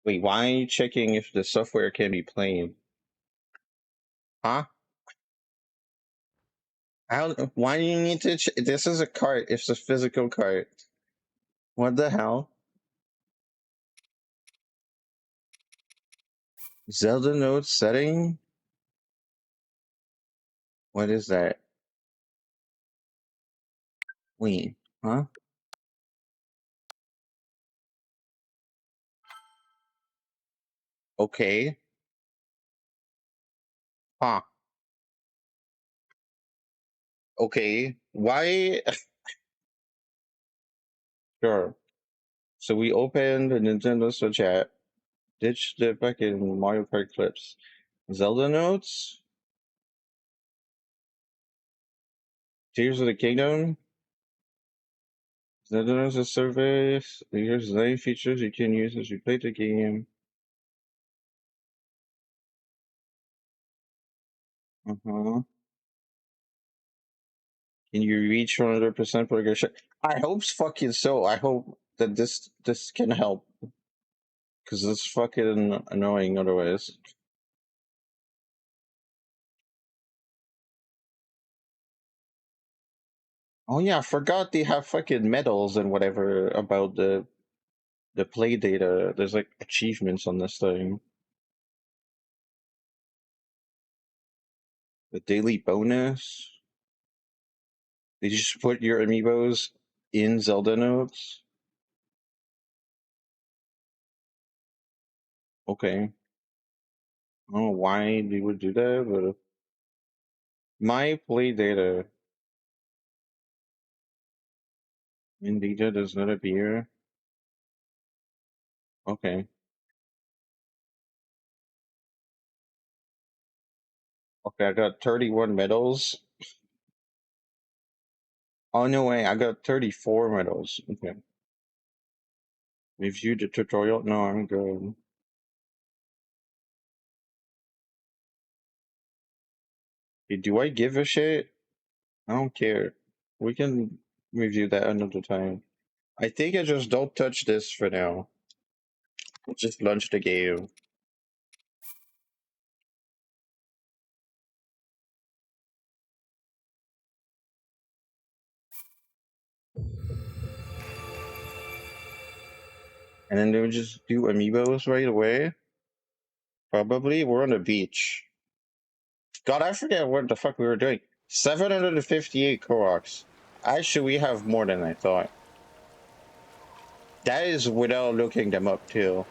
Wait, why are you checking if the software can be played? Huh? Why do you need to? This is a cart. It's a physical cart. What the hell? Zelda Note setting? What is that? Wait, huh? Okay. Huh. Okay. Why? Sure. So we opened the Nintendo Switch app, ditched the fucking Mario Kart clips. Zelda Notes? Tears of the Kingdom? Zelda Notes a service. Here's 9 features you can use as you play the game. Uh-huh. Can you reach 100% progression? I hope fucking so. I hope that this can help. Because it's fucking annoying otherwise. Oh yeah, I forgot they have fucking medals and whatever about the play data. There's like achievements on this thing. The daily bonus. They just put your amiibos in Zelda notes. Okay. I don't know why they would do that, but my play data in data does not appear. Okay. Okay, I got 31 medals. Oh no way, I got 34 medals. Okay. Review the tutorial. No, I'm good. Hey, do I give a shit? I don't care. We can review that another time. I think I just don't touch this for now. Just launch the game. And then they'll just do amiibos right away. Probably. We're on the beach. God, I forget what the fuck we were doing. 758 Koroks. Actually, we have more than I thought. That is without looking them up, too.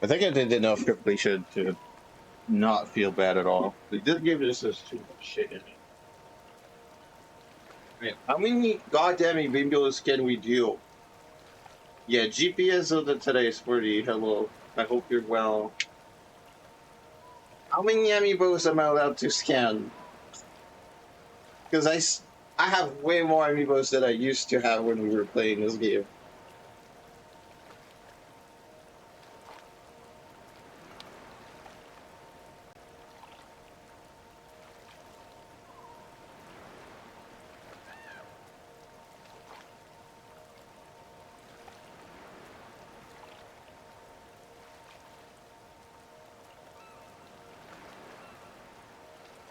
I think I did enough completion to not feel bad at all. This game just has too much shit in it. Man, how many goddamn amiibos can we do? Yeah, GPS of the today, Sporty. Hello. I hope you're well. How many amiibos am I allowed to scan? Because I have way more amiibos than I used to have when we were playing this game.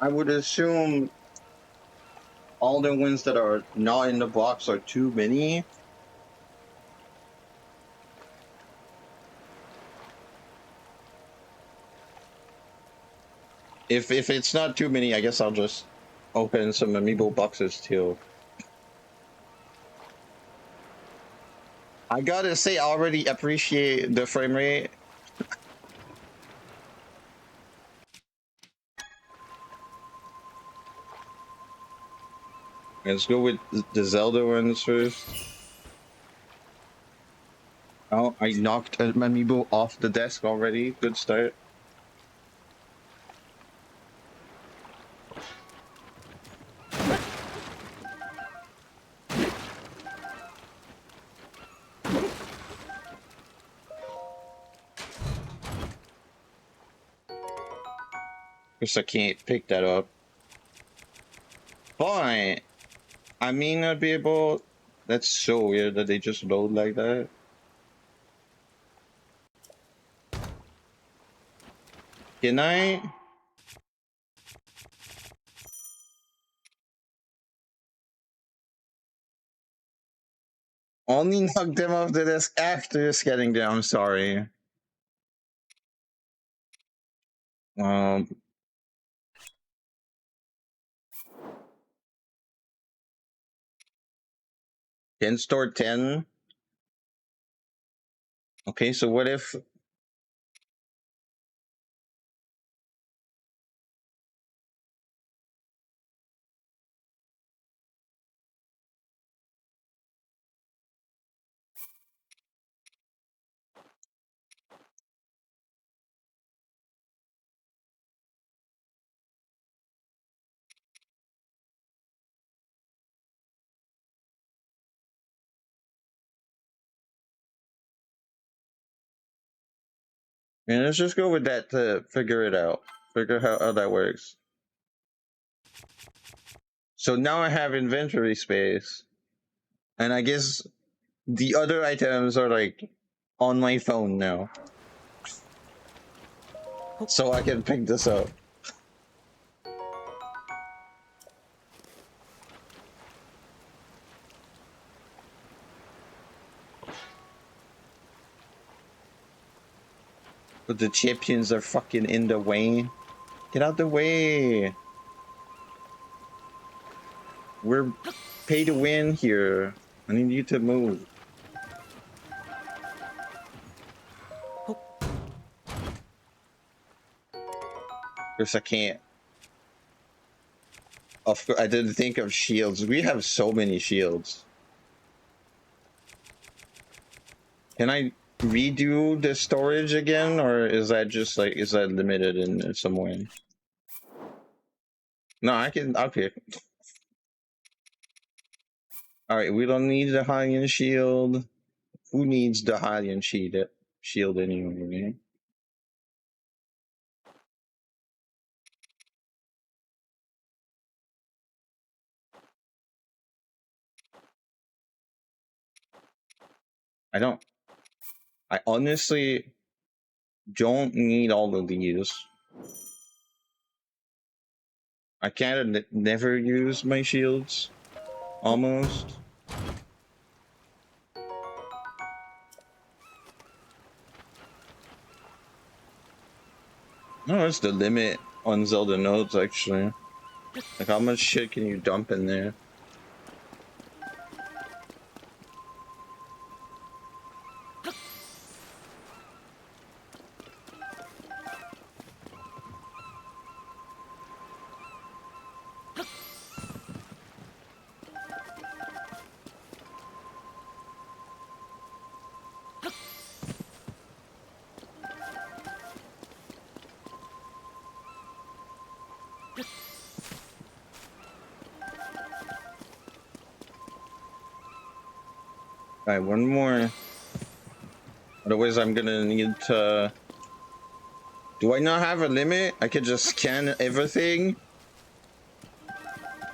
I would assume all the ones that are not in the box are too many. If it's not too many, I guess I'll just open some amiibo boxes too. I gotta say, I already appreciate the frame rate. Let's go with the Zelda ones first. Oh, I knocked an amiibo off the desk already. Good start. Guess I can't pick that up. But I may not be able. That's so weird that they just load like that. Can I? Only knock them off the desk after getting them. I'm sorry. Um, can store 10. Okay, so what if? Yeah, let's just go with that to figure it out. Figure how that works. So now I have inventory space, and I guess the other items are like on my phone now, so I can pick this up. But the champions are fucking in the way. Get out the way. We're pay to win here. I need you to move. Because I can't. Of course, I didn't think of shields. We have so many shields. Can I redo the storage again, or is that just like, is that limited in some way? No, I can. Okay. All right. We don't need the Hylian shield. Who needs the Hylian shield anyway? I don't. I honestly don't need all of these. I kind of never use my shields. Almost. No, it's the limit on Zelda nodes, actually. Like, how much shit can you dump in there? Alright, one more. Otherwise, I'm gonna need to... Do I not have a limit? I could just scan everything?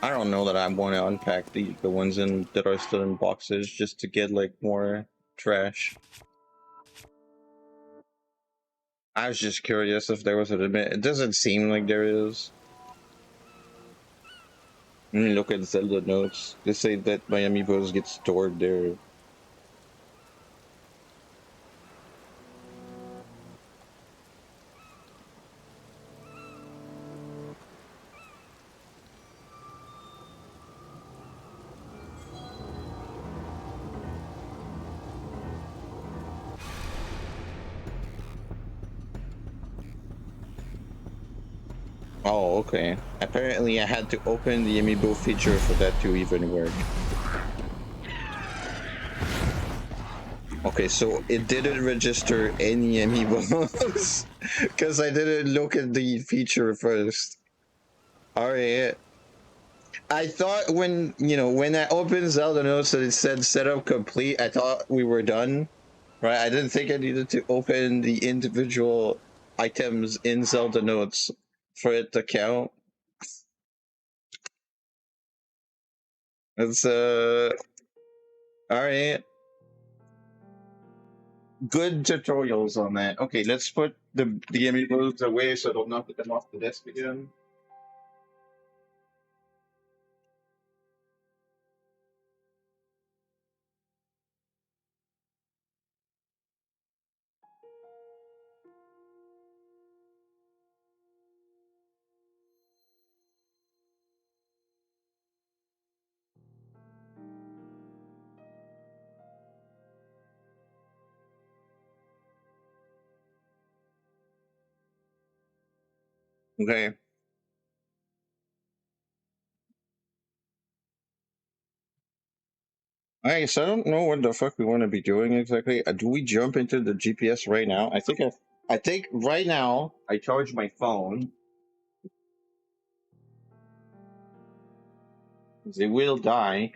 I don't know that I want to unpack the ones that are still in boxes just to get, like, more trash. I was just curious if there was a limit. It doesn't seem like there is. Let me look at Zelda notes. They say that my amiibos get stored there. Oh, okay. Apparently I had to open the amiibo feature for that to even work. Okay, so it didn't register any amiibos because I didn't look at the feature first. Alright. I thought when I opened Zelda Notes and it said setup complete, I thought we were done. Right? I didn't think I needed to open the individual items in Zelda Notes for it to count. It's alright. Good tutorials on that. Okay, let's put the amiibos away so I don't knock them off the desk again. Okay. Alright, so I don't know what the fuck we want to be doing exactly. Do we jump into the GPS right now? I think right now I charge my phone. They will die.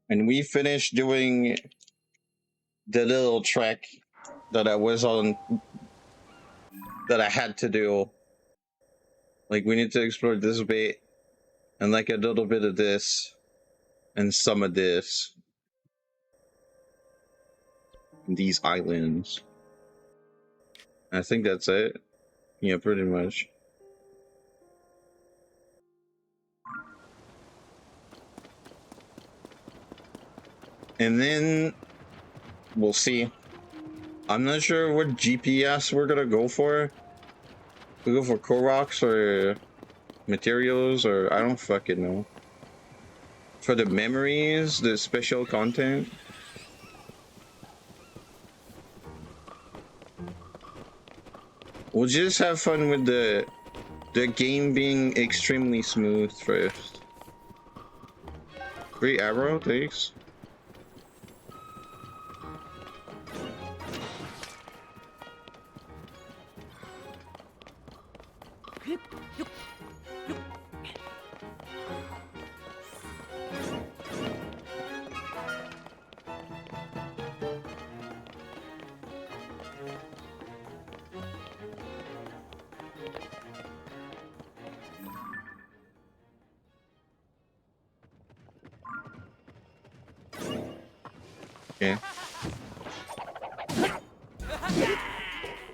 And we finished doing the little trek that I was on, that I had to do. Like, we need to explore this bit and like a little bit of this and some of this. These islands. I think that's it. Yeah, pretty much. And then we'll see. I'm not sure what GPS we're gonna go for. We go for Koroks or materials, or I don't fucking know. For the memories, the special content. We'll just have fun with the game being extremely smooth first. Free arrow, thanks. Okay.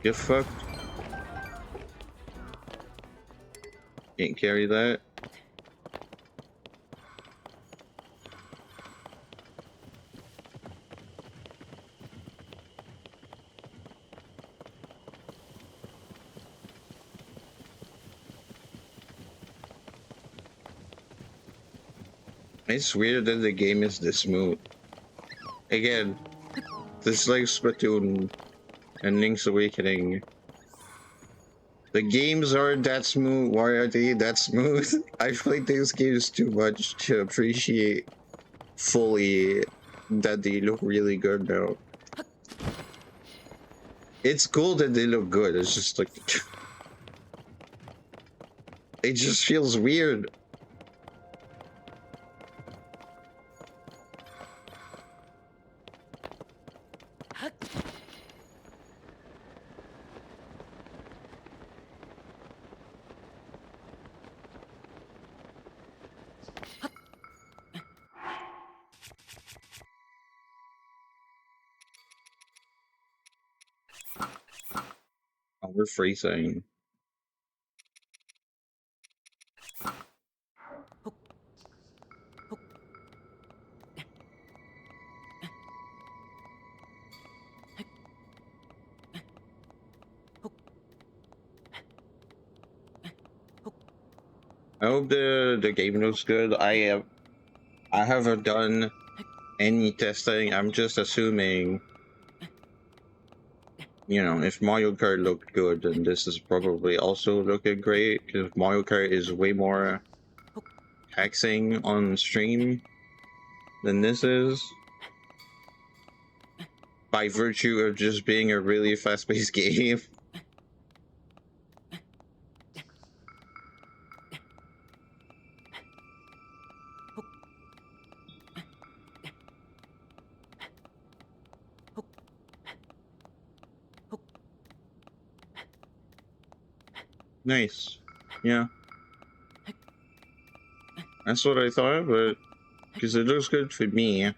Get fucked. Can't carry that. It's weird that the game is this smooth. Again, this is like Splatoon and Link's Awakening. The games aren't that smooth. Why are they that smooth? I played these games too much to appreciate fully that they look really good now. It's cool that they look good. It's just like it just feels weird. Oh, we're freezing. I hope the game looks good. I haven't done any testing. I'm just assuming, you know, if Mario Kart looked good, then this is probably also looking great, because Mario Kart is way more taxing on stream than this is, by virtue of just being a really fast-paced game. Nice. Yeah. That's what I thought, but because it looks good for me.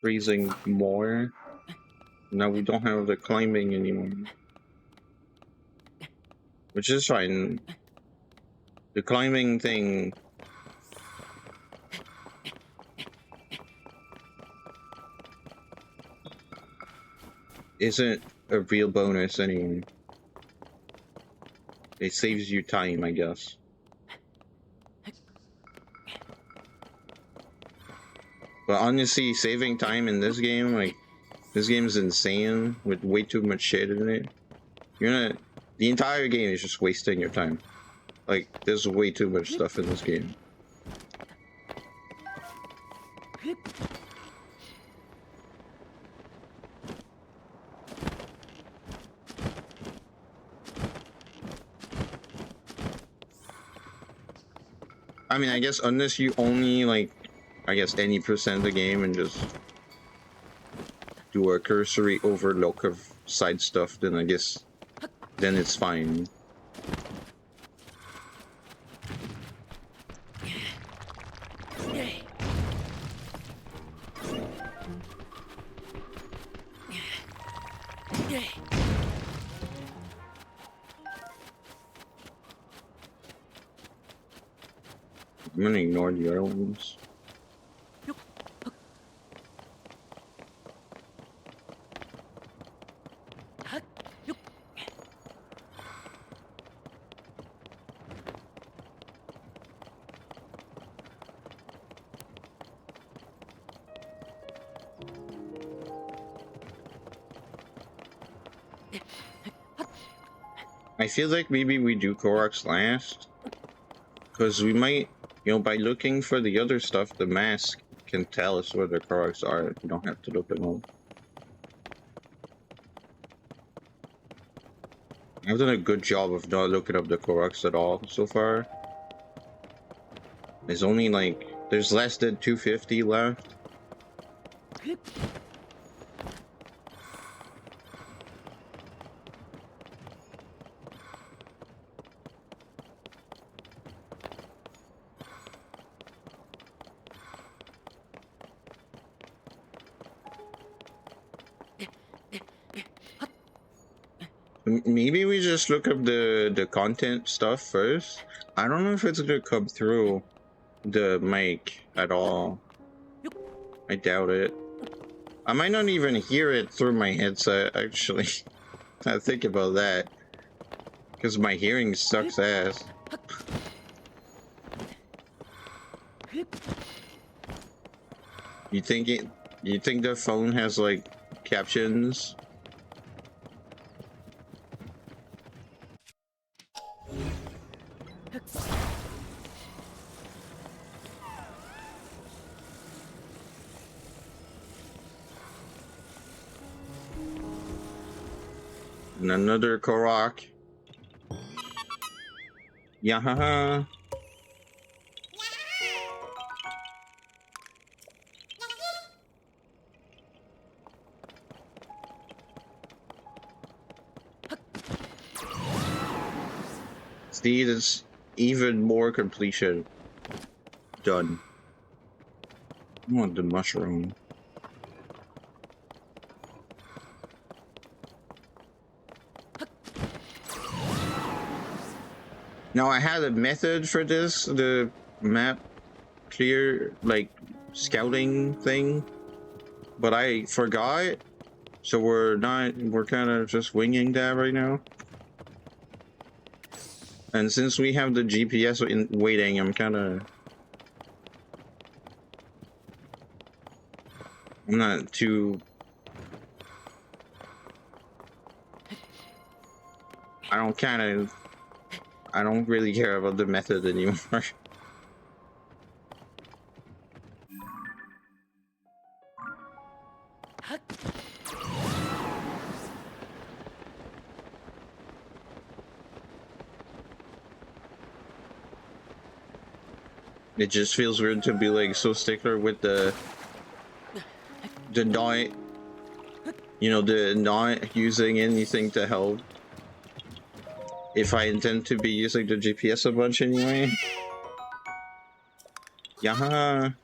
freezing more. Now we don't have the climbing anymore, which is fine. The climbing thing isn't a real bonus anymore. It saves you time, I guess. But honestly, saving time in this game, like, this game is insane with way too much shit in it. The entire game is just wasting your time. Like, there's way too much stuff in this game. I mean, I guess unless you only, like, I guess any percent of the game and just do a cursory overlook of side stuff, then I guess then it's fine. I'm gonna ignore the other ones. I feel like maybe we do Koroks last, because we might, you know, by looking for the other stuff, the mask can tell us where the Koroks are. You don't have to look them up. I've done a good job of not looking up the Koroks at all so far. There's only like, there's less than 250 left. Maybe we just look up the content stuff first. I don't know if it's gonna come through the mic at all. I doubt it. I might not even hear it through my headset, actually. I think about that, because my hearing sucks ass. You think the phone has like captions? And another Korok. Yahaha. See, there's even more completion. Done. I want the mushroom. Now I had a method for this, the map clear, like, scouting thing, but I forgot, so we're kind of just winging that right now. And since we have the GPS waiting, I'm not too... I don't really care about the method anymore. It just feels weird to be like so stickler with the not, you know, the not using anything to help. If I intend to be using the GPS a bunch anyway. Yaha.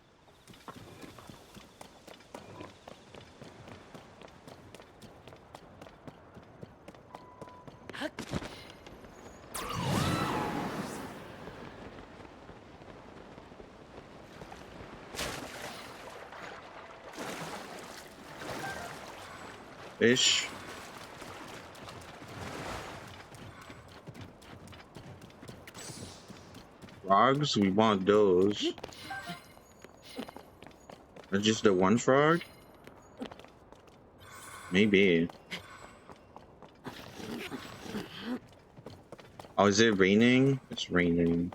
Fish. Frogs, we want those. Or just the one frog? Maybe. Oh, is it raining? It's raining.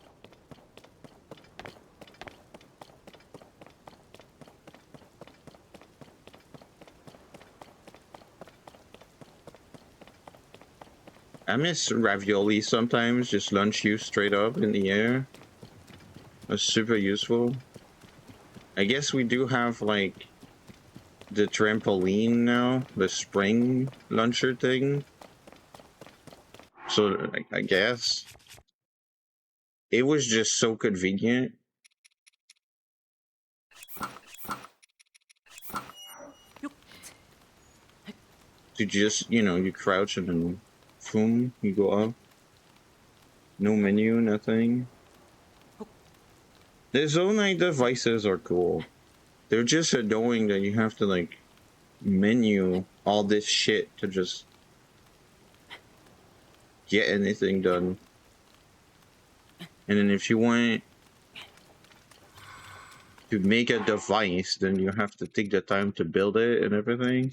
I miss ravioli sometimes, just lunch you straight up in the air. That's super useful. I guess we do have like the trampoline now, the spring launcher thing. So I guess it was just so convenient to just, you know, you crouch and then boom, you go up. No menu, nothing. The Zonite devices are cool. They're just annoying that you have to like menu all this shit to just get anything done. And then if you want to make a device, then you have to take the time to build it and everything.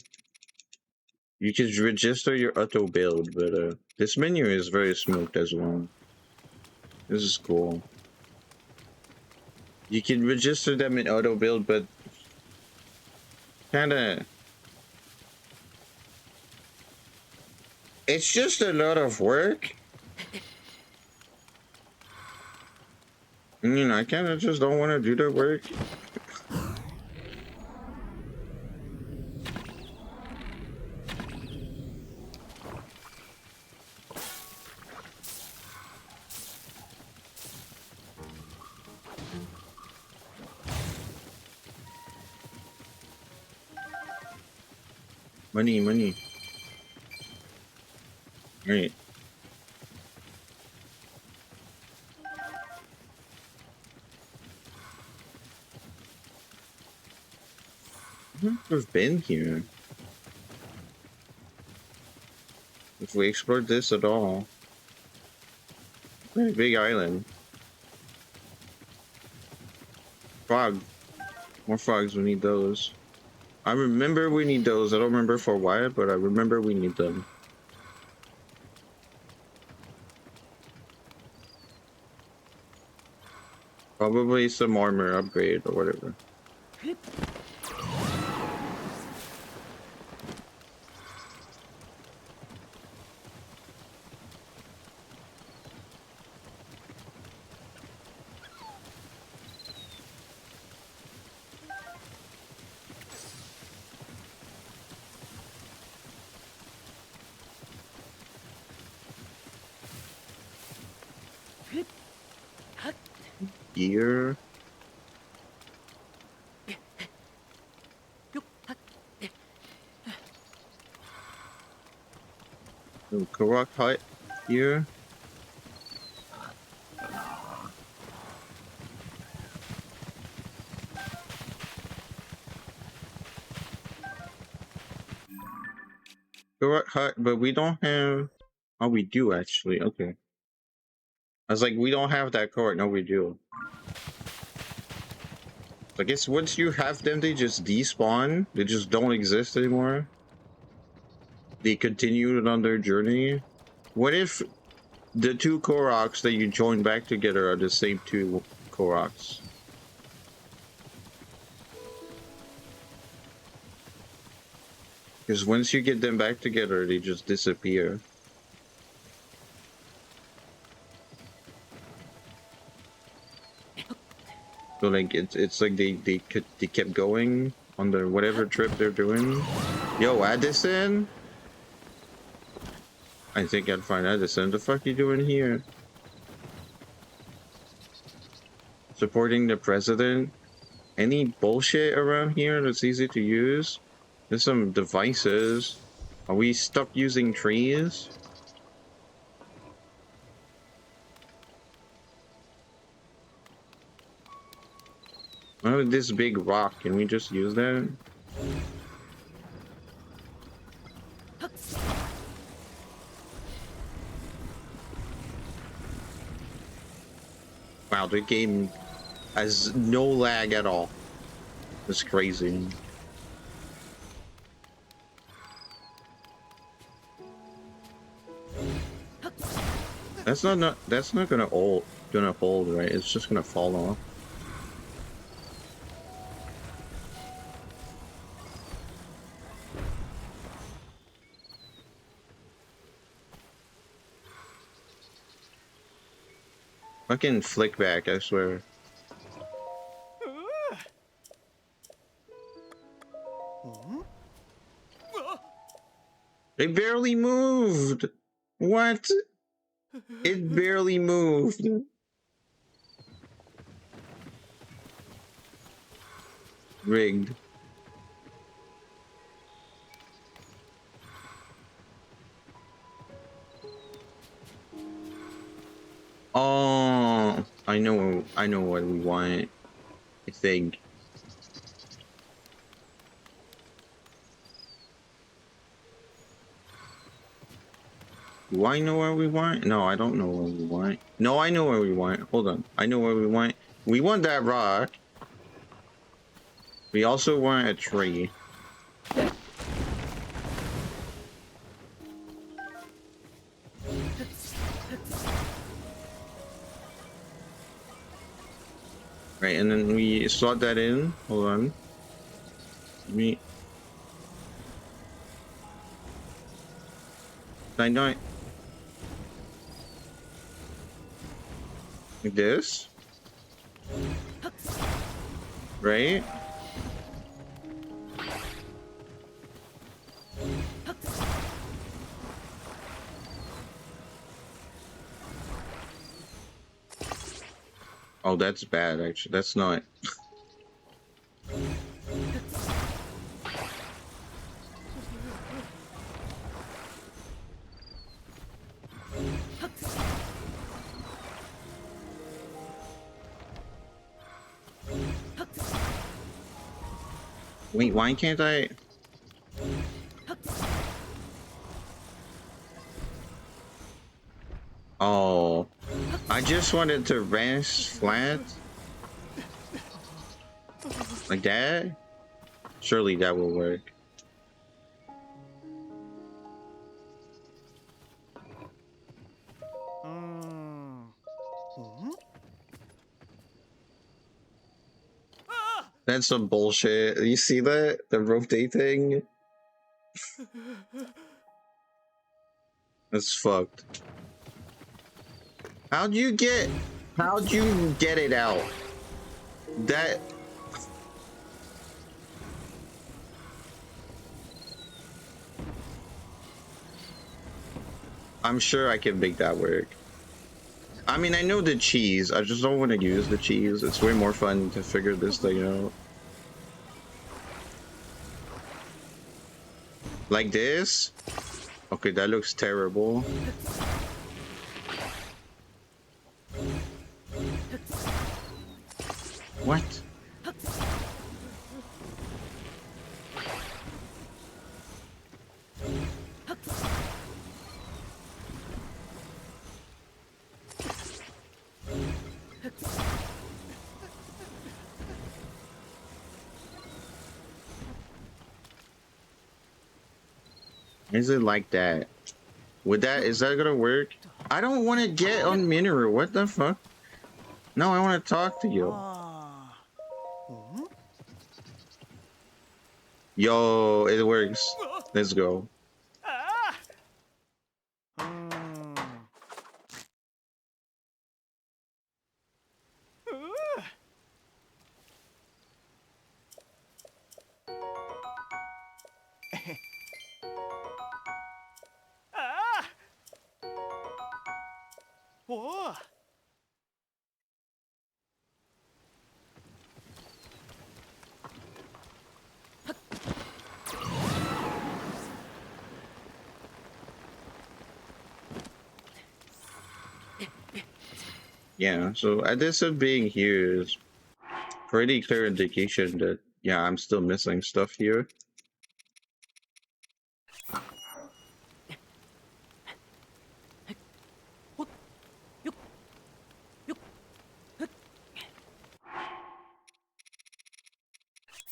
You can register your auto build, but this menu is very smooth as well. This is cool. You can register them in auto build, but kinda, it's just a lot of work. And, you know, I kinda just don't want to do the work. Money, money. Right. We've been here. If we explored this at all. Very big island. Frog. More frogs, we need those. I remember we need those. I don't remember for why, but I remember we need them. Probably some armor upgrade or whatever. Gear. Oh, Korok hut here. Korok hut, but we don't have. Oh, we do actually. Okay. I was like, we don't have that Korok. No, we do. I guess once you have them, they just despawn. They just don't exist anymore. They continued on their journey. What if the two Koroks that you join back together are the same two Koroks? Because once you get them back together, they just disappear. So like it's like they kept going on their whatever trip they're doing. Yo, Addison. I think I'd find Addison. The fuck you doing here? Supporting the president? Any bullshit around here that's easy to use? There's some devices. Are we stuck using trees? Oh, this big rock. Can we just use that? Wow, the game has no lag at all. It's crazy. That's not gonna hold, right? It's just gonna fall off. Fucking flick back, I swear. It barely moved. What? It barely moved. Rigged. Oh, I know what we want. I think. Do I know what we want? No, I don't know what we want. No, I know what we want. Hold on. I know what we want. We want that rock. We also want a tree. Right, and then we slot that in. Hold on. Me. I know it. Like this. Right? Oh, that's bad, actually. That's not. Wait, why can't I? Oh, I just wanted to rest flat. Like that? Surely that will work. That's some bullshit. You see that? The rotate thing? That's fucked. How'd you get it out? That I'm sure I can make that work. I mean, I know the cheese. I just don't want to use the cheese. It's way more fun to figure this thing out. Like this? Okay, that looks terrible. What? Is it like that? Is that gonna work? I don't want to get on mineral. What the fuck? No, I want to talk to you. Yo, it works. Let's go. Yeah, so this of being here is pretty clear indication that, yeah, I'm still missing stuff here.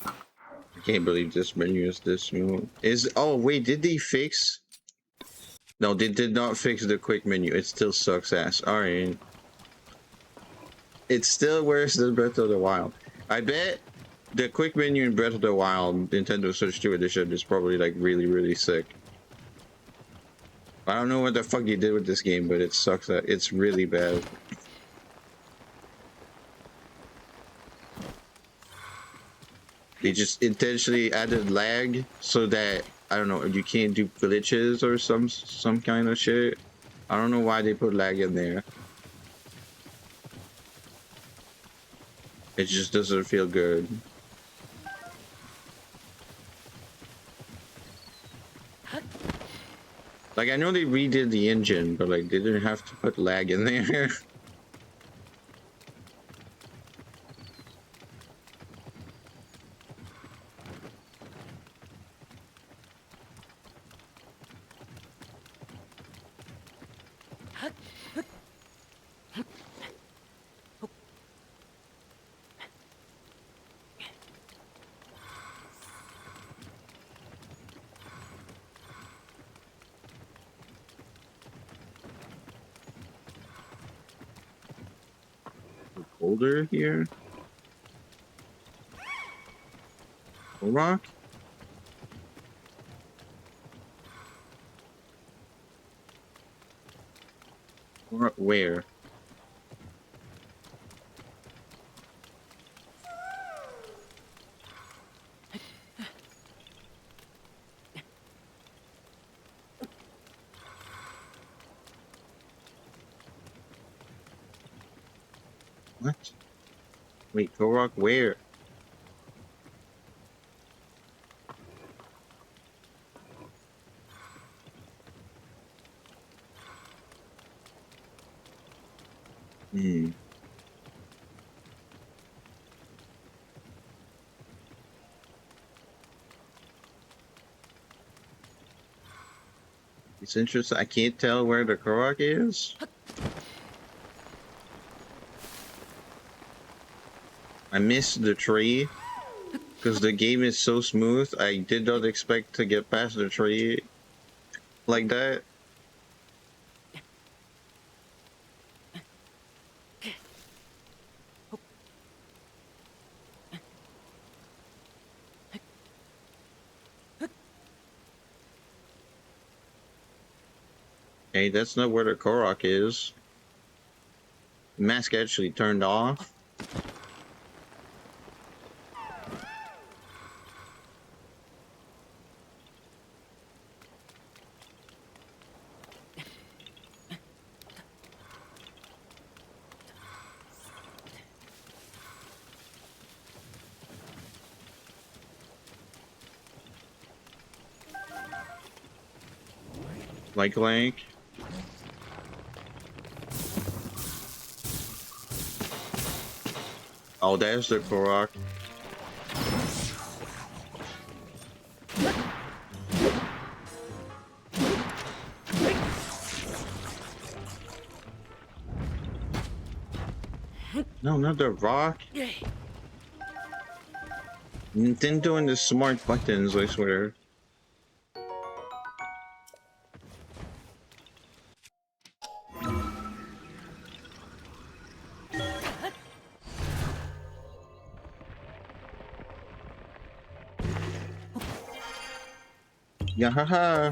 I can't believe this menu is this smooth. Oh wait, did they fix? No, they did not fix the quick menu. It still sucks ass. Alright. It's still worse than Breath of the Wild. I bet the quick menu in Breath of the Wild Nintendo Switch 2 edition is probably like really, really sick. I don't know what the fuck you did with this game, but it sucks that it's really bad. They just intentionally added lag so that, I don't know, you can't do glitches or some kind of shit. I don't know why they put lag in there. It just doesn't feel good. Like, I know they redid the engine, but like, they didn't have to put lag in there. Colder here. Rock. Where? What? Wait, Korok, where? Hmm. It's interesting. I can't tell where the Korok is. I missed the tree because the game is so smooth. I did not expect to get past the tree like that. Hey, that's not where the Korok is. Mask actually turned off. Like. Oh, there's the Korok. No, not the rock. Nintendo and the smart buttons, I swear. Yeah, haha.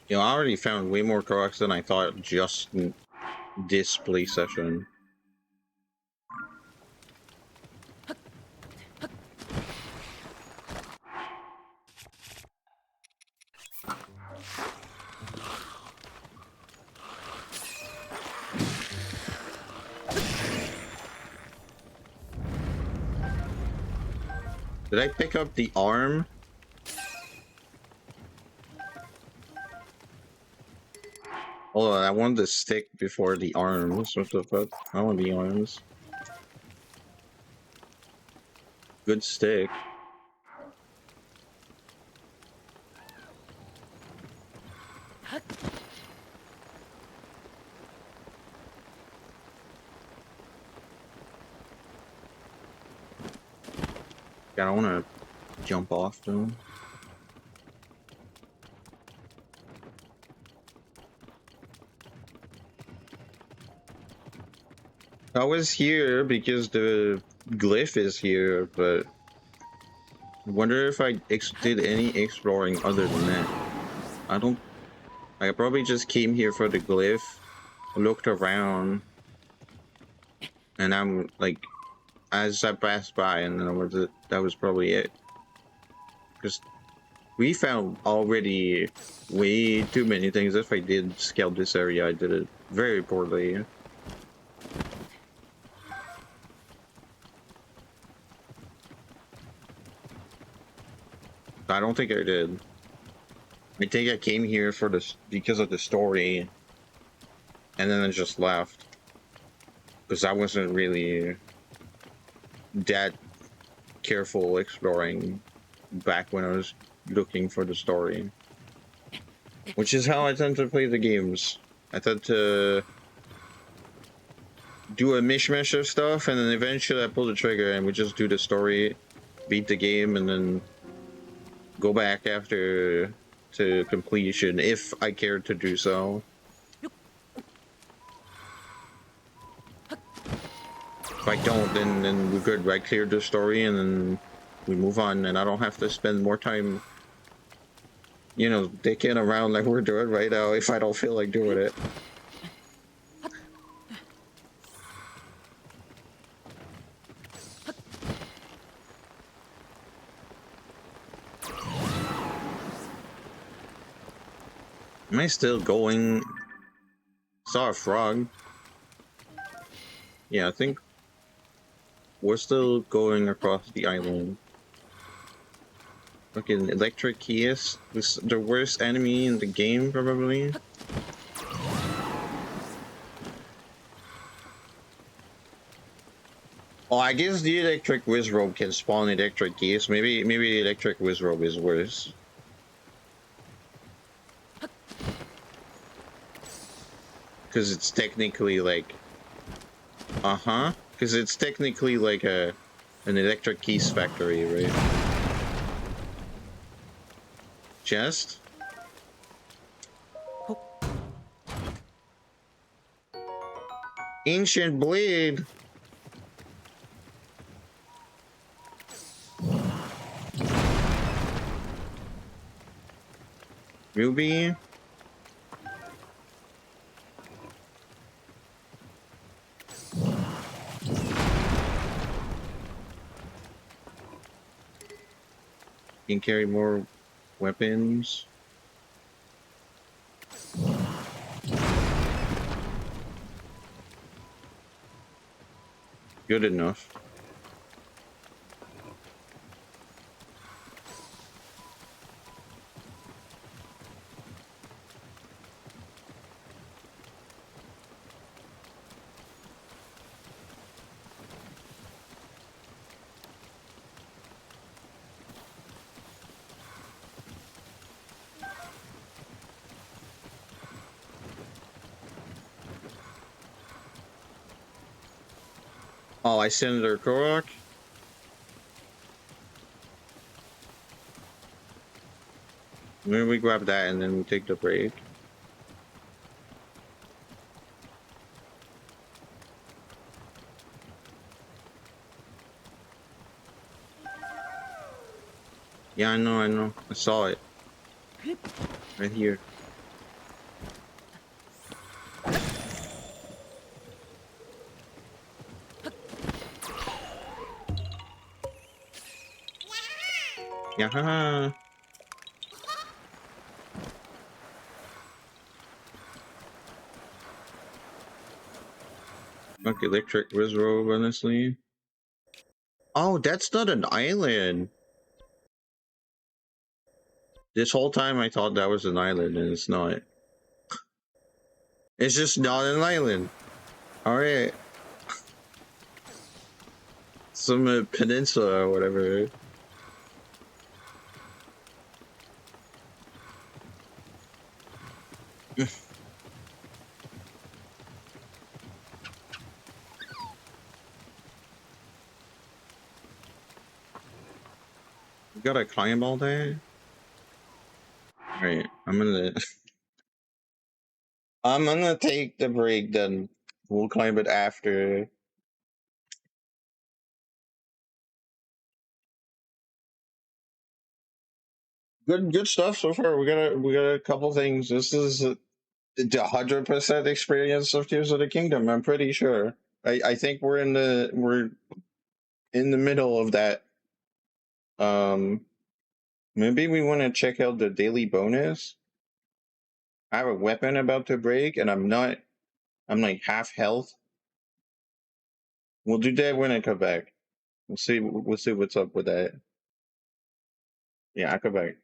You know, I already found way more Koroks than I thought just in this play session. Did I pick up the arm? Oh, I want the stick before the arms. What the fuck? I want the arms. Good stick. I don't want to jump off though. I was here because the glyph is here, but I wonder if I did any exploring other than that. I don't. I probably just came here for the glyph, looked around, and I'm like, as I passed by, and then that was probably it. Because we found already way too many things. If I did scout this area, I did it very poorly. I don't think I did. I think I came here for this because of the story, and then I just left because I wasn't really that careful exploring back when I was looking for the story, which is how I tend to play the games. I tend to do a mishmash of stuff, and then eventually I pull the trigger and we just do the story, beat the game, and then go back after to completion if I care to do so. If I don't, then we're good. I cleared the story and then we move on, and I don't have to spend more time, you know, dicking around like we're doing right now if I don't feel like doing it. Am I still going? Saw a frog. Yeah, I think we're still going across the island. Fucking electric keys. This the worst enemy in the game, probably. Oh, I guess the electric wizrobe can spawn electric keys. Maybe the electric wizrobe is worse. Because it's technically like... Uh-huh. Because it's technically like an electric keys factory, right? Chest? Ancient blade! Ruby? Can carry more weapons. Good enough. Oh, I sent her Korok. Maybe we grab that and then we take the break. Yeah, I know. I saw it. Right here. Yeah, haha. Fuck electric wizrobe, honestly. Oh, that's not an island. This whole time I thought that was an island, and it's not. It's just not an island. All right, some peninsula or whatever. You gotta climb all day. All right, I'm gonna take the break. Then we'll climb it after. Good stuff so far. We got a couple things. This is the 100% experience of Tears of the Kingdom. I'm pretty sure. I think we're in the middle of that. Um, maybe we want to check out the daily bonus. I have a weapon about to break, and I'm not. I'm like half health. We'll do that when I come back. We'll see. We'll see what's up with that. Yeah, I come back.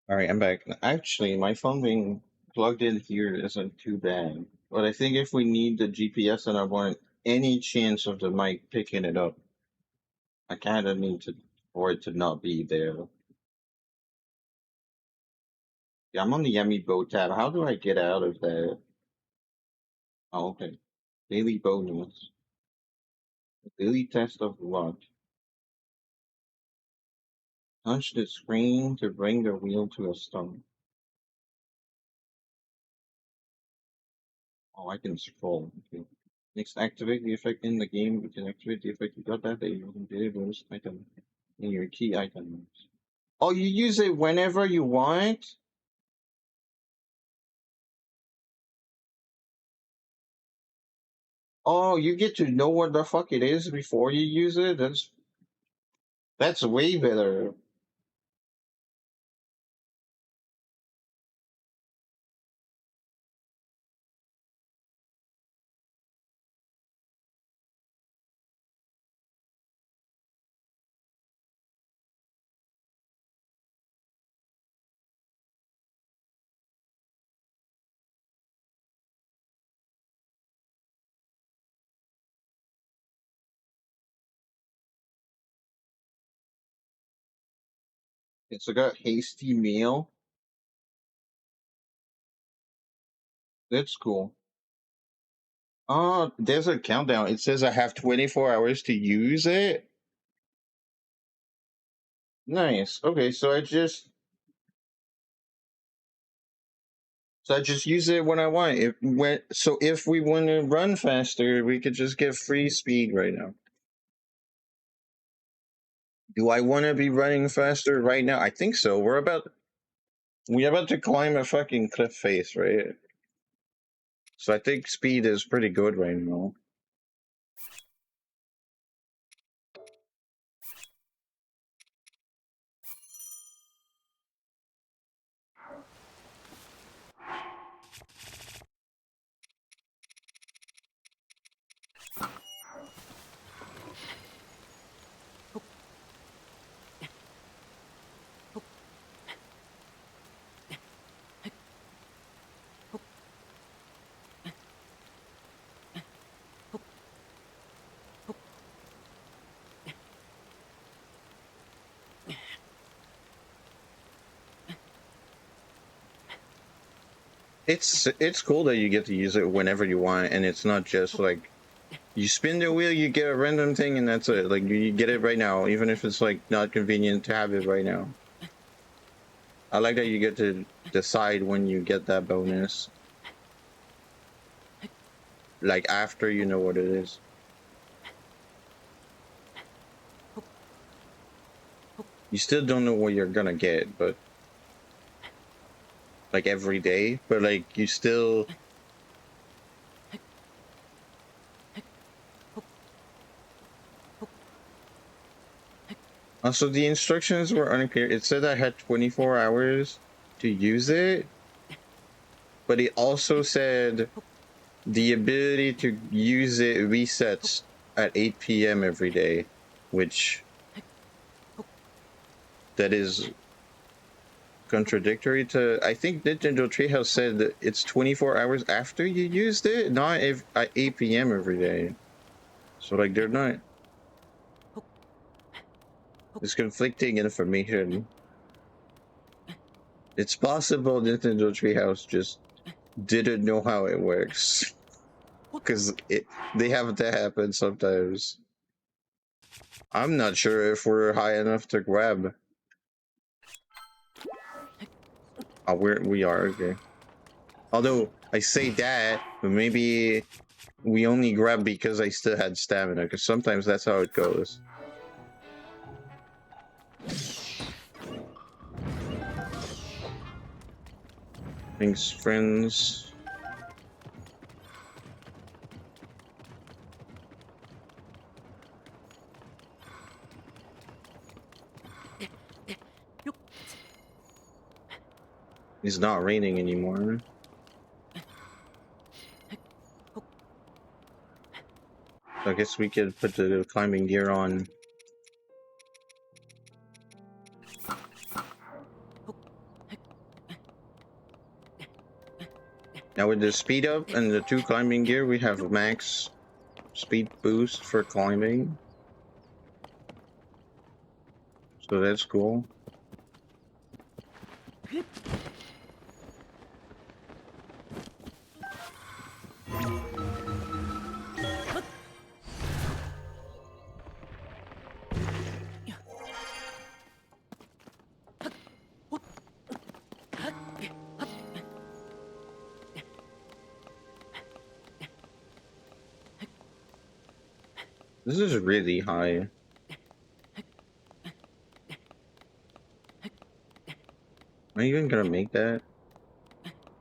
All right, I'm back. Actually, my phone being plugged in here isn't too bad. But I think if we need the GPS and I want any chance of the mic picking it up, I kind of need to for it to not be there. Yeah, I'm on the Yummy Boat tab. How do I get out of there? Oh, okay. Daily bonus. Daily test of luck. Punch the screen to bring the wheel to a stop. Oh, I can scroll. Okay. Next, activate the effect in the game. You can activate the effect. You got that. You can get a bonus item in your key items. Oh, you use it whenever you want? Oh, you get to know what the fuck it is before you use it? That's way better. It's got hasty meal. That's cool. Oh, there's a countdown. It says I have 24 hours to use it. Nice. Okay, so I just use it when I want. If we want to run faster, we could just get free speed right now. Do I want to be running faster right now? I think so. We're about to climb a fucking cliff face, right? So I think speed is pretty good right now. It's cool that you get to use it whenever you want, and it's not just like you spin the wheel, you get a random thing, and that's it. Like you get it right now, even if it's like not convenient to have it right now. I like that you get to decide when you get that bonus, like after you know what it is. You still don't know what you're gonna get, but like every day, but like you still. Also, the instructions were unclear. It said I had 24 hours to use it, but it also said the ability to use it resets at 8 p.m. every day, which that is contradictory to. I think Nintendo Treehouse said that it's 24 hours after you used it, not at 8 p.m. every day. So like they're not. It's conflicting information. It's possible Nintendo Treehouse just didn't know how it works. Because they have to happen sometimes. I'm not sure if we're high enough to grab. Oh, we are, okay. Although, I say that, but maybe we only grab because I still had stamina, because sometimes that's how it goes. Thanks, friends. It's not raining anymore. I guess we could put the climbing gear on. Now with the speed up and the 2 climbing gear, we have max speed boost for climbing. So that's cool. This is really high. Am I even gonna make that?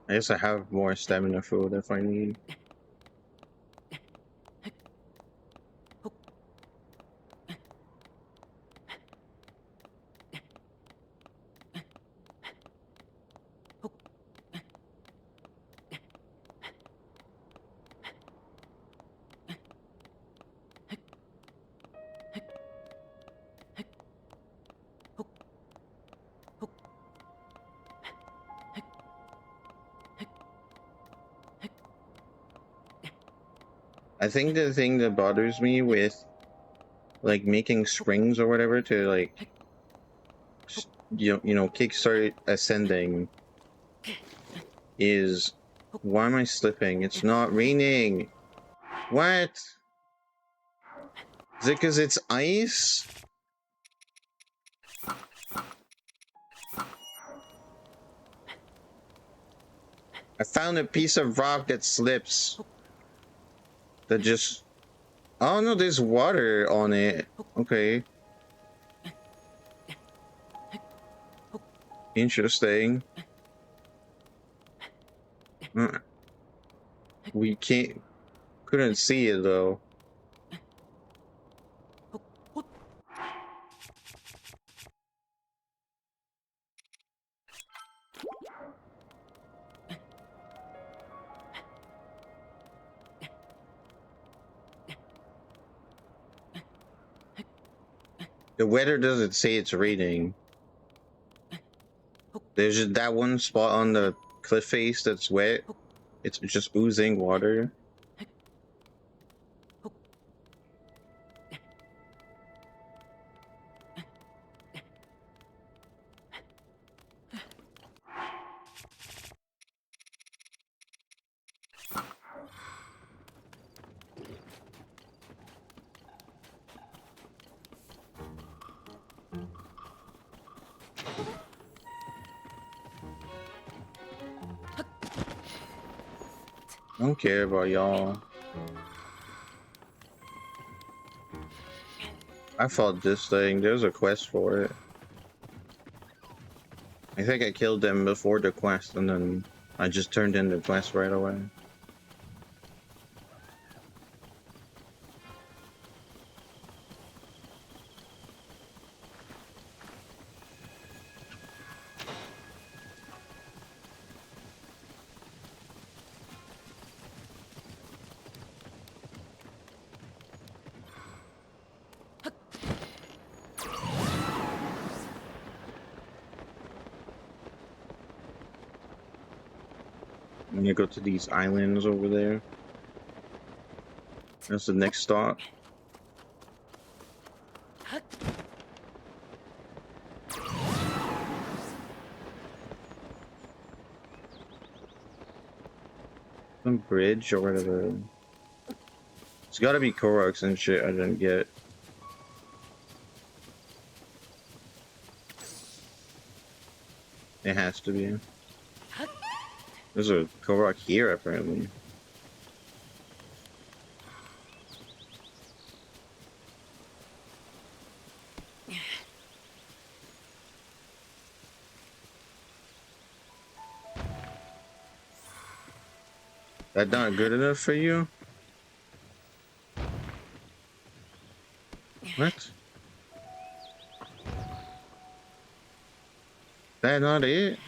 I guess I have more stamina food if I need. I think the thing that bothers me with like making springs or whatever to like kickstart ascending is, why am I slipping? It's not raining. What? Is it because it's ice? I found a piece of rock that slips. That just... Oh no, there's water on it. Okay. Interesting. We couldn't see it though. The weather doesn't say it's raining. There's just that one spot on the cliff face that's wet. It's just oozing water. I don't care about y'all. I fought this thing. There's a quest for it. I think I killed them before the quest, and then I just turned in the quest right away. I'm gonna go to these islands over there. That's the next stop. Some bridge or whatever. It's gotta be Koroks and shit I didn't get. It has to be. There's a Korok here apparently. That not good enough for you? What? That not it?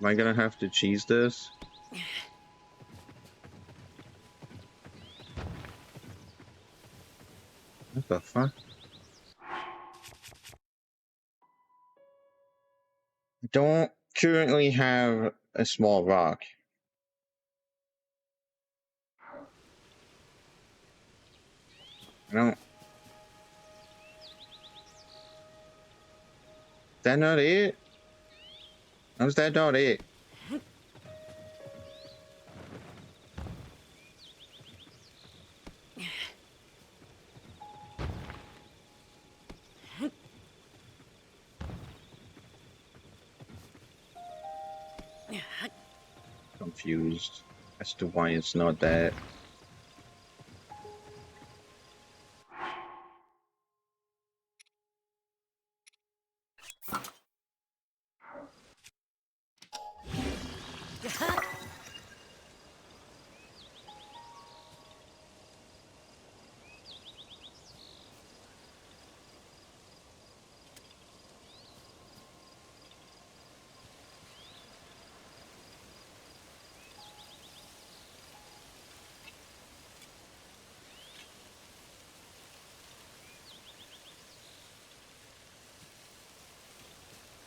Am I gonna have to cheese this? What the fuck? I don't currently have a small rock. I don't. That not it? How's that not it? confused as to why it's not that.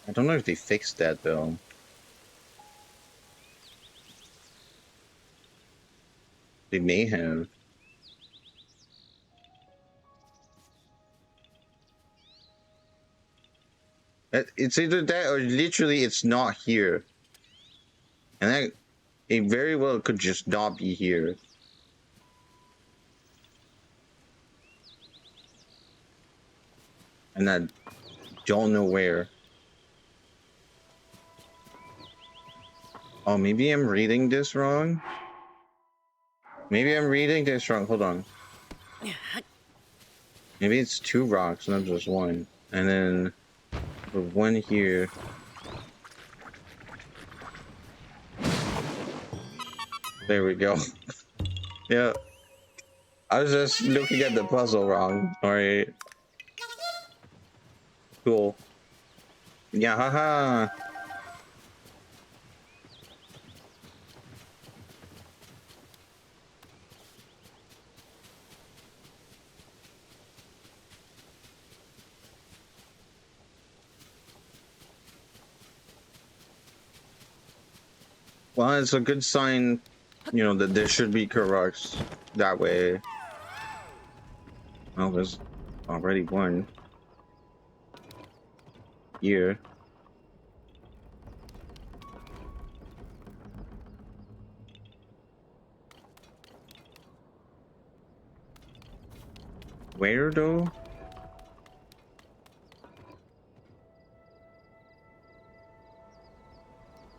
I don't know if they fixed that though. They may have. It's either that or literally it's not here. And that it very well could just not be here. And I don't know where. Oh, maybe I'm reading this wrong? Maybe I'm reading this wrong. Hold on. Maybe it's 2 rocks, not just 1. And then with 1 here. There we go. Yeah. I was just looking at the puzzle wrong. Alright. Cool. Yeah, haha. Well, it's a good sign, you know, that there should be Koroks that way. Well, there's already 1 here. Where though?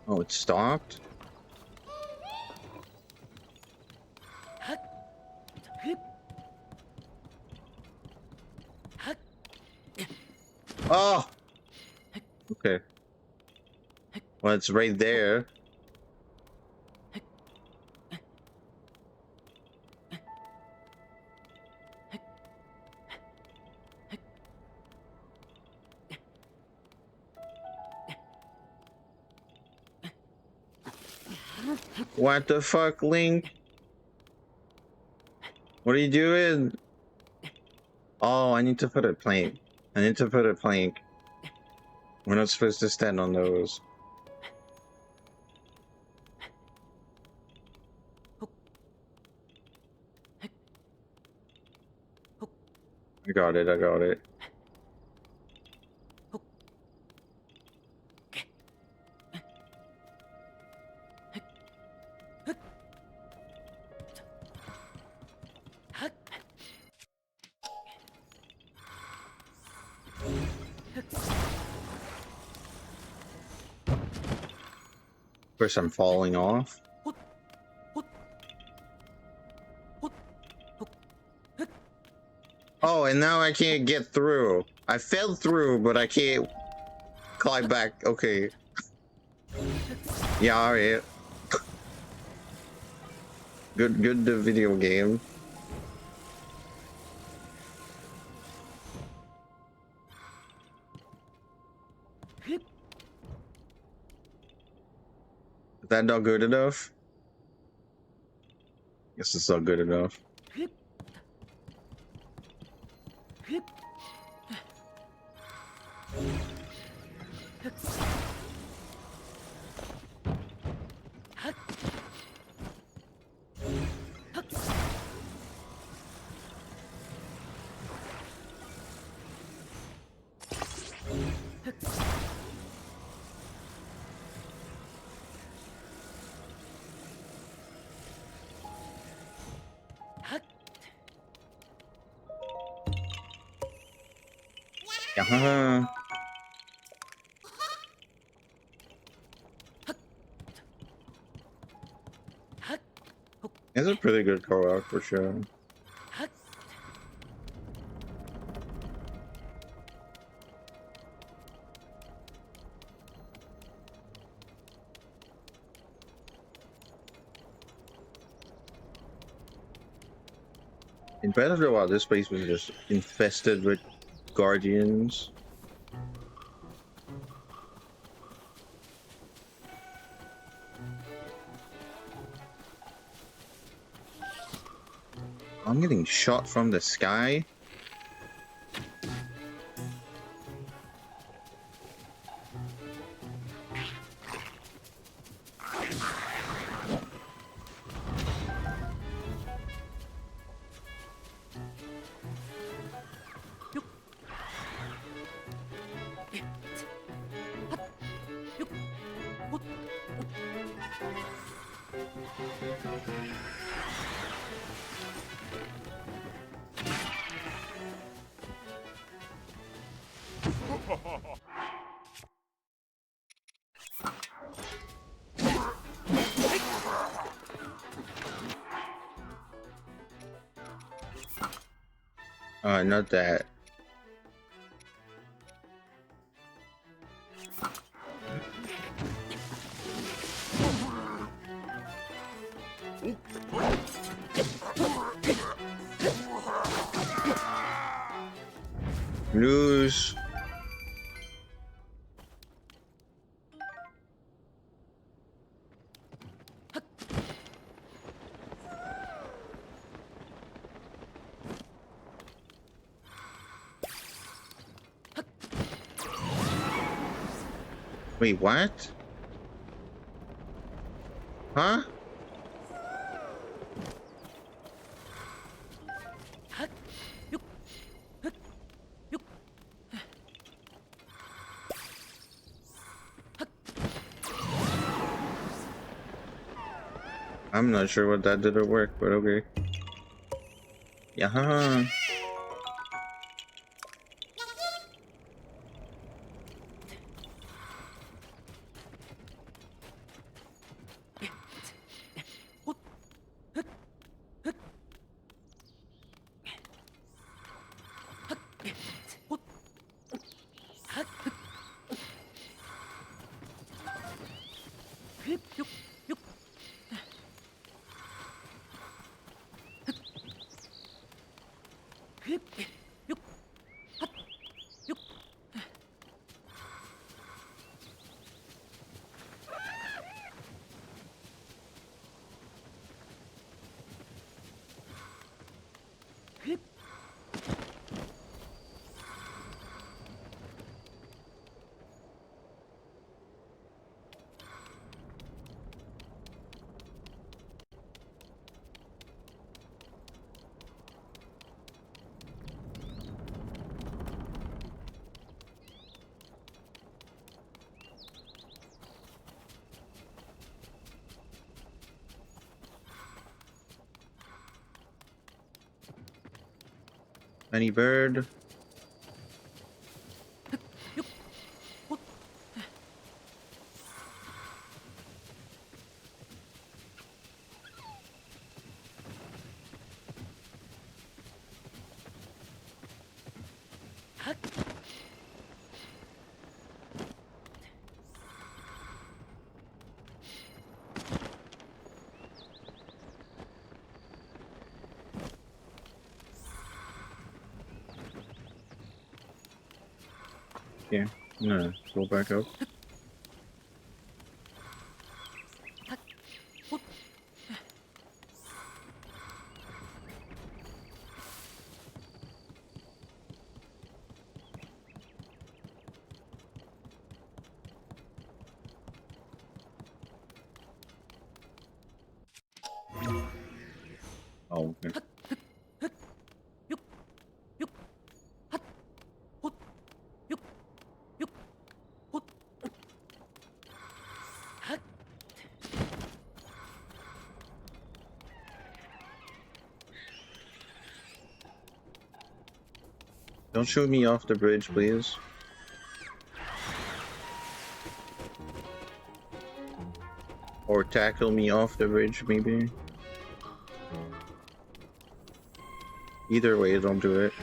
Oh, it stopped? Oh! Okay. Well, it's right there. What the fuck, Link? What are you doing? Oh, I need to put a plank. I need to put a plank. We're not supposed to stand on those. I got it, I got it. Of course, I'm falling off. Oh, and now I can't get through. I fell through, but I can't climb back. Okay. Yeah, alright. Good the video game. Is that not good enough? Guess it's not good enough. Yeah. It's a pretty good co-op for sure. In Breath of the Wild, this place was just infested with guardians. I'm getting shot from the sky. Not that. News. Wait, what? Huh? I'm not sure what that did or work, but okay. Yeah. Any bird? Yeah, no, go back up. Oh, okay. Don't shoot me off the bridge, please. Or tackle me off the bridge, maybe. Either way, don't do it.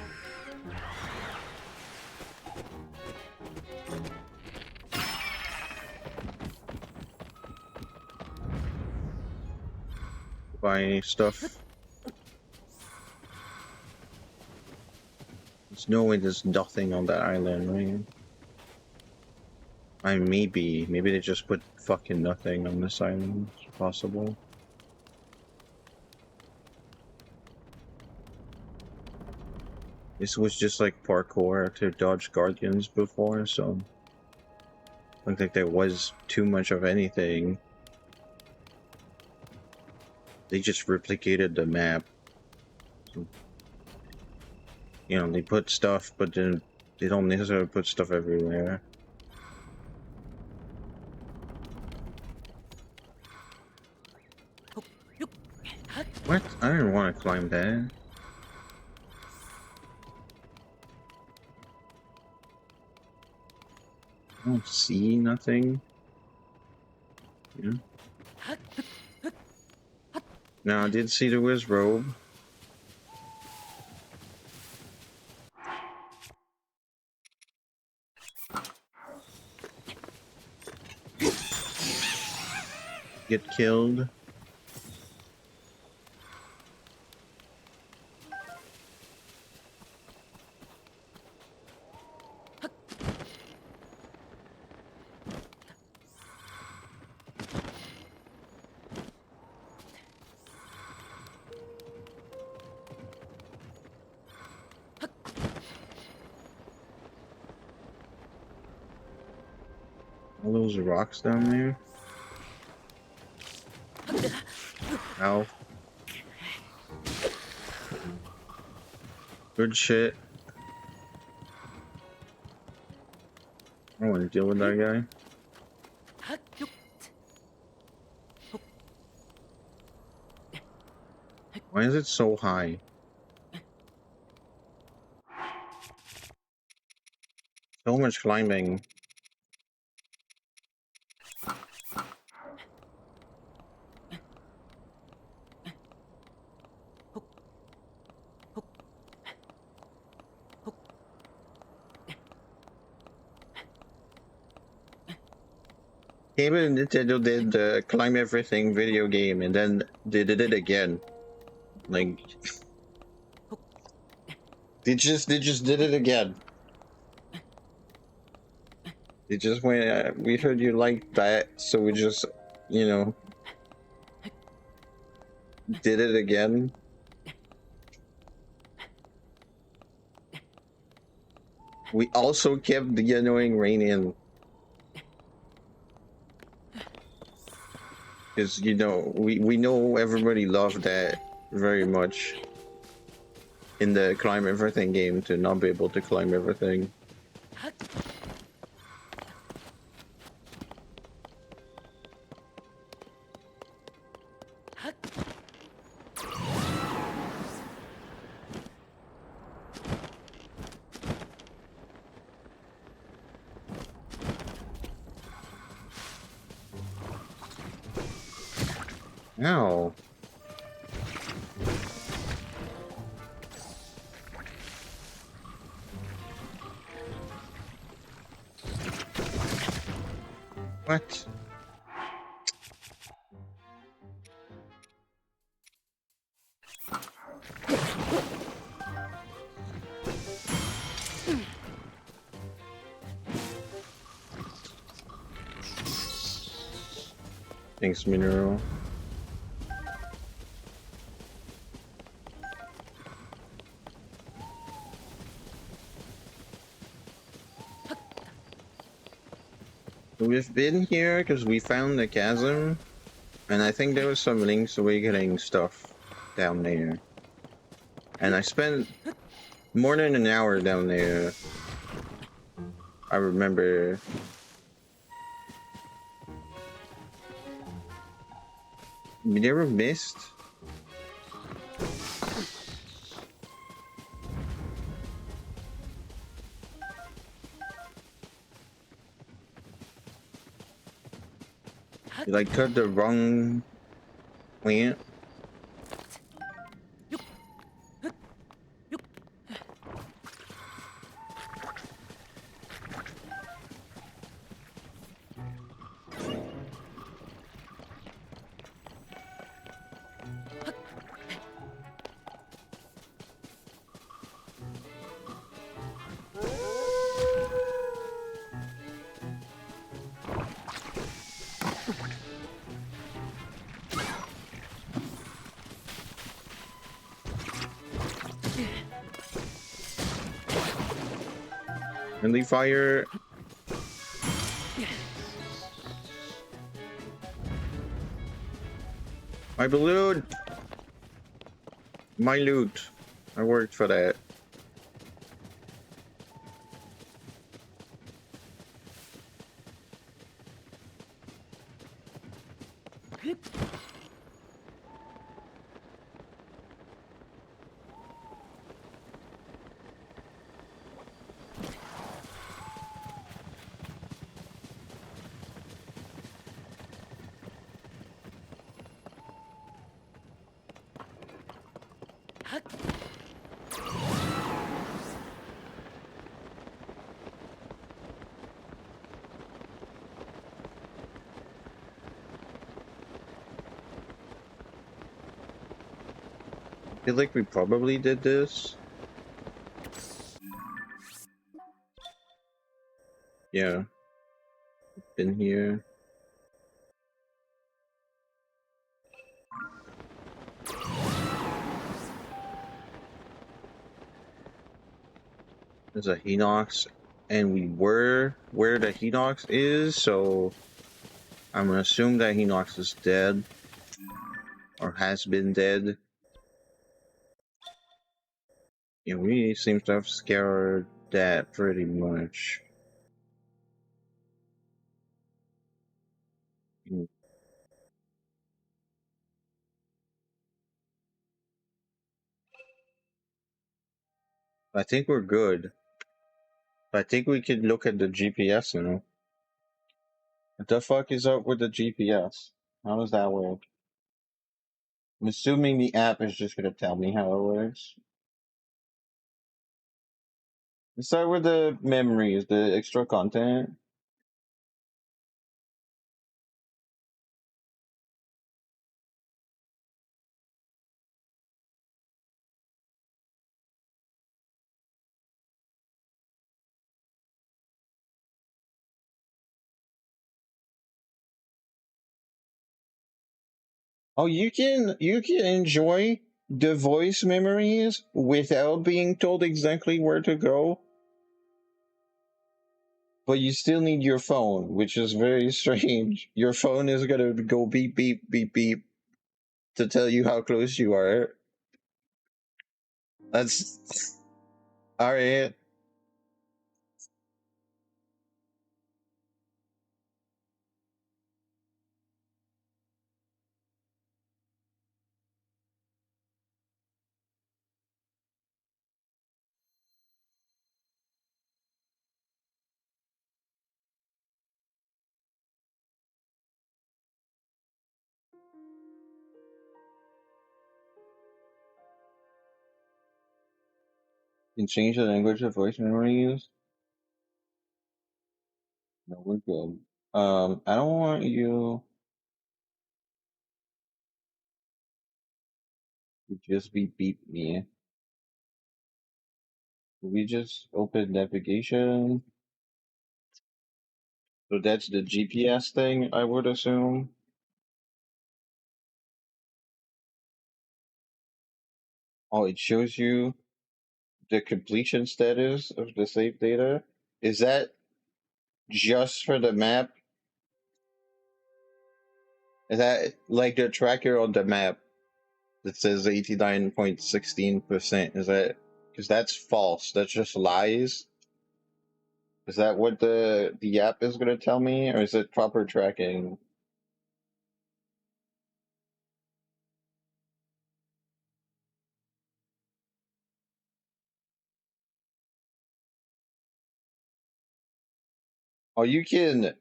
Buy stuff. There's no way there's nothing on that island, right? Maybe they just put fucking nothing on this island. It's possible. This was just like parkour to dodge guardians before, so I don't think there was too much of anything. They just replicated the map. So, you know, they put stuff, but then they don't necessarily put stuff everywhere. What? I didn't want to climb that. I don't see nothing. Yeah. Now I did see the Wiz robe. Get killed. All those rocks down there. Ow. Good shit. I don't want to deal with that guy. Why is it so high? So much climbing. Even Nintendo did the climb everything video game, and then they did it again. Like they just did it again. They just went. We heard you like that, so we just, you know, did it again. We also kept the annoying rain in. Because, you know, we know everybody loved that very much in the climb everything game, to not be able to climb everything. No. What? Thanks, Mineral. We've been here because we found the chasm, and I think there was some Link's Awakening stuff down there. And I spent more than an hour down there. I remember. We never missed. You like cut the wrong plant. Friendly fire. My balloon. My loot. I worked for that. I feel like we probably did this. Yeah. Been here. There's a Hinox, and we were where the Hinox is, so I'm gonna assume that Hinox is dead or has been dead. Yeah, we seem to have scoured that pretty much. I think we're good. I think we could look at the GPS now. What the fuck is up with the GPS? How does that work? I'm assuming the app is just gonna tell me how it works. Let's start with the memories, the extra content. Oh, you can enjoy the voice memories without being told exactly where to go, but you still need your phone, which is very strange. Your phone is gonna go beep beep beep beep to tell you how close you are. That's all right. You can change the language of voice memories. No, we're good. I don't want you to just beep beep me. We just open navigation. So that's the GPS thing, I would assume. Oh, it shows you the completion status of the save data. Is that just for the map? Is that like the tracker on the map that says 89.16%? Is that because that's false? That's just lies. Is that what the app is gonna tell me, or is it proper tracking? Oh, you can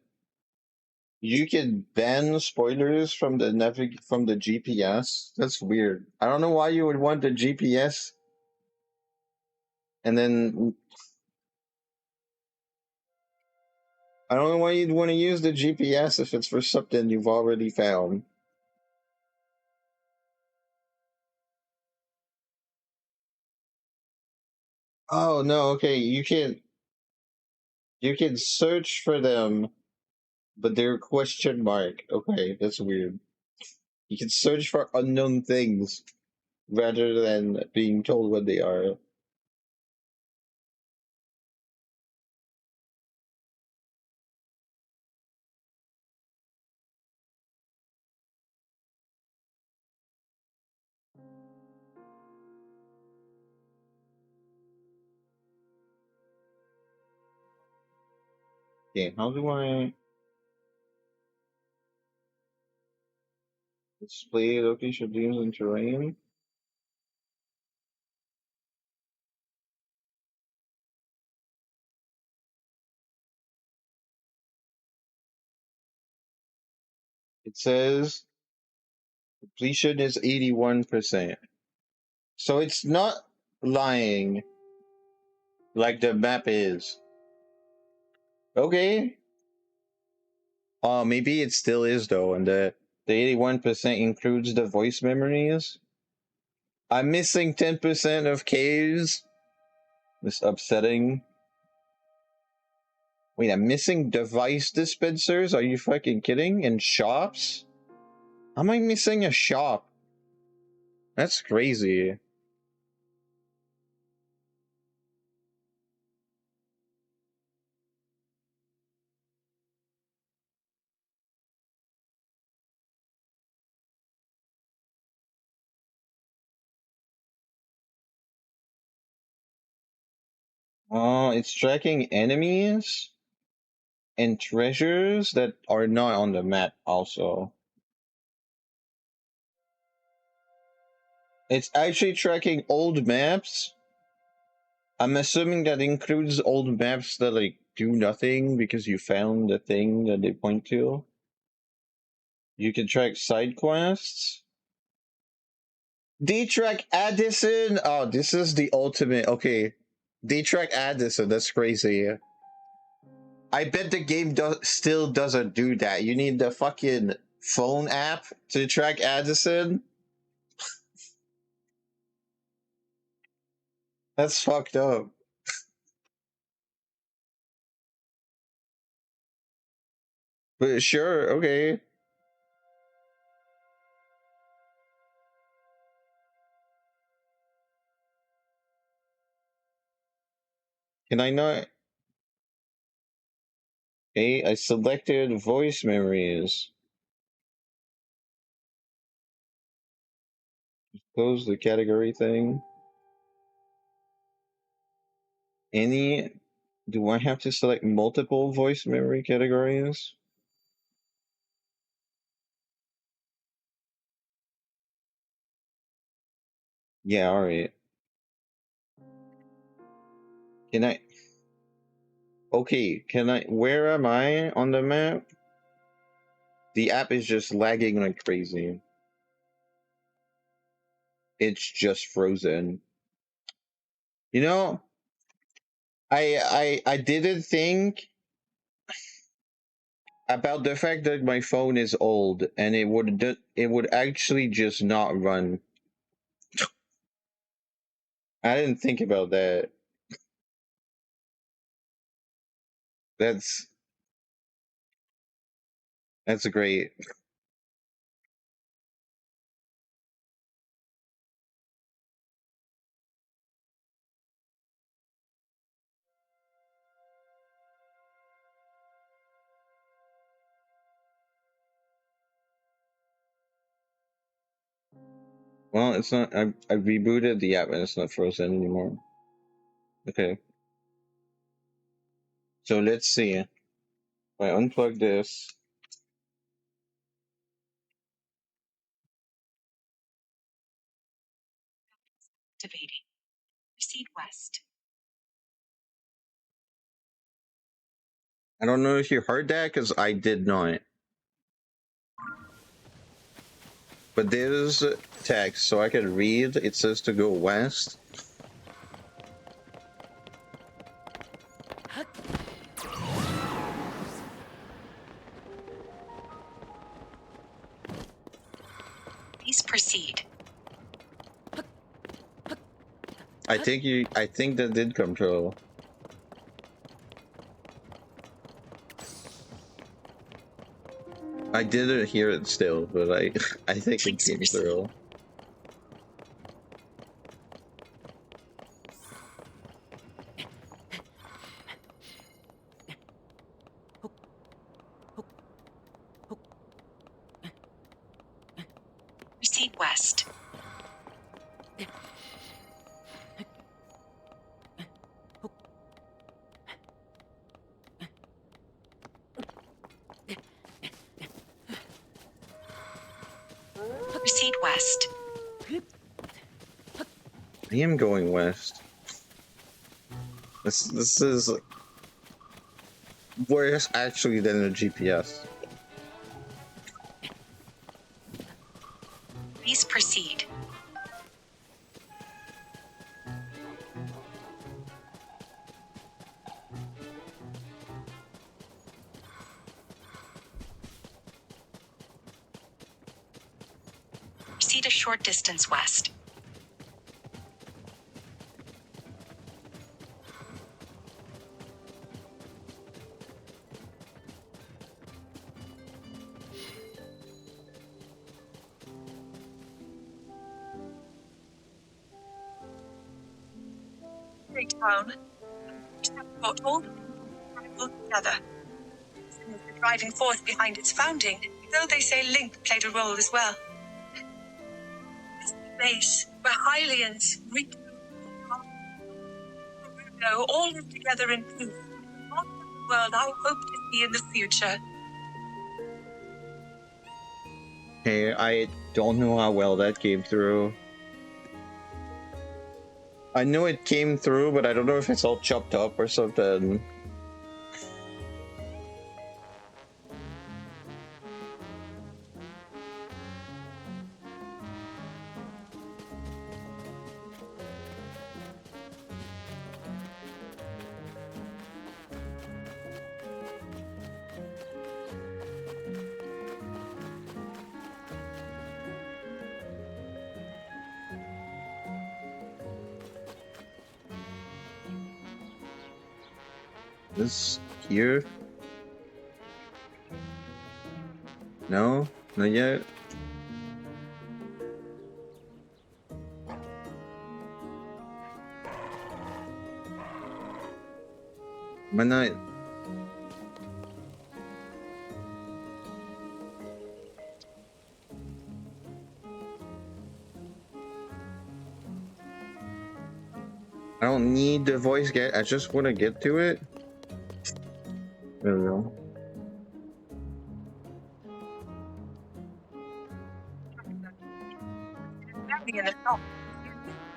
ban spoilers from the from the GPS. That's weird. I don't know why you would want the GPS and then I don't know why you'd want to use the GPS if it's for something you've already found. Oh no, okay, you can search for them, but they're question mark. Okay, that's weird. You can search for unknown things rather than being told what they are. Okay, how do I display location names and terrain? It says completion is 81%. So it's not lying like the map is. Okay. Maybe it still is though, and the 81% includes the voice memories. I'm missing 10% of caves. This upsetting. Wait, I'm missing device dispensers? Are you fucking kidding? And shops? How am I missing a shop? That's crazy. Oh, it's tracking enemies and treasures that are not on the map also. It's actually tracking old maps. I'm assuming that includes old maps that like do nothing because you found the thing that they point to. You can track side quests. D-Track Addison! Oh, this is the ultimate. Okay. D-Track Addison, that's crazy. I bet the game still doesn't do that. You need the fucking phone app to track Addison? That's fucked up. But sure, okay. Can I not? Hey, I selected voice memories. Close the category thing. Any? Do I have to select multiple voice memory categories? Yeah, alright. Can I? Okay, can I? Where am I on the map? The app is just lagging like crazy. It's just frozen. You know, I didn't think about the fact that my phone is old and it would actually just not run. I didn't think about that. That's that's great. Well, it's not. I rebooted the app and it's not frozen anymore. Okay, so let's see. If I unplug this. Activating. Proceed west. I don't know if you heard that because I did not. But there's text, so I can read. It says to go west. Please proceed. I think that did come true. I didn't hear it still, but I think it came through. Proceed west. Proceed west. I am going west. This is worse actually than a GPS. Please proceed. Proceed a short distance west. Town. Brought all the people together. And is the driving force behind its founding, though they say Link played a role as well. This place where Hylians, Riku, Naruto all live together in peace. Not the world I hope to see in the future. Hey, I don't know how well that came through. I know it came through, but I don't know if it's all chopped up or something. This here? No, not yet. Why not? I don't need the voice get. I just want to get to it. There we go. In the shop,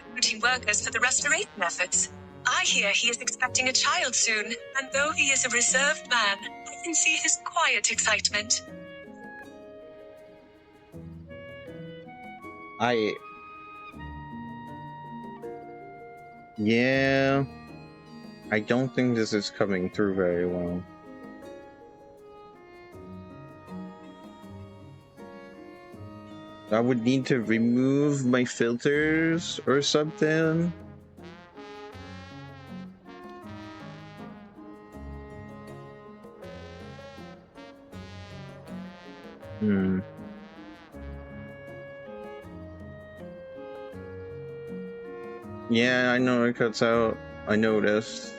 recruiting workers for the restoration efforts. I hear he is expecting a child soon, and though he is a reserved man, I can see his quiet excitement. Yeah, I don't think this is coming through very well. I would need to remove my filters or something. Yeah, I know it cuts out. I noticed.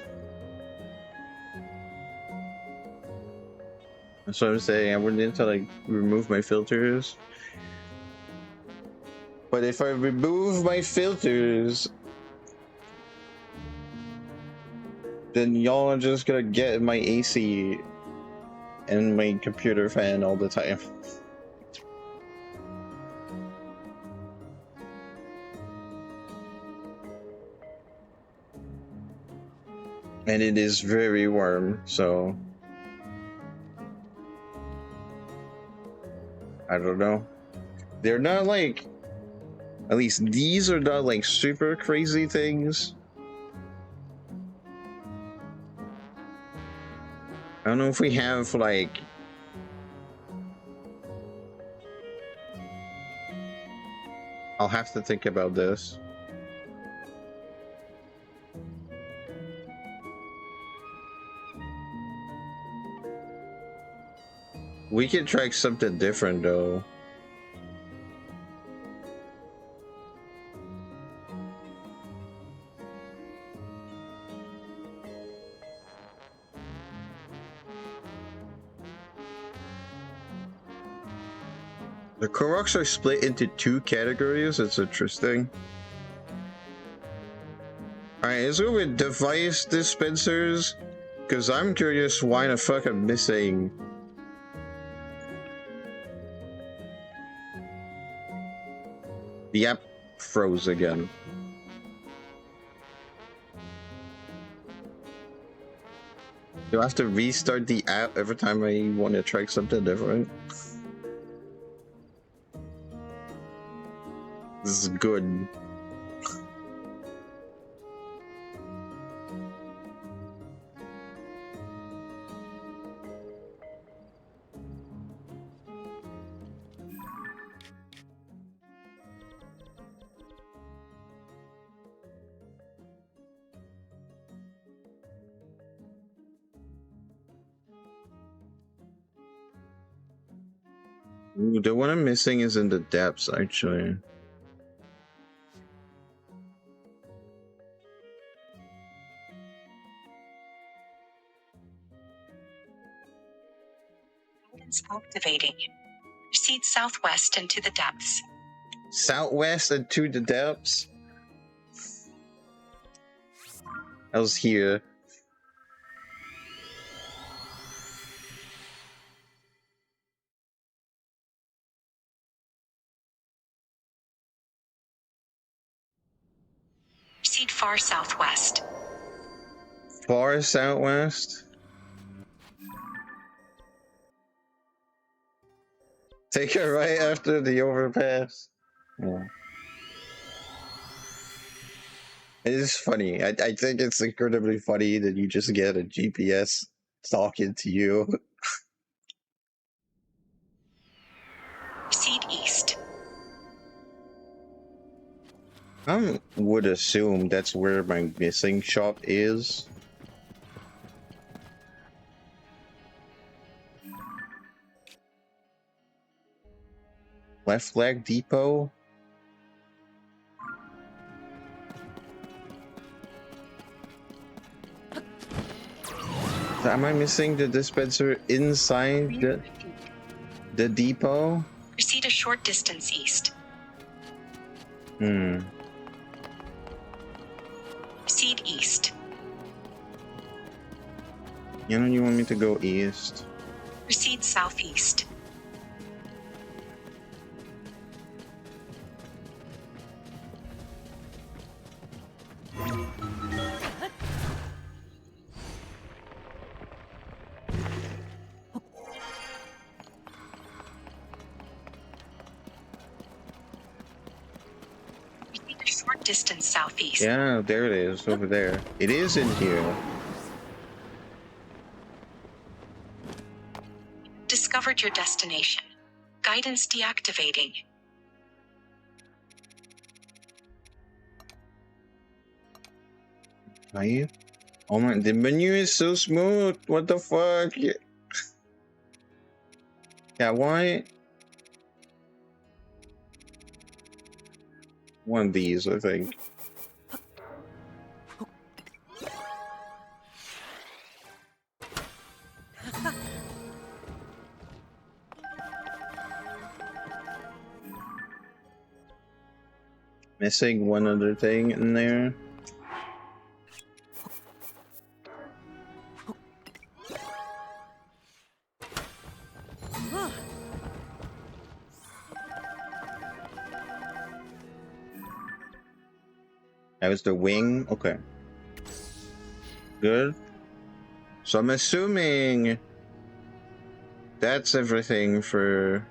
That's what I'm saying. I would need to like remove my filters. But if I remove my filters, then y'all are just gonna get my AC and my computer fan all the time. And it is very warm, so I don't know. They're not like, at least these are not like super crazy things. I don't know if we have like I'll have to think about this. We can track something different though. The Koroks are split into 2 categories. It's interesting. Alright, let's go with device dispensers. Because I'm curious why the fuck I'm missing. The app froze again. Do I have to restart the app every time I want to track something different? This is good. Ooh, the one I'm missing is in the depths, actually. Guidance activating. Proceed southwest into the depths. Southwest into the depths? I was here. Proceed far southwest. Far southwest? Take it right after the overpass. Yeah. It is funny. I think it's incredibly funny that you just get a GPS talking to you. Proceed east. I would assume that's where my missing shop is. Left Flag Depot? Am I missing the dispenser inside the depot? Proceed a short distance east. Hmm. Proceed east. You know, you want me to go east? Proceed southeast. Proceed a short distance southeast. Yeah, there it is, over there. It is in here. Discovered your destination. Guidance deactivating. Right? Oh my, the menu is so smooth. What the fuck? Yeah, why? One of these, I think. Missing one other thing in there. That was the wing. Okay. Good. So I'm assuming that's everything for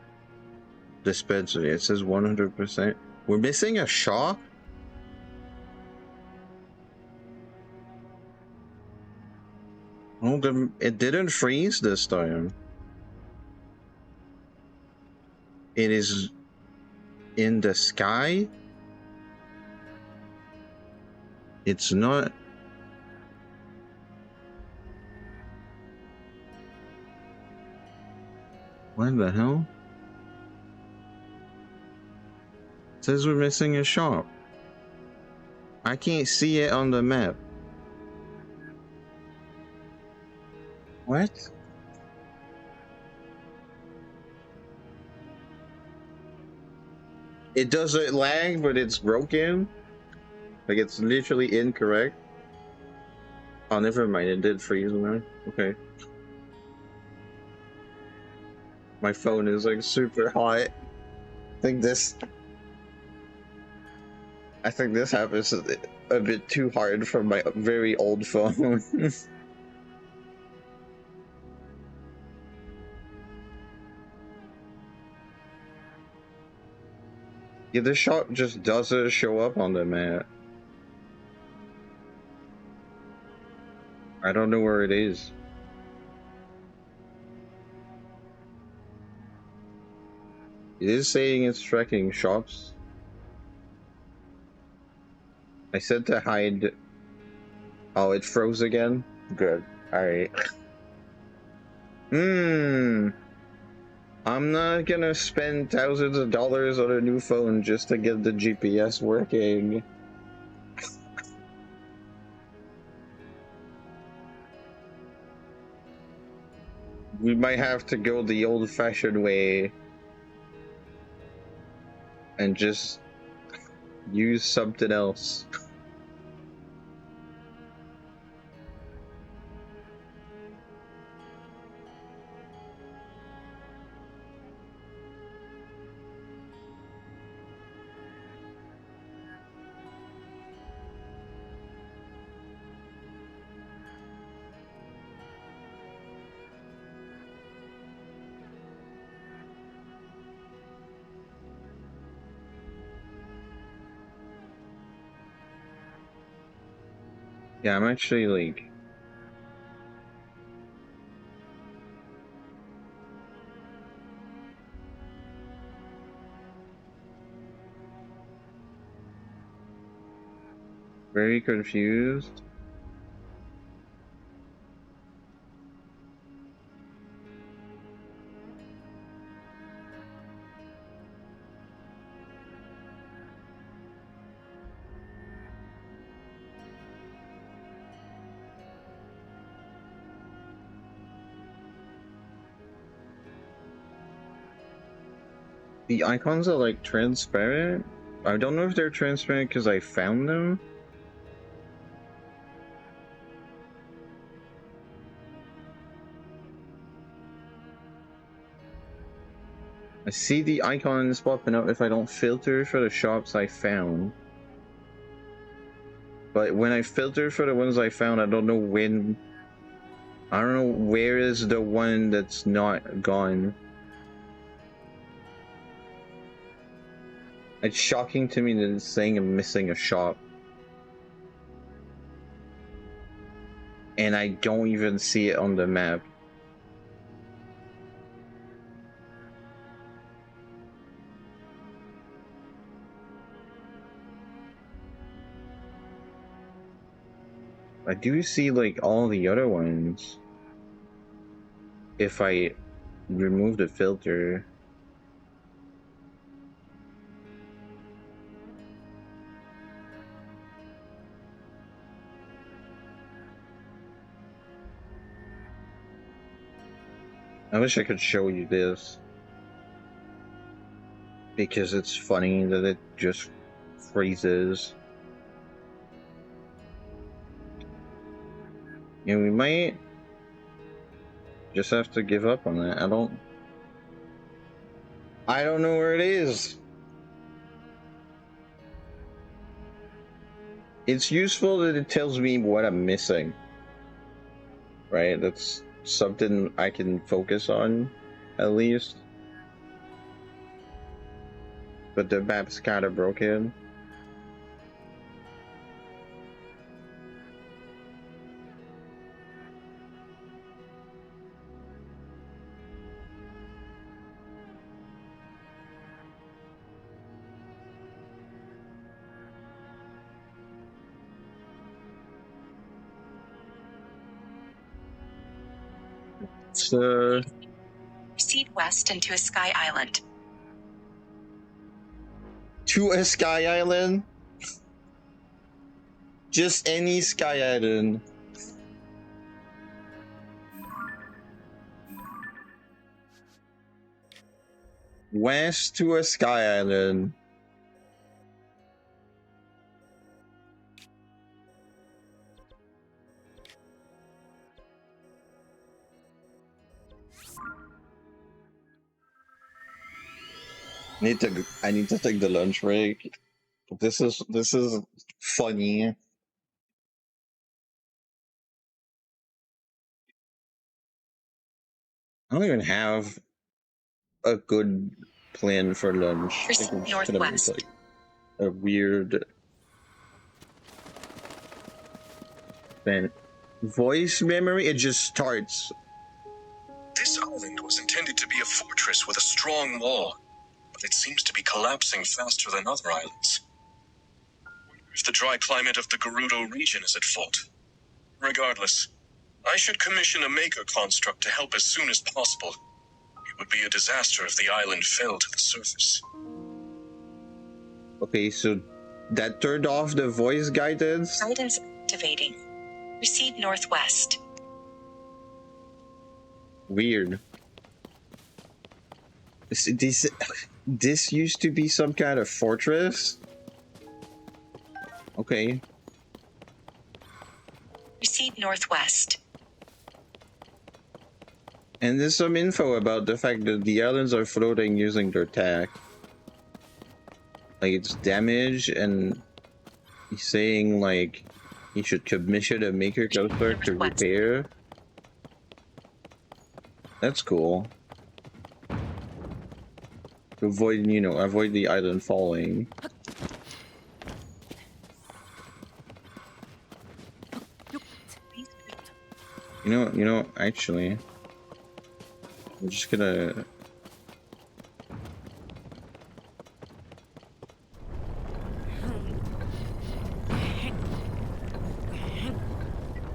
dispensary. It says 100%. We're missing a shop? Oh, it didn't freeze this time. It is in the sky? It's not. What? What the hell? It says we're missing a shop. I can't see it on the map. What? It doesn't lag, but it's broken. Like, it's literally incorrect. Oh, never mind. It did freeze now. Okay. My phone is like super hot. I think this happens a bit too hard for my very old phone. Yeah, this shop just doesn't show up on the map. I don't know where it is. It is saying it's tracking shops. I said to hide. Oh, it froze again? Good. Alright. I'm not gonna spend thousands of dollars on a new phone just to get the GPS working. We might have to go the old-fashioned way and just use something else. Yeah, I'm actually like... very confused. The icons are like transparent. I don't know if they're transparent because I found them. I see the icons popping up if I don't filter for the shops I found. But when I filter for the ones I found, I don't know when... I don't know where is the one that's not gone. It's shocking to me that it's saying I'm missing a shop. And I don't even see it on the map. I do see like all the other ones. If I remove the filter. I wish I could show you this. Because it's funny that it just freezes. And we might just have to give up on that. I don't know where it is. It's useful that it tells me what I'm missing. Right? That's something I can focus on, at least. But the map's kind of broken. So... Receipt northwest and to a sky island. To a sky island? Just any sky island. West to a sky island. I need to take the lunch break. This is funny. I don't even have a good plan for lunch. Proceed It's northwest. like a weird thing. Voice memory, it just starts. This island was intended to be a fortress with a strong wall, but it seems to be collapsing faster than other islands. If the dry climate of the Gerudo region is at fault. Regardless, I should commission a maker construct to help as soon as possible. It would be a disaster if the island fell to the surface. Okay, so that turned off the voice guidance. Guidance activating. Proceed northwest. Weird. This used to be some kind of fortress? Okay. Proceed northwest. And there's some info about the fact that the islands are floating using their tech. Like, it's damaged, and he's saying, like, he should commission a maker construct to repair. That's cool. To avoid, avoid the island falling. Actually, I'm just gonna...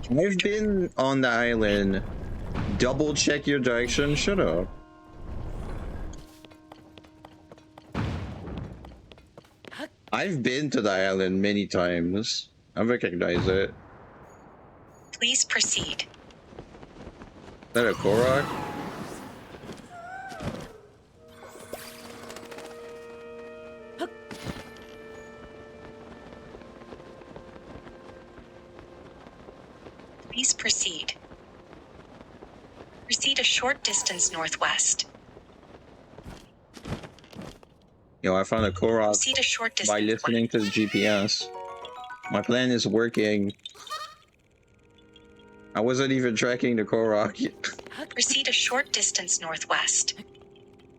I've been on the island. Double check your direction. Shut up. I've been to the island many times. I recognize it. Please proceed. Is that a Korok? Please proceed. Proceed a short distance northwest. I found a Korok Proceed a short distance by listening to the GPS. My plan is working. I wasn't even tracking the Korok. Proceed a short distance northwest.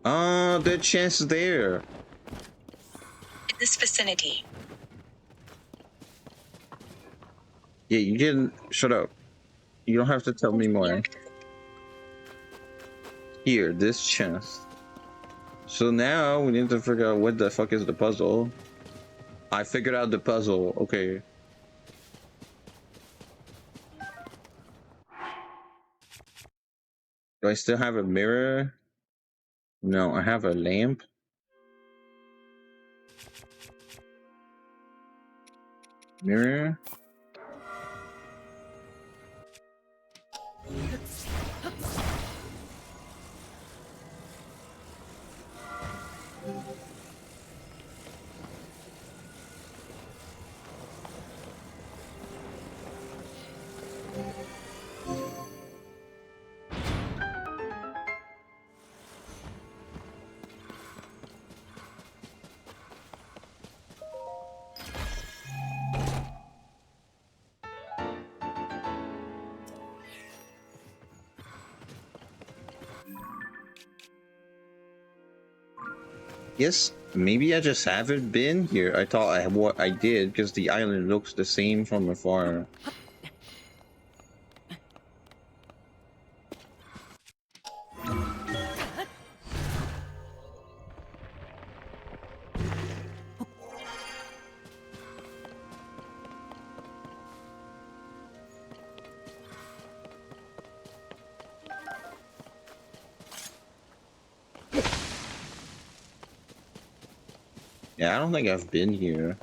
Oh, the chance there. In this vicinity. Yeah, you can... Shut up. You don't have to tell me more. Here, this chest. So now we need to figure out what the fuck is the puzzle. I figured out the puzzle. Okay. Do I still have a mirror? No, I have a lamp. Mirror. Yes, maybe I just haven't been here. I thought what I did because the island looks the same from afar. Yeah, I don't think I've been here.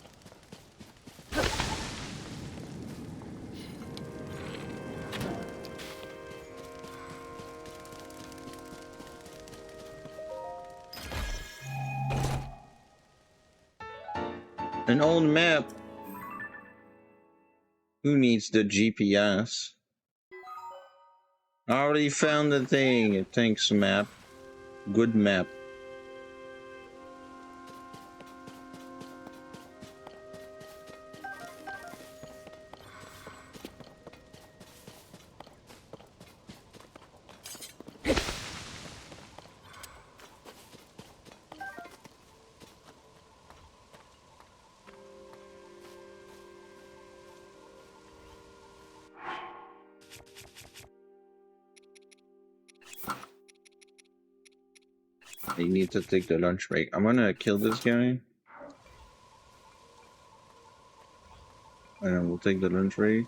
An old map. Who needs the GPS? I already found the thing. Thanks, map. Good map. I need to take the lunch break. I'm gonna kill this guy. And we'll take the lunch break.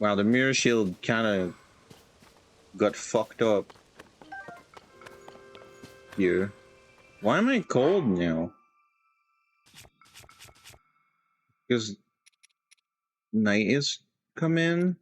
Wow, the mirror shield kind of got fucked up here. Why am I cold now? Because night is come in.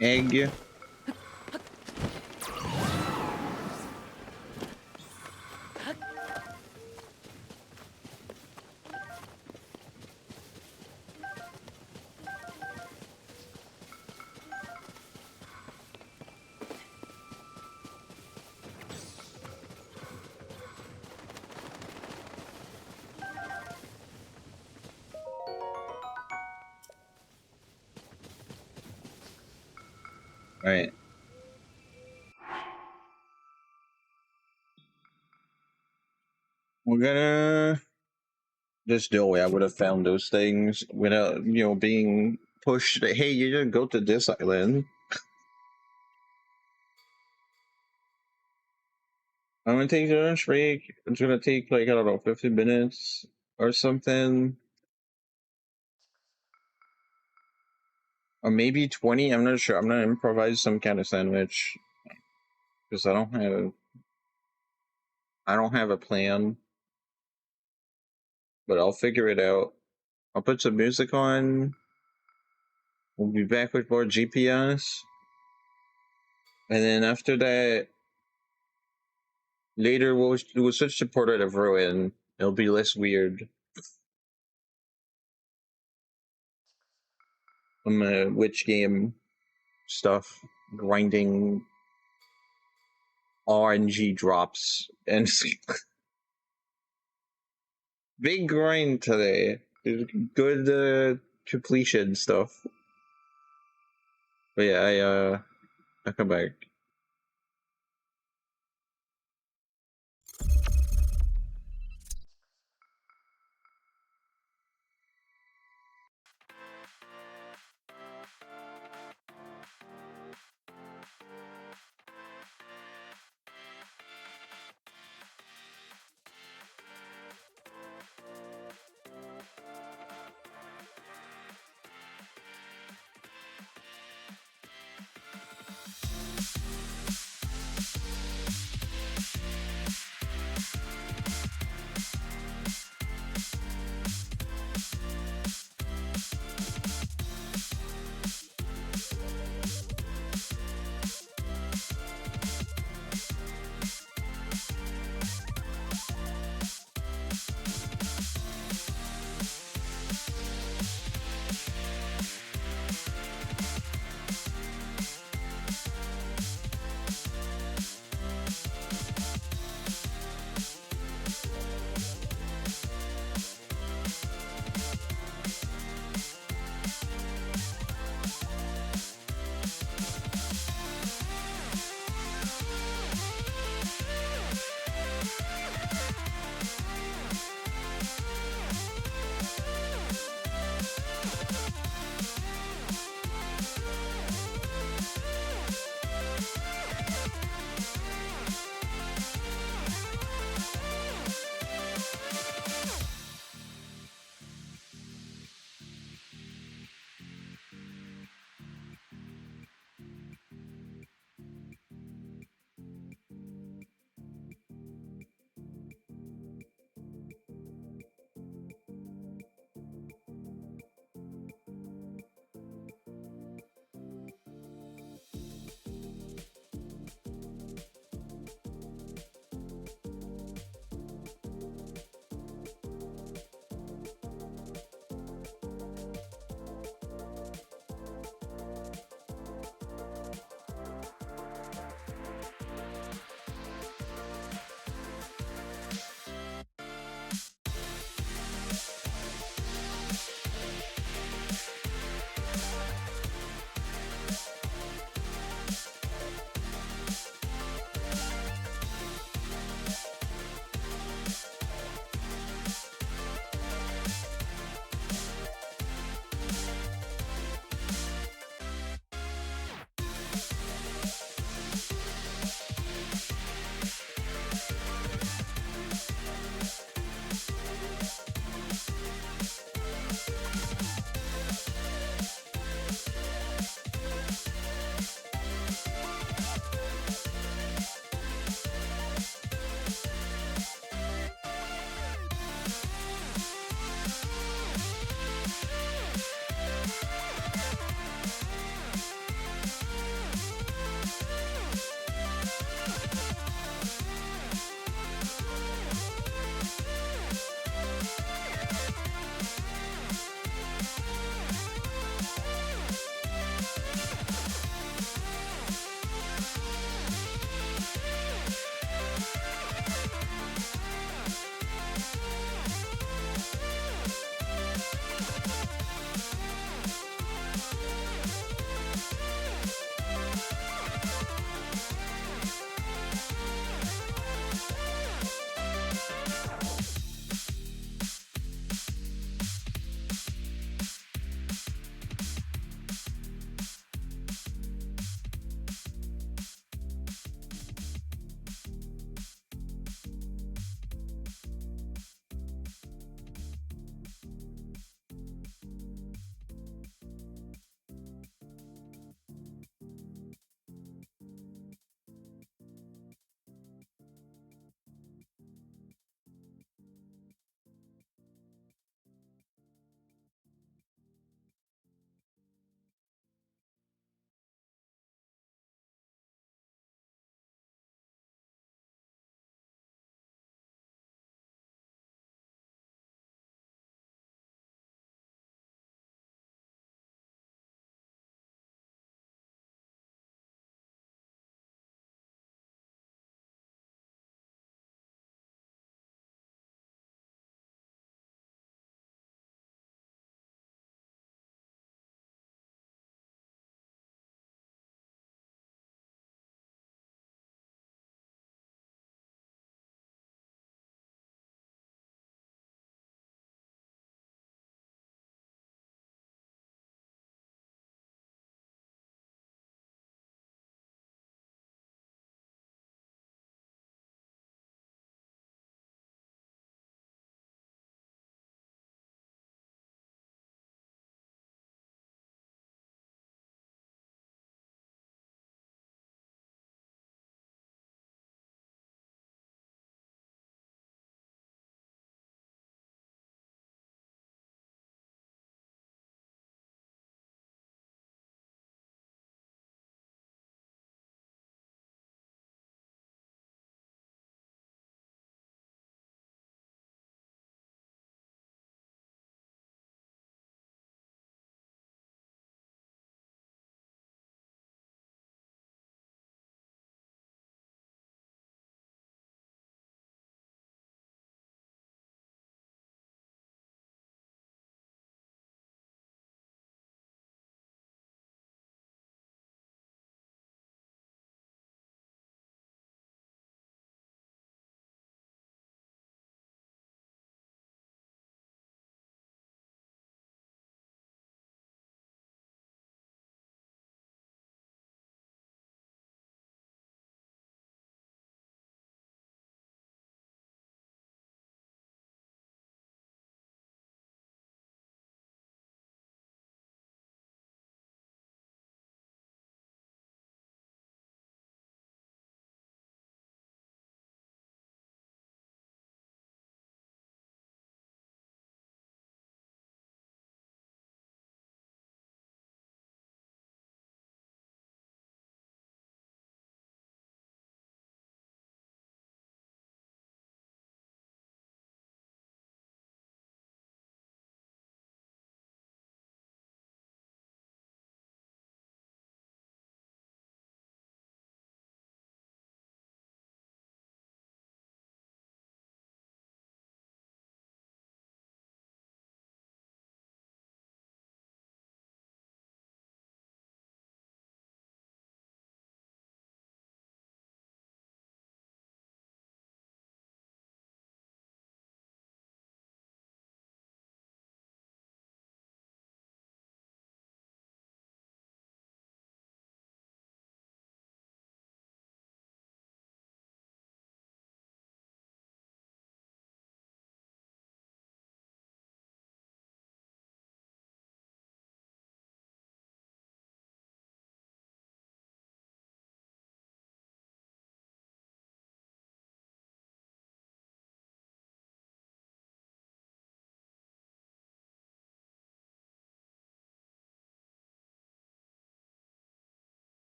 Egg. Right. We're gonna... There's no way I would have found those things without, you know, being pushed. Hey, you didn't go to this island. I'm gonna take the lunch break. It's gonna take like, I don't know, 50 minutes or something. Or maybe 20. I'm not sure. I'm gonna improvise some kind of sandwich. Because I don't have a plan. But I'll figure it out. I'll put some music on. We'll be back with more GPS. And then after that, later we'll switch to Portrait of Ruin. It'll be less weird. Some witch game stuff. Grinding RNG drops. And big grind today. Good completion stuff. But yeah, I'll come back.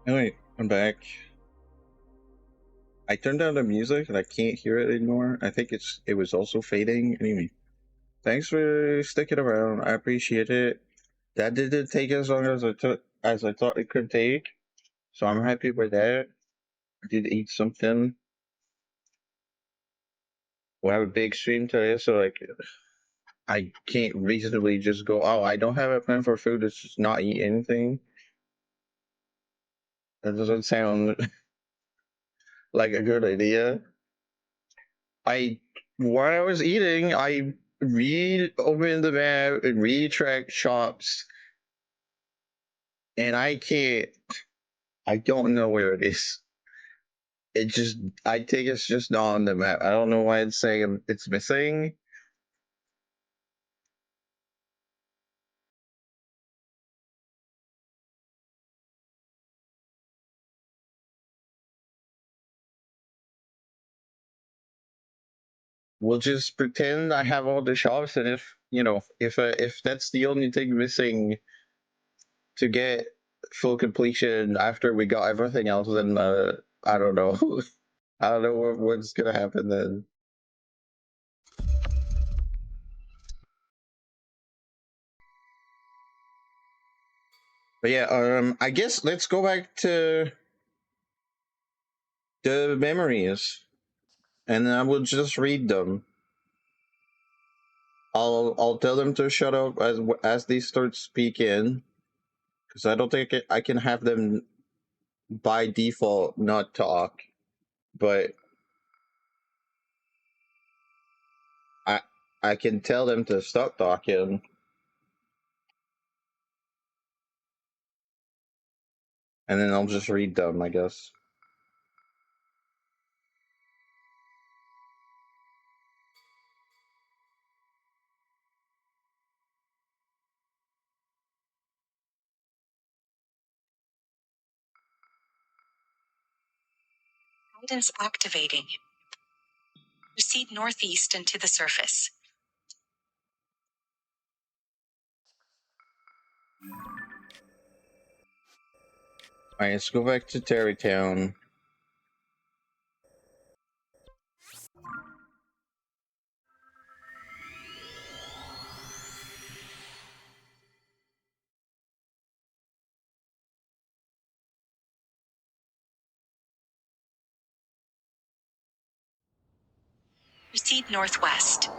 Anyway, I'm back. I turned down the music and I can't hear it anymore. I think it was also fading. Anyway, thanks for sticking around. I appreciate it. That didn't take as long as I thought it could take, so I'm happy with that. I did eat something. We have a big stream today, so like I can't reasonably just go, oh, I don't have a plan for food. It's just not eat anything. That doesn't sound like a good idea. While I was eating, I opened the map and retracked shops, and I don't know where it is. I think it's just not on the map. I don't know why it's saying it's missing. We'll just pretend I have all the shops, and if that's the only thing missing to get full completion after we got everything else, then I don't know. I don't know what's gonna happen then. But yeah, I guess let's go back to the memories, and I will just read them. I'll tell them to shut up as they start speaking, because I don't think I can have them by default not talk, but I I can tell them to stop talking, and then I'll just read them, I guess. Guidance activating. Proceed northeast and to the surface. Alright, let's go back to Terrytown. Proceed northwest.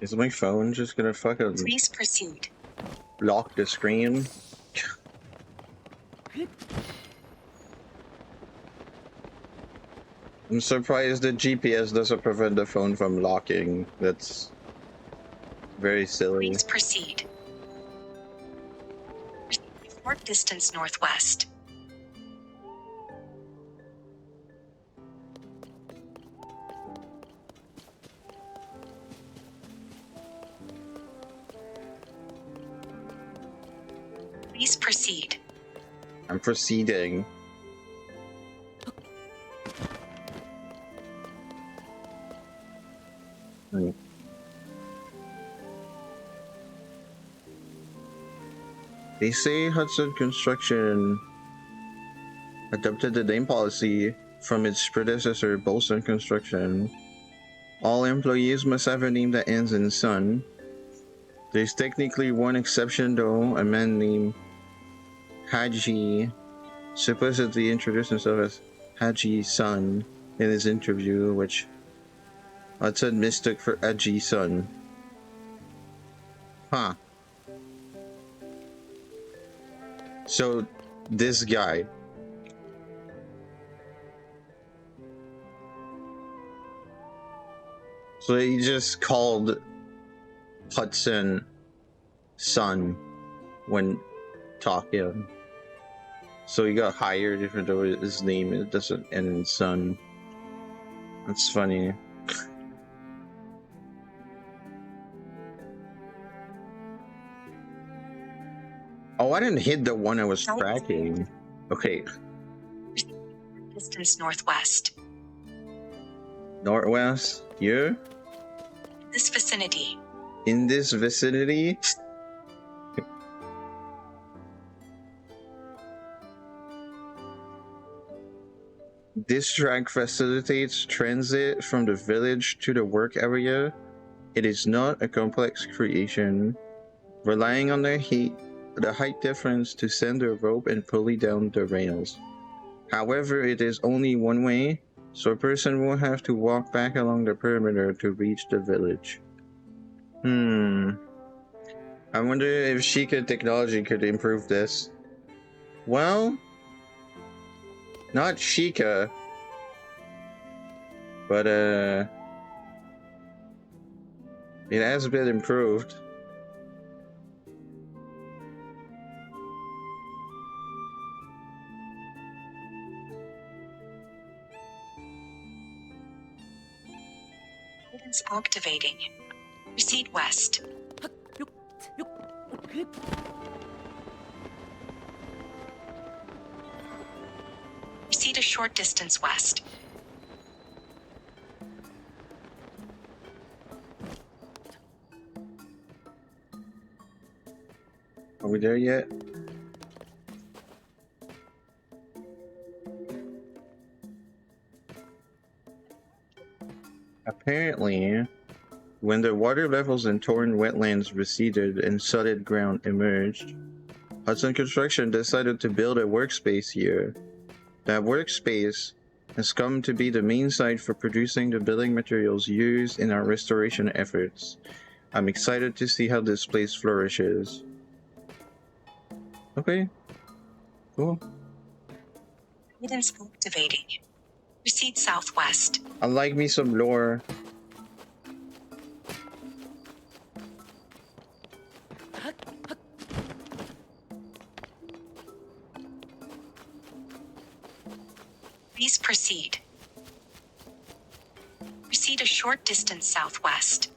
Is my phone just gonna fucking Please proceed. lock the screen? I'm surprised the GPS doesn't prevent the phone from locking. That's very silly. Please proceed. Short distance northwest. Please proceed. I'm proceeding. They say Hudson Construction adopted the name policy from its predecessor, Bolson Construction. All employees must have a name that ends in son. There's technically one exception though, a man named Haji supposedly introduced himself as Haji's son in his interview, which Hudson mistook for Haji's son. Huh. So, this guy. So he just called Hudson son when talking. So he got hired even though his name it doesn't end in son. That's funny. Oh, I didn't hit the one I was tracking. Okay. Distance northwest. Northwest? Here? This vicinity. In this vicinity? This track facilitates transit from the village to the work area. It is not a complex creation, relying on the height difference to send the rope and pulley down the rails. However, it is only one way, so a person will have to walk back along the perimeter to reach the village. I wonder if Sheikah technology could improve this. Well, not Sheikah, but it has been improved. Guidance activating. Proceed west. Proceed a short distance west. Are we there yet? Apparently, when the water levels in torn wetlands receded and solid ground emerged, Hudson Construction decided to build a workspace here. That workspace has come to be the main site for producing the building materials used in our restoration efforts. I'm excited to see how this place flourishes. Okay, cool. Guidance activating. Proceed southwest. I like me some lore. Please proceed. Proceed a short distance southwest.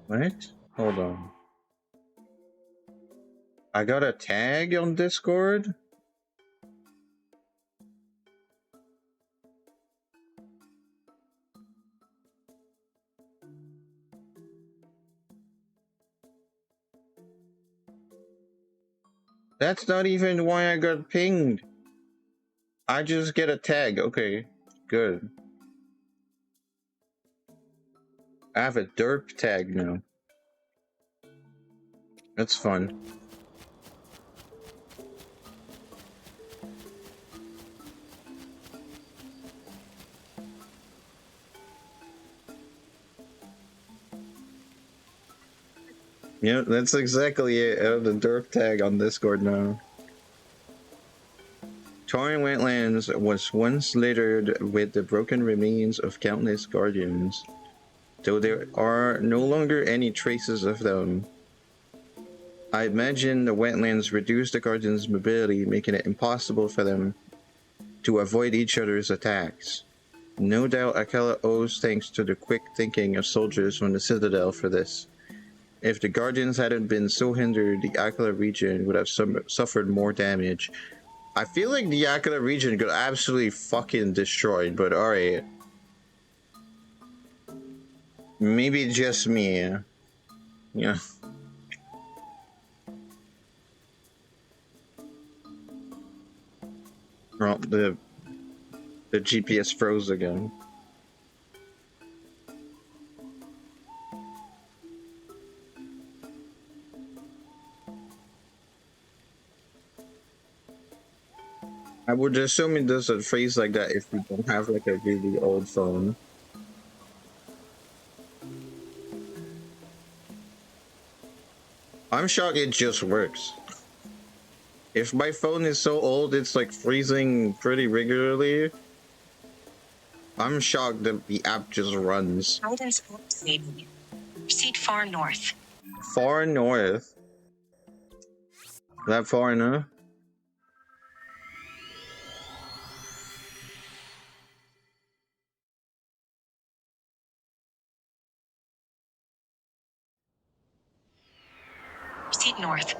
What? Hold on. I got a tag on Discord? That's not even why I got pinged. I just get a tag. Okay, good. I have a derp tag now. That's fun. Yeah, that's exactly it. I have the derp tag on Discord now. Torrent Wetlands was once littered with the broken remains of countless guardians, though there are no longer any traces of them. I imagine the wetlands reduced the guardians' mobility, making it impossible for them to avoid each other's attacks. No doubt Akela owes thanks to the quick thinking of soldiers from the Citadel for this. If the Guardians hadn't been so hindered, the Akela region would have suffered more damage. I feel like the Akela region got absolutely fucking destroyed, but alright. Maybe just me. Yeah. Well, the GPS froze again. I would assume it does a phrase like that if we don't have like a really old phone. I'm shocked it just works. If my phone is so old it's like freezing pretty regularly, I'm shocked that the app just runs. Guidance activating. Proceed far north. Far north? That far enough? Proceed north.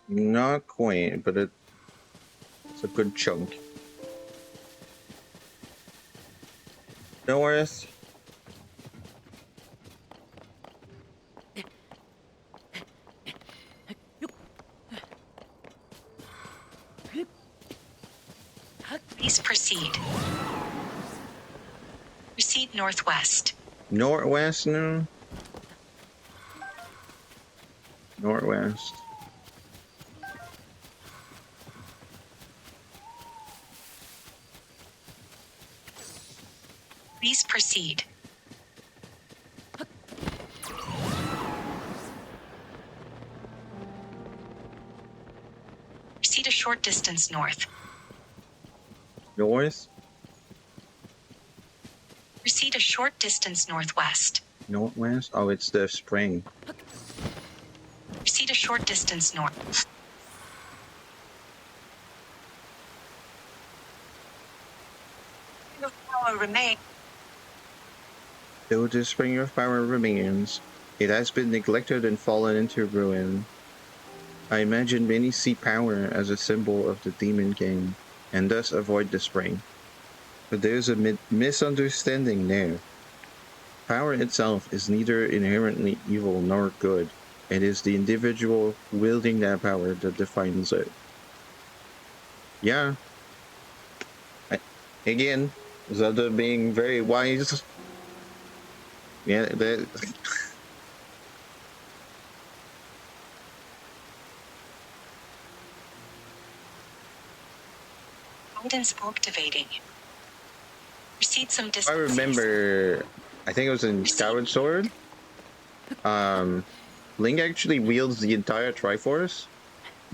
Not quite, but it's a good chunk. North. Please proceed. Proceed northwest. Northwest now? Northwest. Please proceed. Proceed a short distance north. North? Proceed a short distance northwest. Northwest? Oh, it's the spring. Proceed a short distance north. Of power remain. Though the spring of power remains, it has been neglected and fallen into ruin. I imagine many see power as a symbol of the Demon King, and thus avoid the spring. But there's a misunderstanding there. Power itself is neither inherently evil nor good. It is the individual wielding that power that defines it. Yeah. Again, Zelda being very wise. Yeah, that... Guidance activating. Proceed some distance. I remember, I think it was in Skyward Sword. Link actually wields the entire Triforce,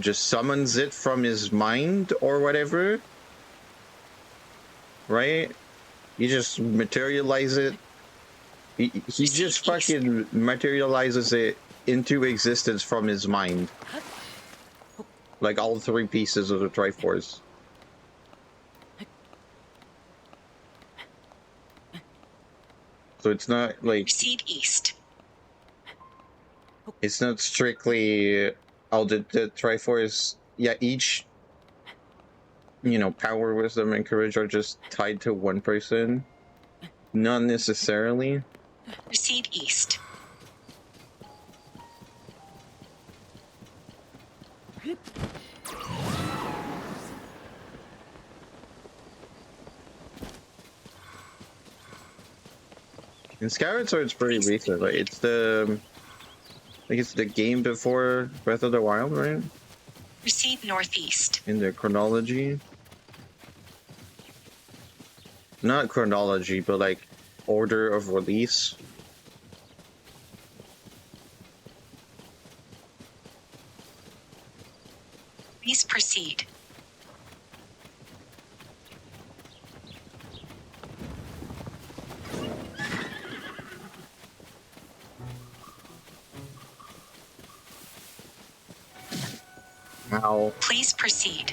just summons it from his mind or whatever, right? You just materialize it. He just fucking materializes it into existence from his mind. Like all three pieces of the Triforce. So it's not like... Proceed east. It's not strictly... Oh, the Triforce... Yeah, each... You know, power, wisdom, and courage are just tied to one person. Not necessarily. Proceed east. And Skyward Sword is pretty recent. Like it's the... Like it's the game before Breath of the Wild, right? Proceed northeast. In the chronology. Not chronology, but like order of release. Please proceed. Ow. Please proceed.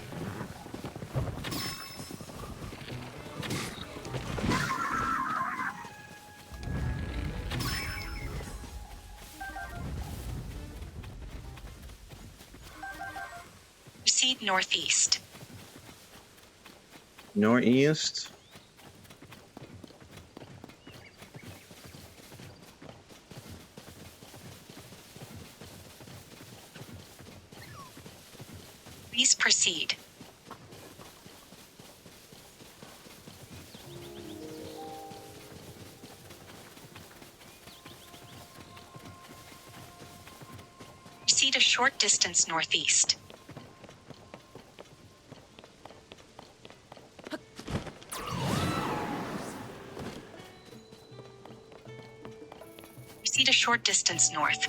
Proceed northeast. Northeast. Please proceed. Proceed a short distance northeast. Proceed a short distance north.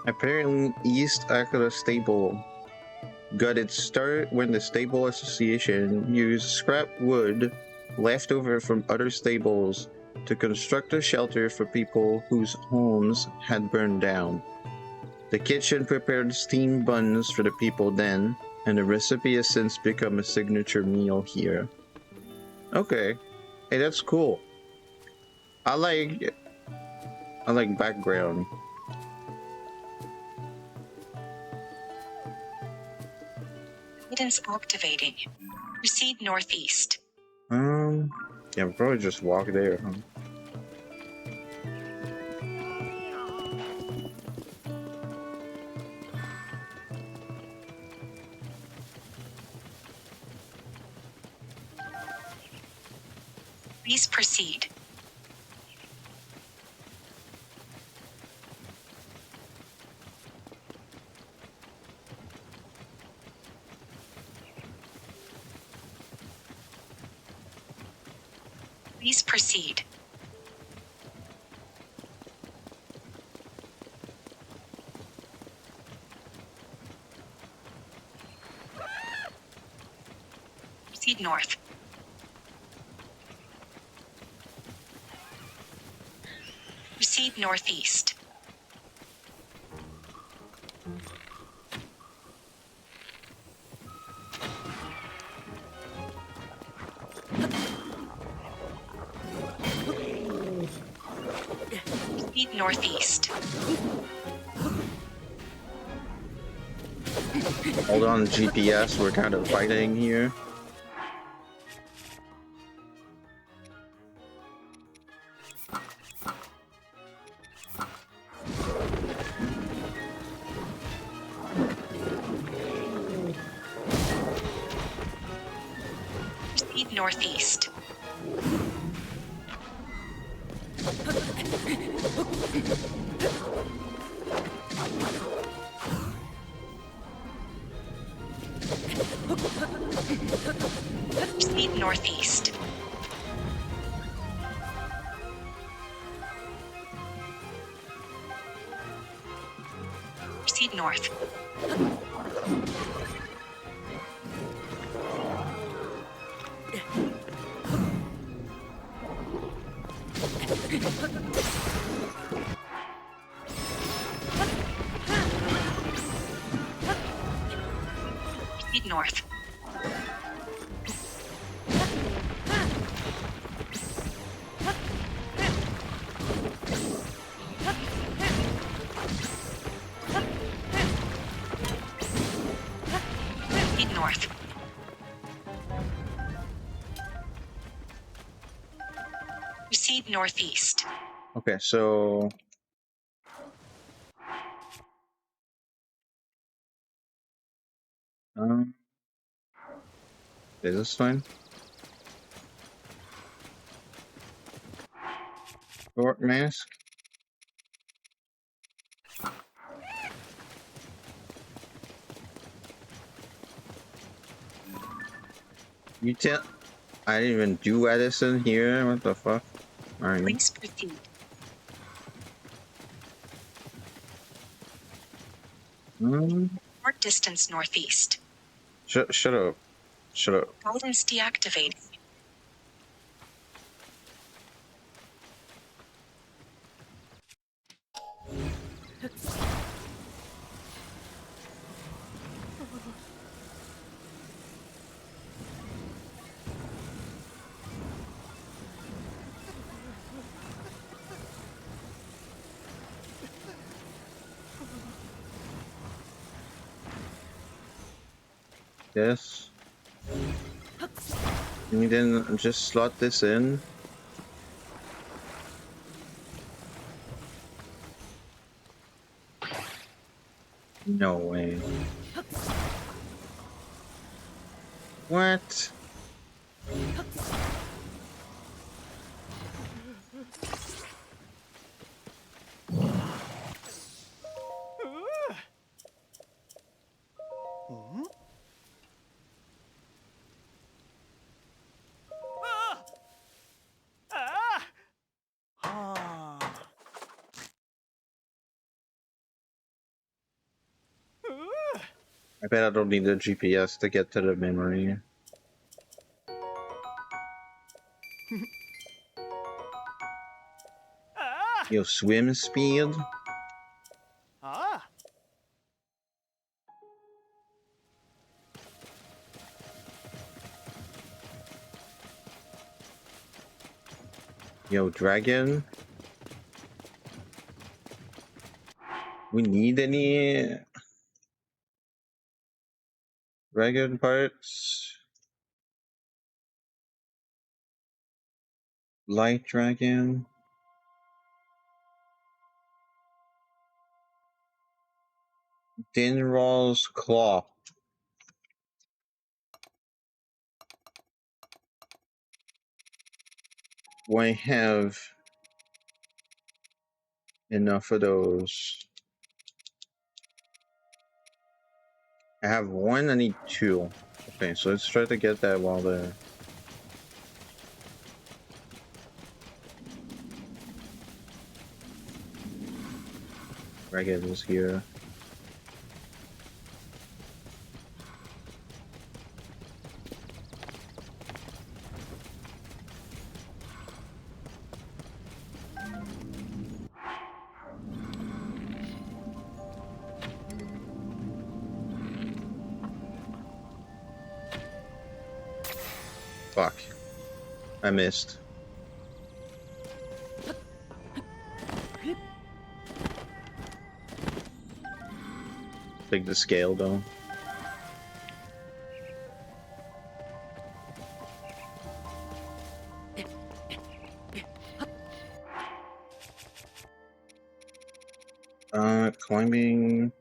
Apparently, East Akura Stable got its start when the Stable Association used scrap wood left over from other stables to construct a shelter for people whose homes had burned down. The kitchen prepared steamed buns for the people then, and the recipe has since become a signature meal here. Okay. Hey, that's cool. I like background. Guidance activating. Proceed northeast. Yeah, I'll probably just walk there, huh? Please proceed. Please proceed. Proceed north. Proceed northeast. Proceed northeast. Hold on, GPS. We're kind of fighting here. Proceed northeast. Proceed northeast. Proceed north. Proceed north. Proceed north. Proceed northeast. Okay, so um, is this fine? Short mask. You tell. I didn't even do Edison here. What the fuck? Alright. Please proceed. Short distance northeast. Shut up. Shut up. Guidance deactivated. Yes. And then just slot this in. No way. What? I bet I don't need the GPS to get to the memory. Yo, swim speed? Yo, dragon. We need any dragon parts? Light dragon. Dinral's claw. We have enough of those. I have one, I need two. Okay, so let's try to get that while the dragon is here. Fuck. I missed. Take the scale though. Climbing.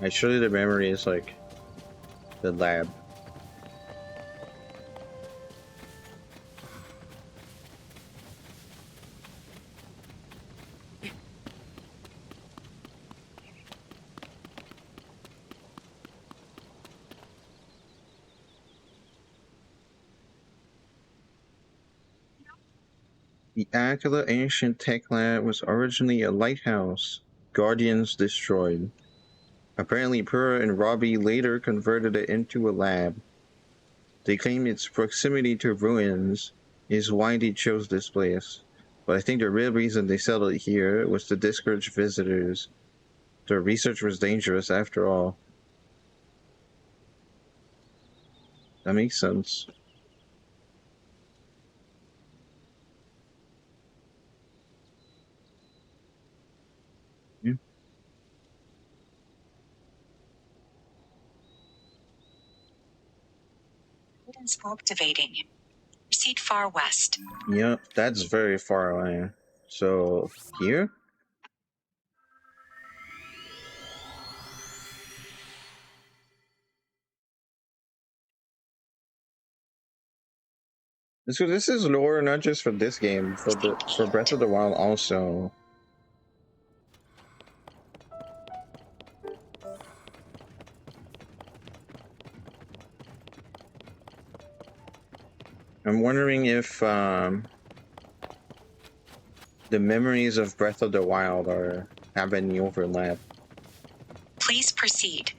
Surely the memory is like the lab. The Aquila Ancient Tech Lab was originally a lighthouse. Guardians destroyed. Apparently, Pura and Robbie later converted it into a lab. They claim its proximity to ruins is why they chose this place. But I think the real reason they settled here was to discourage visitors. Their research was dangerous after all. That makes sense. Yeah. Activating. Proceed far west. Yep, that's very far away. So, here? So this is lore not just for this game, for Breath of the Wild also. I'm wondering if the memories of Breath of the Wild have any overlap. Please proceed.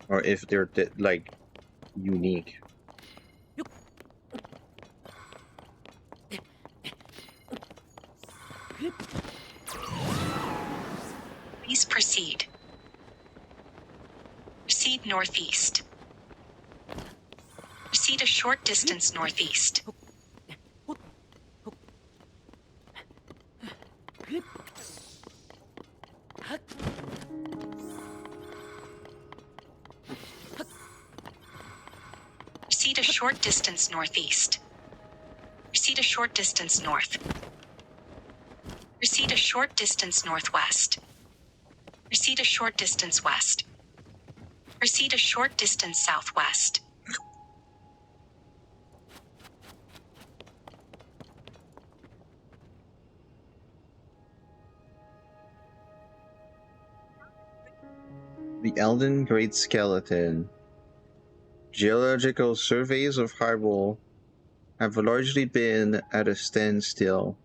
Or if they're like unique. Please proceed. Proceed northeast. Proceed a short distance northeast. Proceed a short distance northeast. Proceed a short distance north. Proceed a short distance northwest. Proceed a short distance west. Proceed a short distance southwest. The Elden Great Skeleton. Geological surveys of Hyrule have largely been at a standstill,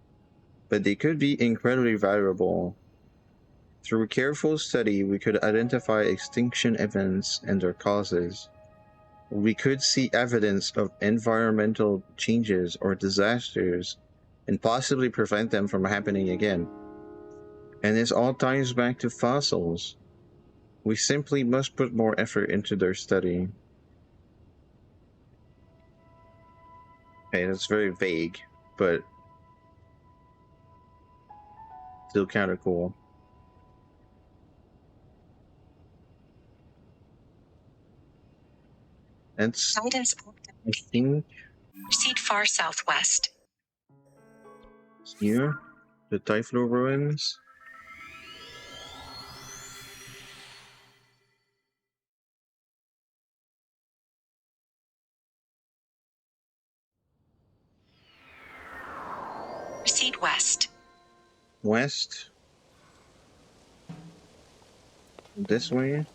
but they could be incredibly valuable. Through careful study, we could identify extinction events and their causes. We could see evidence of environmental changes or disasters and possibly prevent them from happening again. And this all ties back to fossils. We simply must put more effort into their study. Okay, that's very vague, but still kind of cool. That's, Guidance I think, proceed far southwest. here, the Typhlo ruins. Proceed west. West. This way.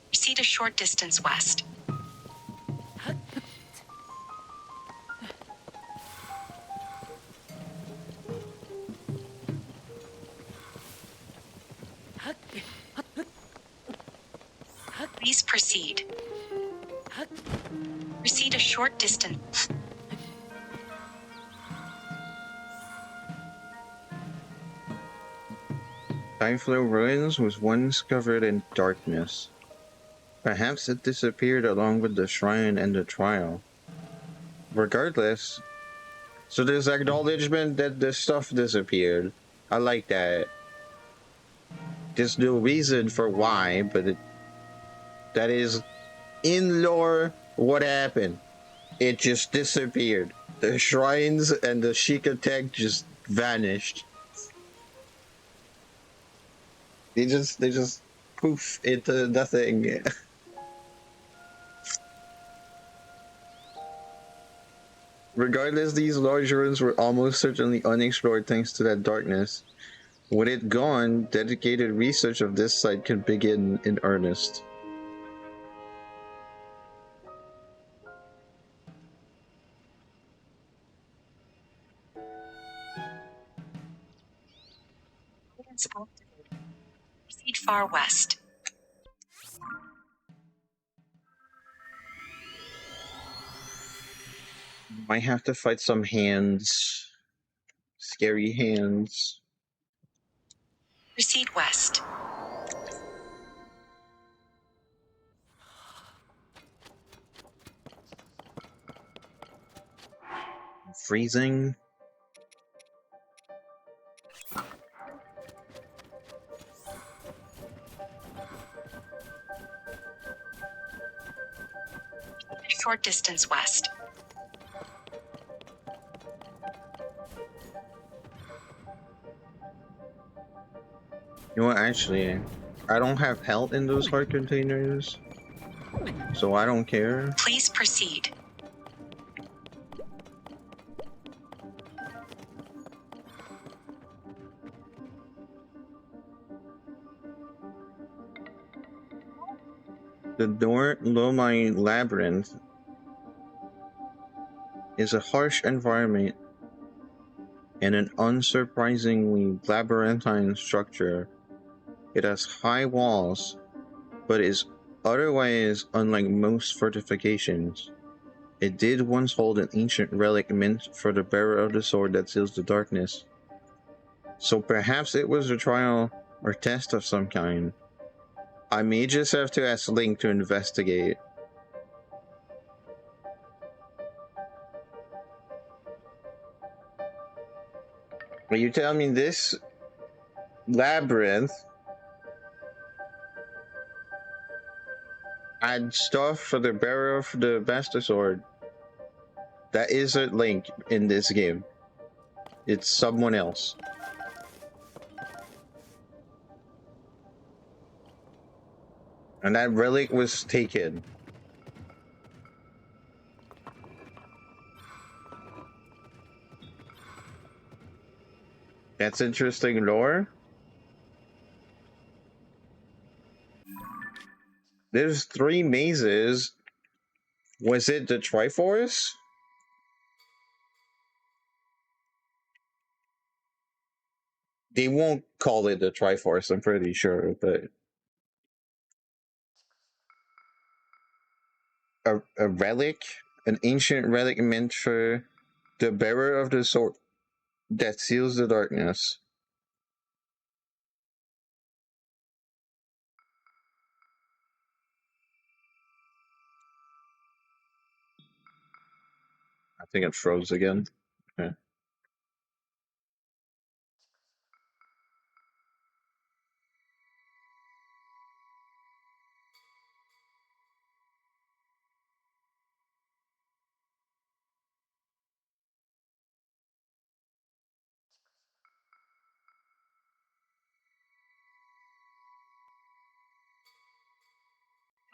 Proceed a short distance west. Please proceed. Proceed a short distance. Typhlo ruins was once covered in darkness. Perhaps it disappeared along with the shrine and the trial. Regardless, so there's acknowledgement that the stuff disappeared. I like that. There's no reason for why, but that is in lore what happened. It just disappeared. The shrines and the Sheikah tech just vanished. They just poof into nothing. Regardless, these large ruins were almost certainly unexplored thanks to that darkness. With it gone, dedicated research of this site could begin in earnest. Guidance activated. Proceed far west. Might have to fight some hands. Scary hands. Proceed west. Freezing. A short distance west. You know what, actually, I don't have health in those heart containers, so I don't care. Please proceed. The Lomai Labyrinth is a harsh environment and an unsurprisingly labyrinthine structure. It has high walls, but is otherwise unlike most fortifications. It did once hold an ancient relic meant for the bearer of the sword that seals the darkness. So perhaps it was a trial or test of some kind. I may just have to ask Link to investigate. Are you telling me this labyrinth had stuff for the bearer of the Master Sword that isn't Link in this game? It's someone else. And that relic was taken. That's interesting lore. There's 3 mazes. Was it the Triforce? They won't call it the Triforce, I'm pretty sure, but a relic, an ancient relic meant for the bearer of the sword that seals the darkness. I think it froze again. Okay.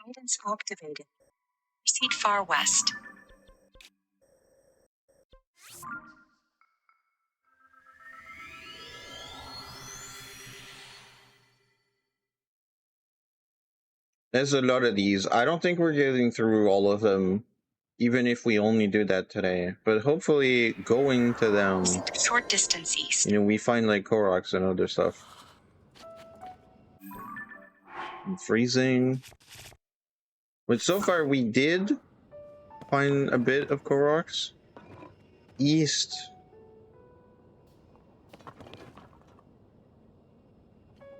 Guidance activated. Proceed far west. There's a lot of these. I don't think we're getting through all of them, even if we only do that today. But hopefully, going to them, Short distance east. you know, we find like Koroks and other stuff. I'm freezing. But so far, we did find a bit of Koroks. East.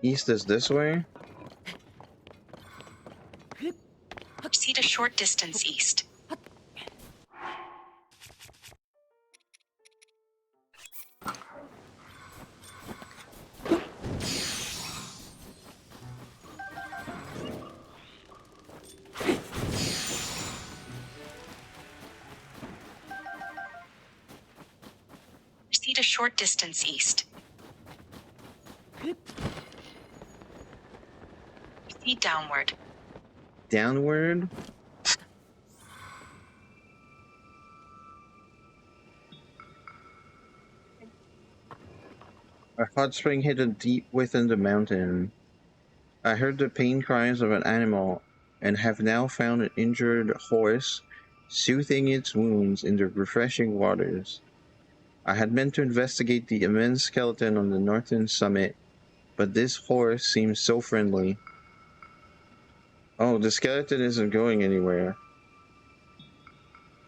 East is this way. Proceed a short distance east. Proceed a short distance east. Proceed downward. Downward. A hot spring hidden deep within the mountain. I heard the pain cries of an animal and have now found an injured horse soothing its wounds in the refreshing waters. I had meant to investigate the immense skeleton on the northern summit, but this horse seems so friendly. Oh, the skeleton isn't going anywhere.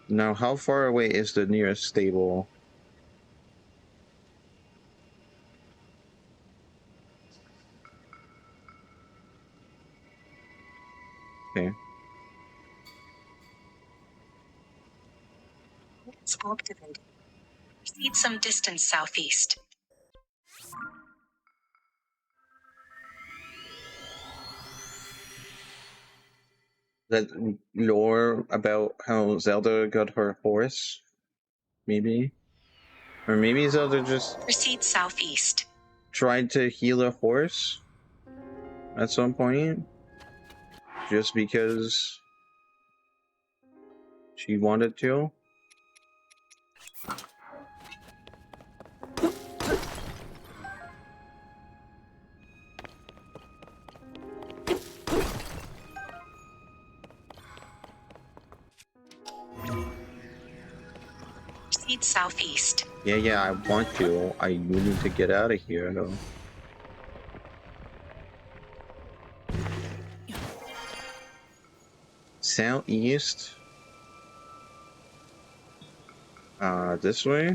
Now, how far away is the nearest stable? Okay. It's activated. Proceed some distance southeast. That lore about how Zelda got her horse? Maybe? Or maybe Zelda just Proceed southeast. tried to heal a horse at some point? Just because she wanted to? Proceed southeast. Yeah, I want to. I need to get out of here, though. Southeast? This way?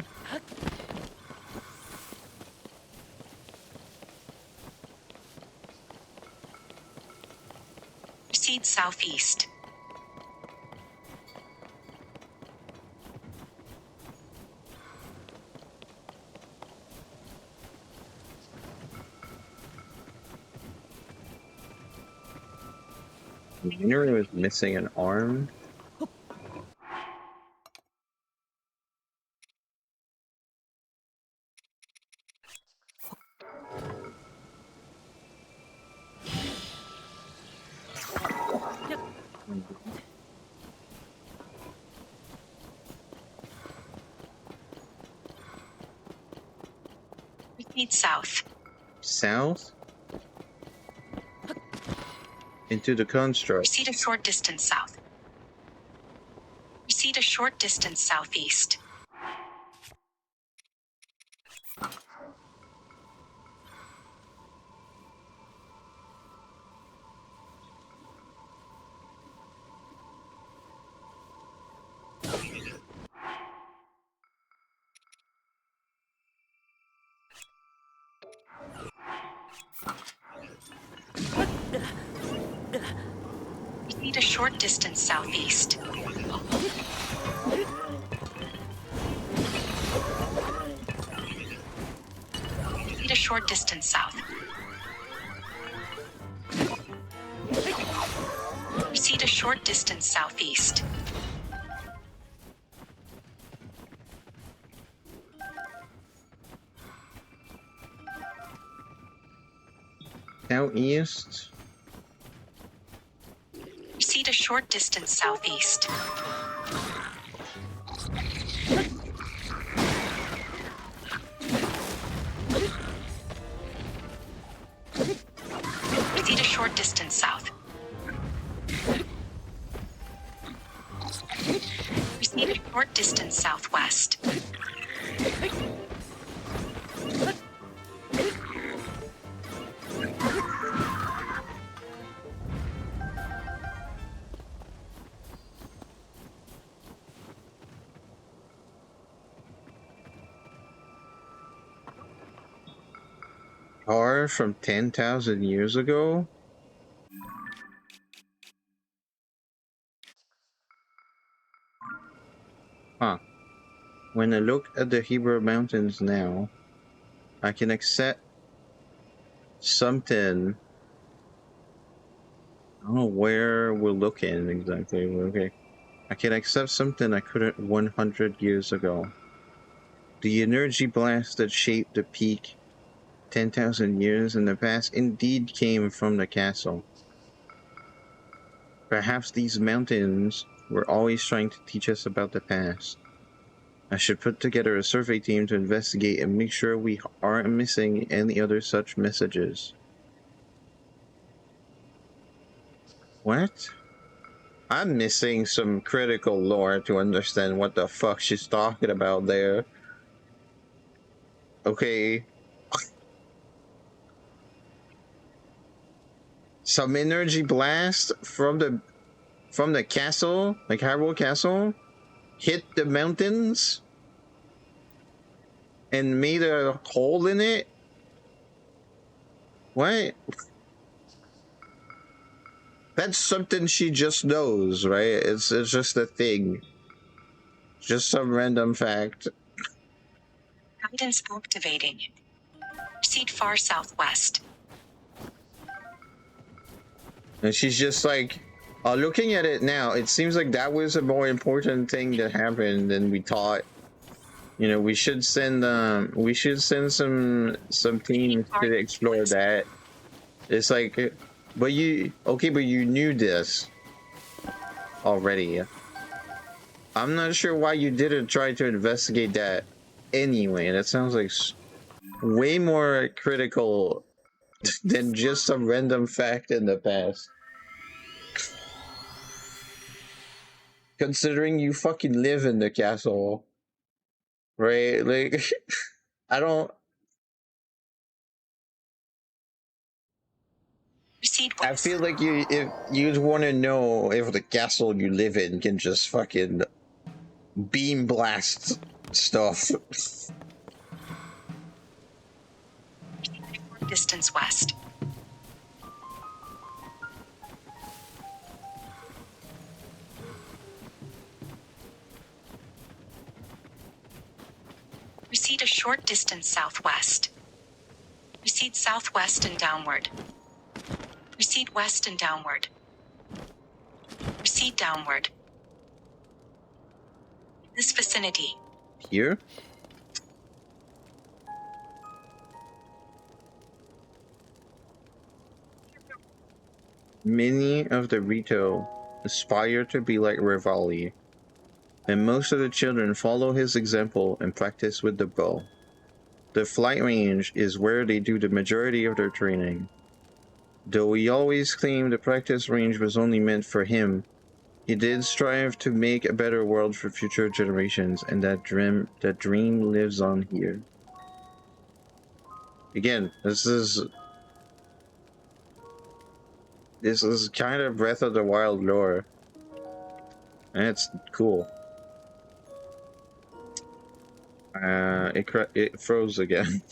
Proceed southeast. Minoru was missing an arm. Proceed south. South? Into the construct. Proceed a short distance south. Proceed a short distance southeast. Proceed a short distance southeast. Proceed a short distance south. Proceed a short distance southeast. Southeast. Proceed a short distance southeast. Proceed a short distance south. Proceed a short distance southwest. Car from 10,000 years ago? Huh. When I look at the Hebrew Mountains now, I can accept something. I don't know where we're looking exactly. Okay. I can accept something I couldn't 100 years ago. The energy blast that shaped the peak 10,000 years in the past indeed came from the castle. Perhaps these mountains were always trying to teach us about the past. I should put together a survey team to investigate and make sure we aren't missing any other such messages. What? I'm missing some critical lore to understand what the fuck she's talking about there. Okay. Some energy blast from the castle, like Hyrule Castle, hit the mountains and made a hole in it? What? That's something she just knows, right? It's just a thing. Just some random fact. Guidance activating. Proceed far southwest. And she's just like, looking at it now, it seems like that was a more important thing that happened than we thought. You know, we should send some teams to explore that. It's like, but you knew this already. I'm not sure why you didn't try to investigate that anyway. That sounds like way more critical than just some random fact in the past. Considering you fucking live in the castle, right? Like, I don't. Proceed I west. feel like if you'd want to know if the castle you live in can just fucking beam blast stuff. Distance west. Proceed a short distance southwest. Proceed southwest and downward. Proceed west and downward. Proceed downward. This vicinity. Here? Many of the Rito aspire to be like Revali, and most of the children follow his example and practice with the bow. The flight range is where they do the majority of their training. Though he always claimed the practice range was only meant for him, he did strive to make a better world for future generations, and that dream lives on here. Again, this is kind of Breath of the Wild lore. And it's cool. It froze again.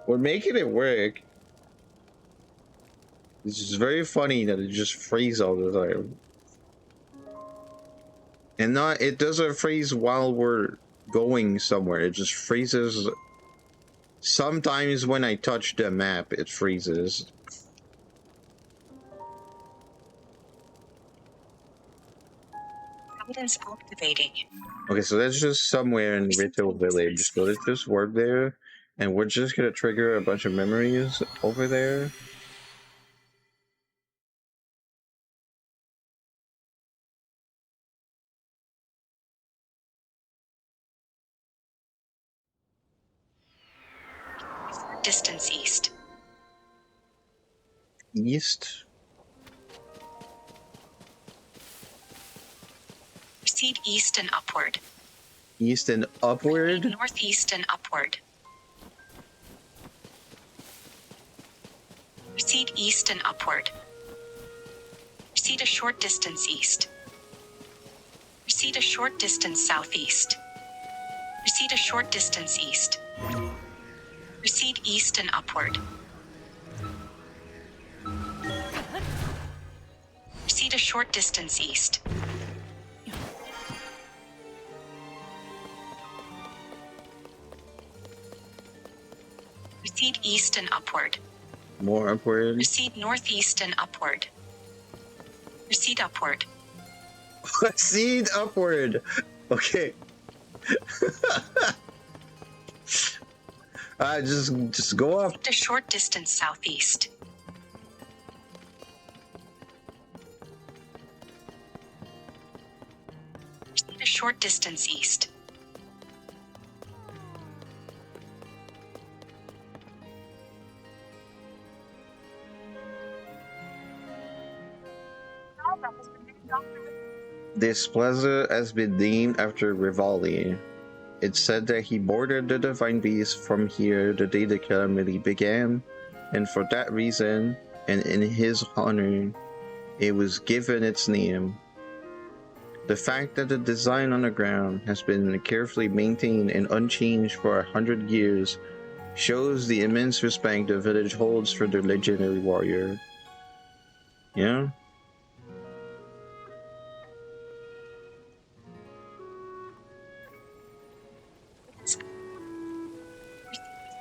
We're making it work. It's just very funny that it just freezes all the time. And not, it doesn't freeze while we're going somewhere. It just freezes. Sometimes when I touch the map, it freezes. Guidance activating. Okay, so that's just somewhere in Rito Village. So let's just work there. And we're just gonna trigger a bunch of memories over there. Distance east. East. Proceed east and upward. East and upward. Northeast and upward. Proceed east and upward. Proceed a short distance east. Proceed a short distance southeast. Proceed a short distance east. Proceed east and upward. Proceed a short distance east. Proceed east and upward. More upward. Proceed northeast and upward. Proceed upward. Proceed upward. Okay. Just go up. Proceed a short distance southeast. Proceed a short distance east. This plaza has been named after Rivali. It's said that he boarded the divine beast from here the day the calamity began, and for that reason, and in his honor, it was given its name. The fact that the design on the ground has been carefully maintained and unchanged for 100 years shows the immense respect the village holds for the legendary warrior. Yeah?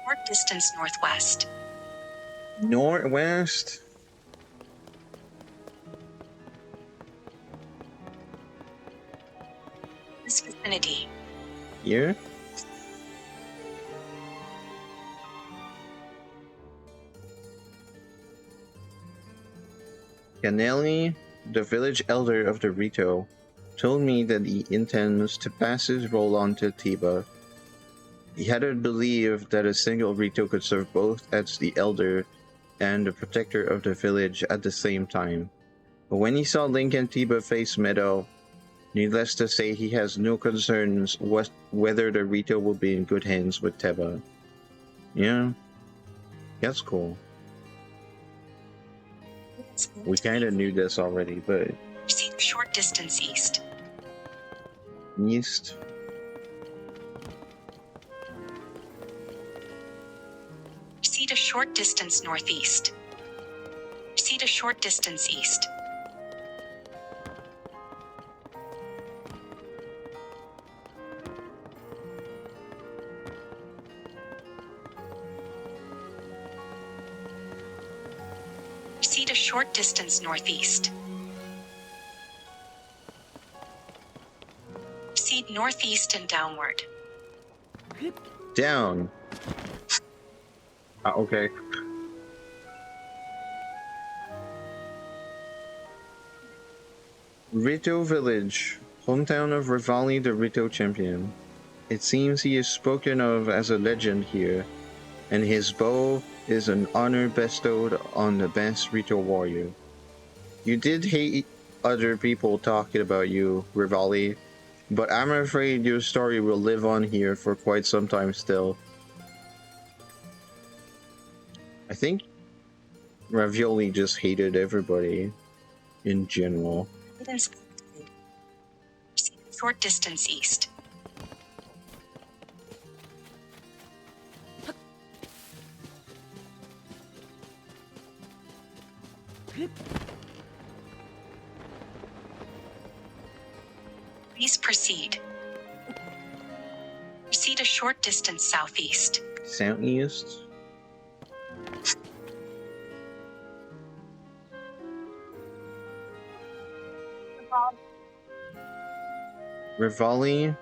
Short distance northwest. Northwest? This vicinity. Here? Canelli, the village elder of the Rito, told me that he intends to pass his role on to Tiba. He hadn't believed that a single Rito could serve both as the elder and the protector of the village at the same time. But when he saw Link and Tiba face Meadow, needless to say, he has no concerns whether the Rito will be in good hands with Teba. Yeah, that's cool. We kind of knew this already, but Proceed a short distance east. east. Proceed a short distance northeast. Proceed a short distance east. Proceed a short distance northeast. Proceed northeast and downward. Down. Okay. Rito Village, hometown of Rivali the Rito champion. It seems he is spoken of as a legend here, and his bow is an honor bestowed on the best Rito warrior. You did hate other people talking about you, Rivali, but I'm afraid your story will live on here for quite some time still. I think Ravioli just hated everybody in general. Proceed a short distance east. Please proceed. Proceed a short distance southeast. Southeast. Rivali,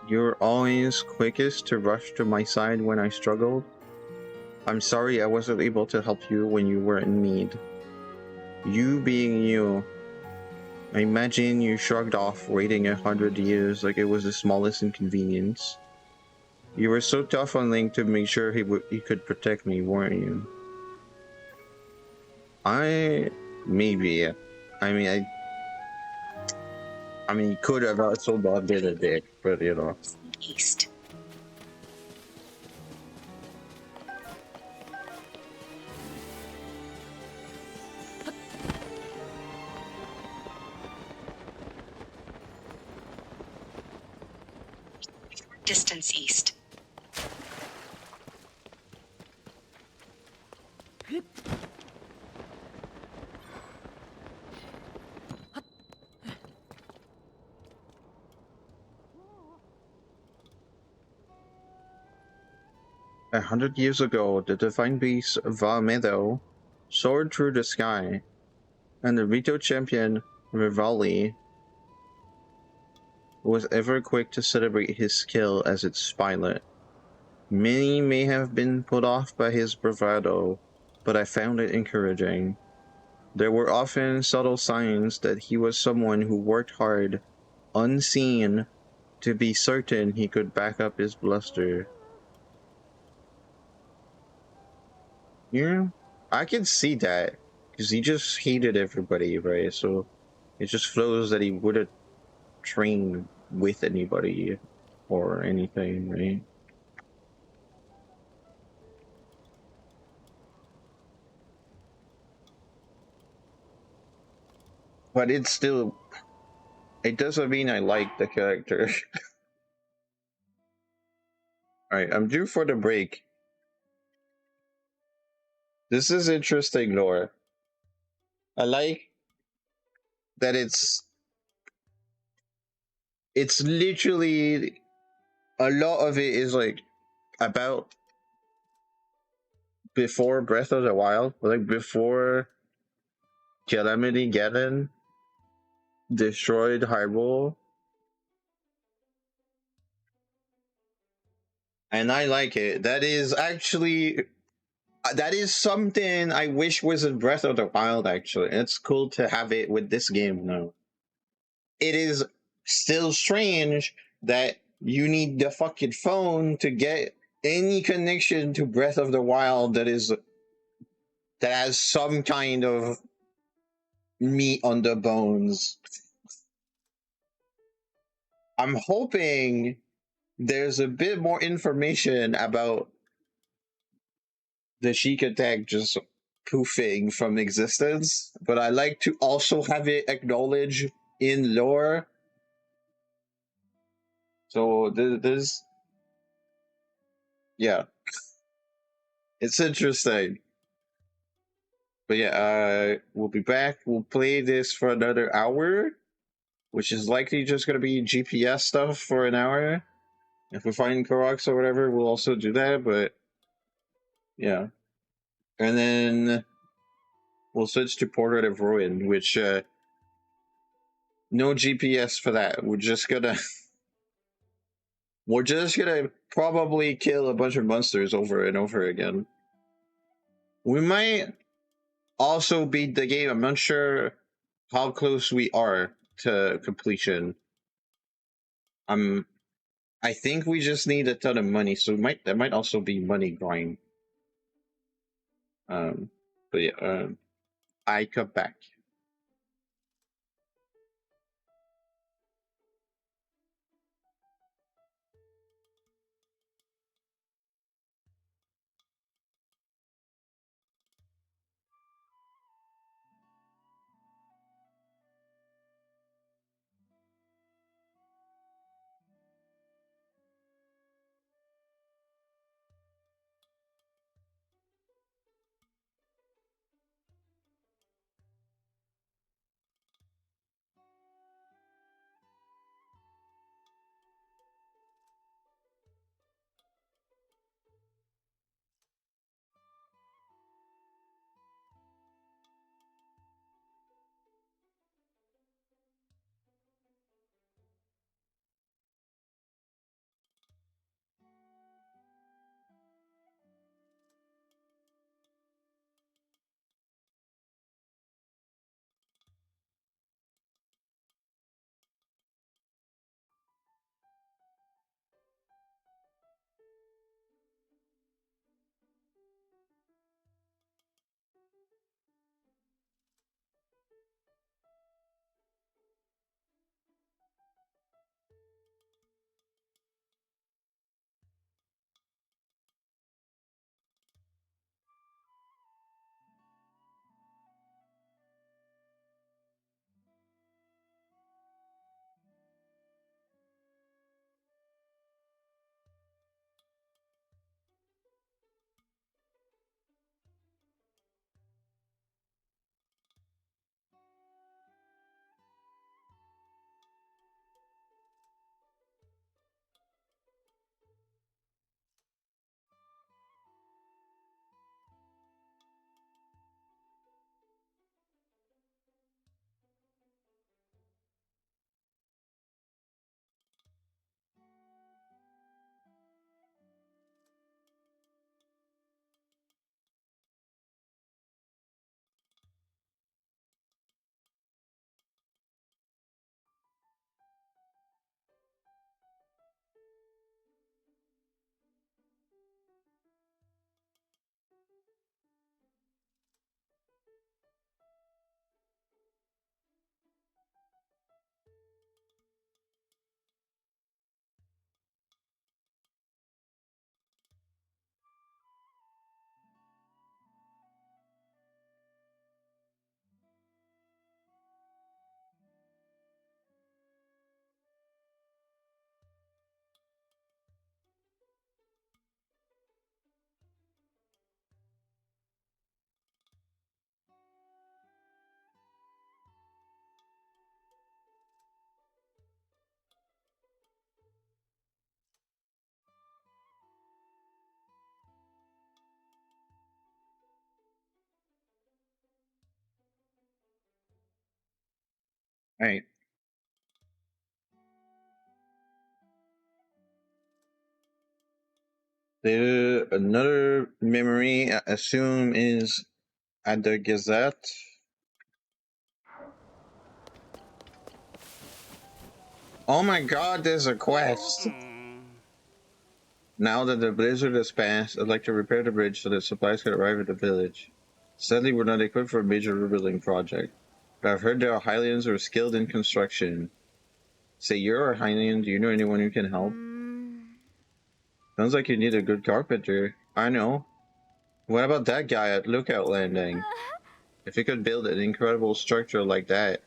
you're always quickest to rush to my side when I struggled. I'm sorry I wasn't able to help you when you were in need. You being you, I imagine you shrugged off waiting 100 years like it was the smallest inconvenience. You were so tough on Link to make sure he could protect me, weren't you? Maybe. I mean, he could have also not been a dick, but you know. East. Distance east. A 100 years ago, the divine beast Valmedo soared through the sky, and the Rito champion Rivali was ever quick to celebrate his skill as its pilot. Many may have been put off by his bravado, but I found it encouraging. There were often subtle signs that he was someone who worked hard, unseen, to be certain he could back up his bluster. Yeah, I can see that, because he just hated everybody, right? So it just flows that he wouldn't train with anybody or anything, right? But it doesn't mean I like the character. Alright, I'm due for the break. This is interesting lore. I like that it's literally a lot of it is like about before Breath of the Wild, like before Calamity Ganon destroyed Hyrule. And I like it. That is actually that is something I wish was in Breath of the Wild. Actually, it's cool to have it with this game now. It is still strange that you need the fucking phone to get any connection to Breath of the Wild that has some kind of meat on the bones. I'm hoping there's a bit more information about the Sheik attack just poofing from existence, but I like to also have it acknowledged in lore. So this yeah, it's interesting. But yeah, we'll be back. We'll play this for another hour, which is likely just gonna be GPS stuff for an hour. If we find Koroks or whatever, we'll also do that. But yeah, and then we'll switch to Portrait of Ruin, which no GPS for that. We're just gonna probably kill a bunch of monsters over and over again. We might also beat the game. I'm not sure how close we are to completion. I think we just need a ton of money, so that might also be money grind. But yeah, I come back. Alright. Another memory, I assume, is at the Gazette. Oh my god, there's a quest! Now that the blizzard has passed, I'd like to repair the bridge so that supplies can arrive at the village. Sadly, we're not equipped for a major rebuilding project, but I've heard there are Hylians who are skilled in construction. Say, you're a Hylian, do you know anyone who can help? Sounds like you need a good carpenter. I know. What about that guy at Lookout Landing? If he could build an incredible structure like that,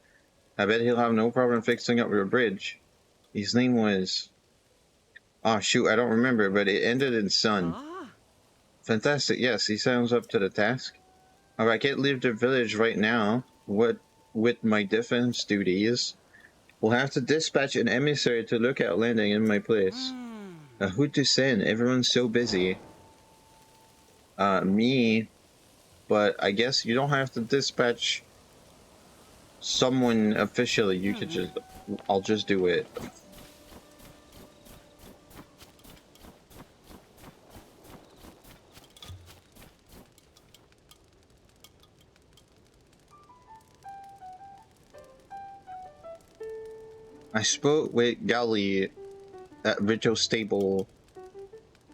I bet he'll have no problem fixing up your bridge. His name was... Oh shoot, I don't remember, but it ended in Sun. Fantastic, yes, he sounds up to the task. I can't leave the village right now. What with my defense duties? We'll have to dispatch an emissary to Lookout Landing in my place. Who to send? Everyone's so busy. Me. But I guess you don't have to dispatch someone officially. You could just... I'll just do it. I spoke with Gali at Rito Stable,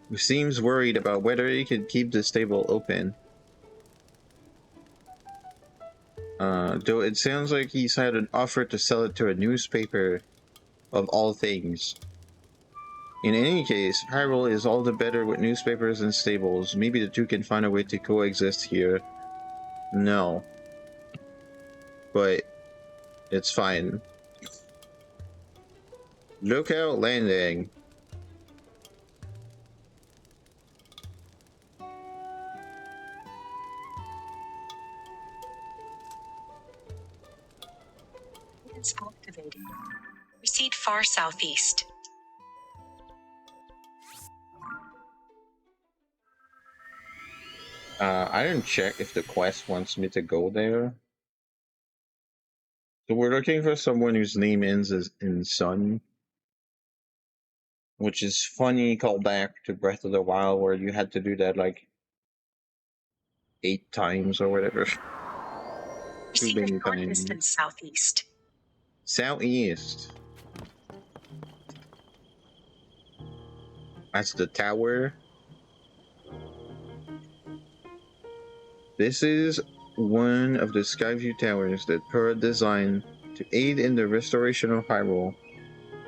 who seems worried about whether he can keep the stable open. Though it sounds like he's had an offer to sell it to a newspaper, of all things. In any case, Hyrule is all the better with newspapers and stables. Maybe the two can find a way to coexist here. No. But it's fine. Lookout Landing. It's activating. Proceed far southeast. I didn't check if the quest wants me to go there. So we're looking for someone whose name ends in Sun. Which is funny callback to Breath of the Wild where you had to do that like 8 times or whatever. Too Proceed a many short times. distance southeast. Southeast. That's the tower. This is one of the Skyview towers that Purah designed to aid in the restoration of Hyrule.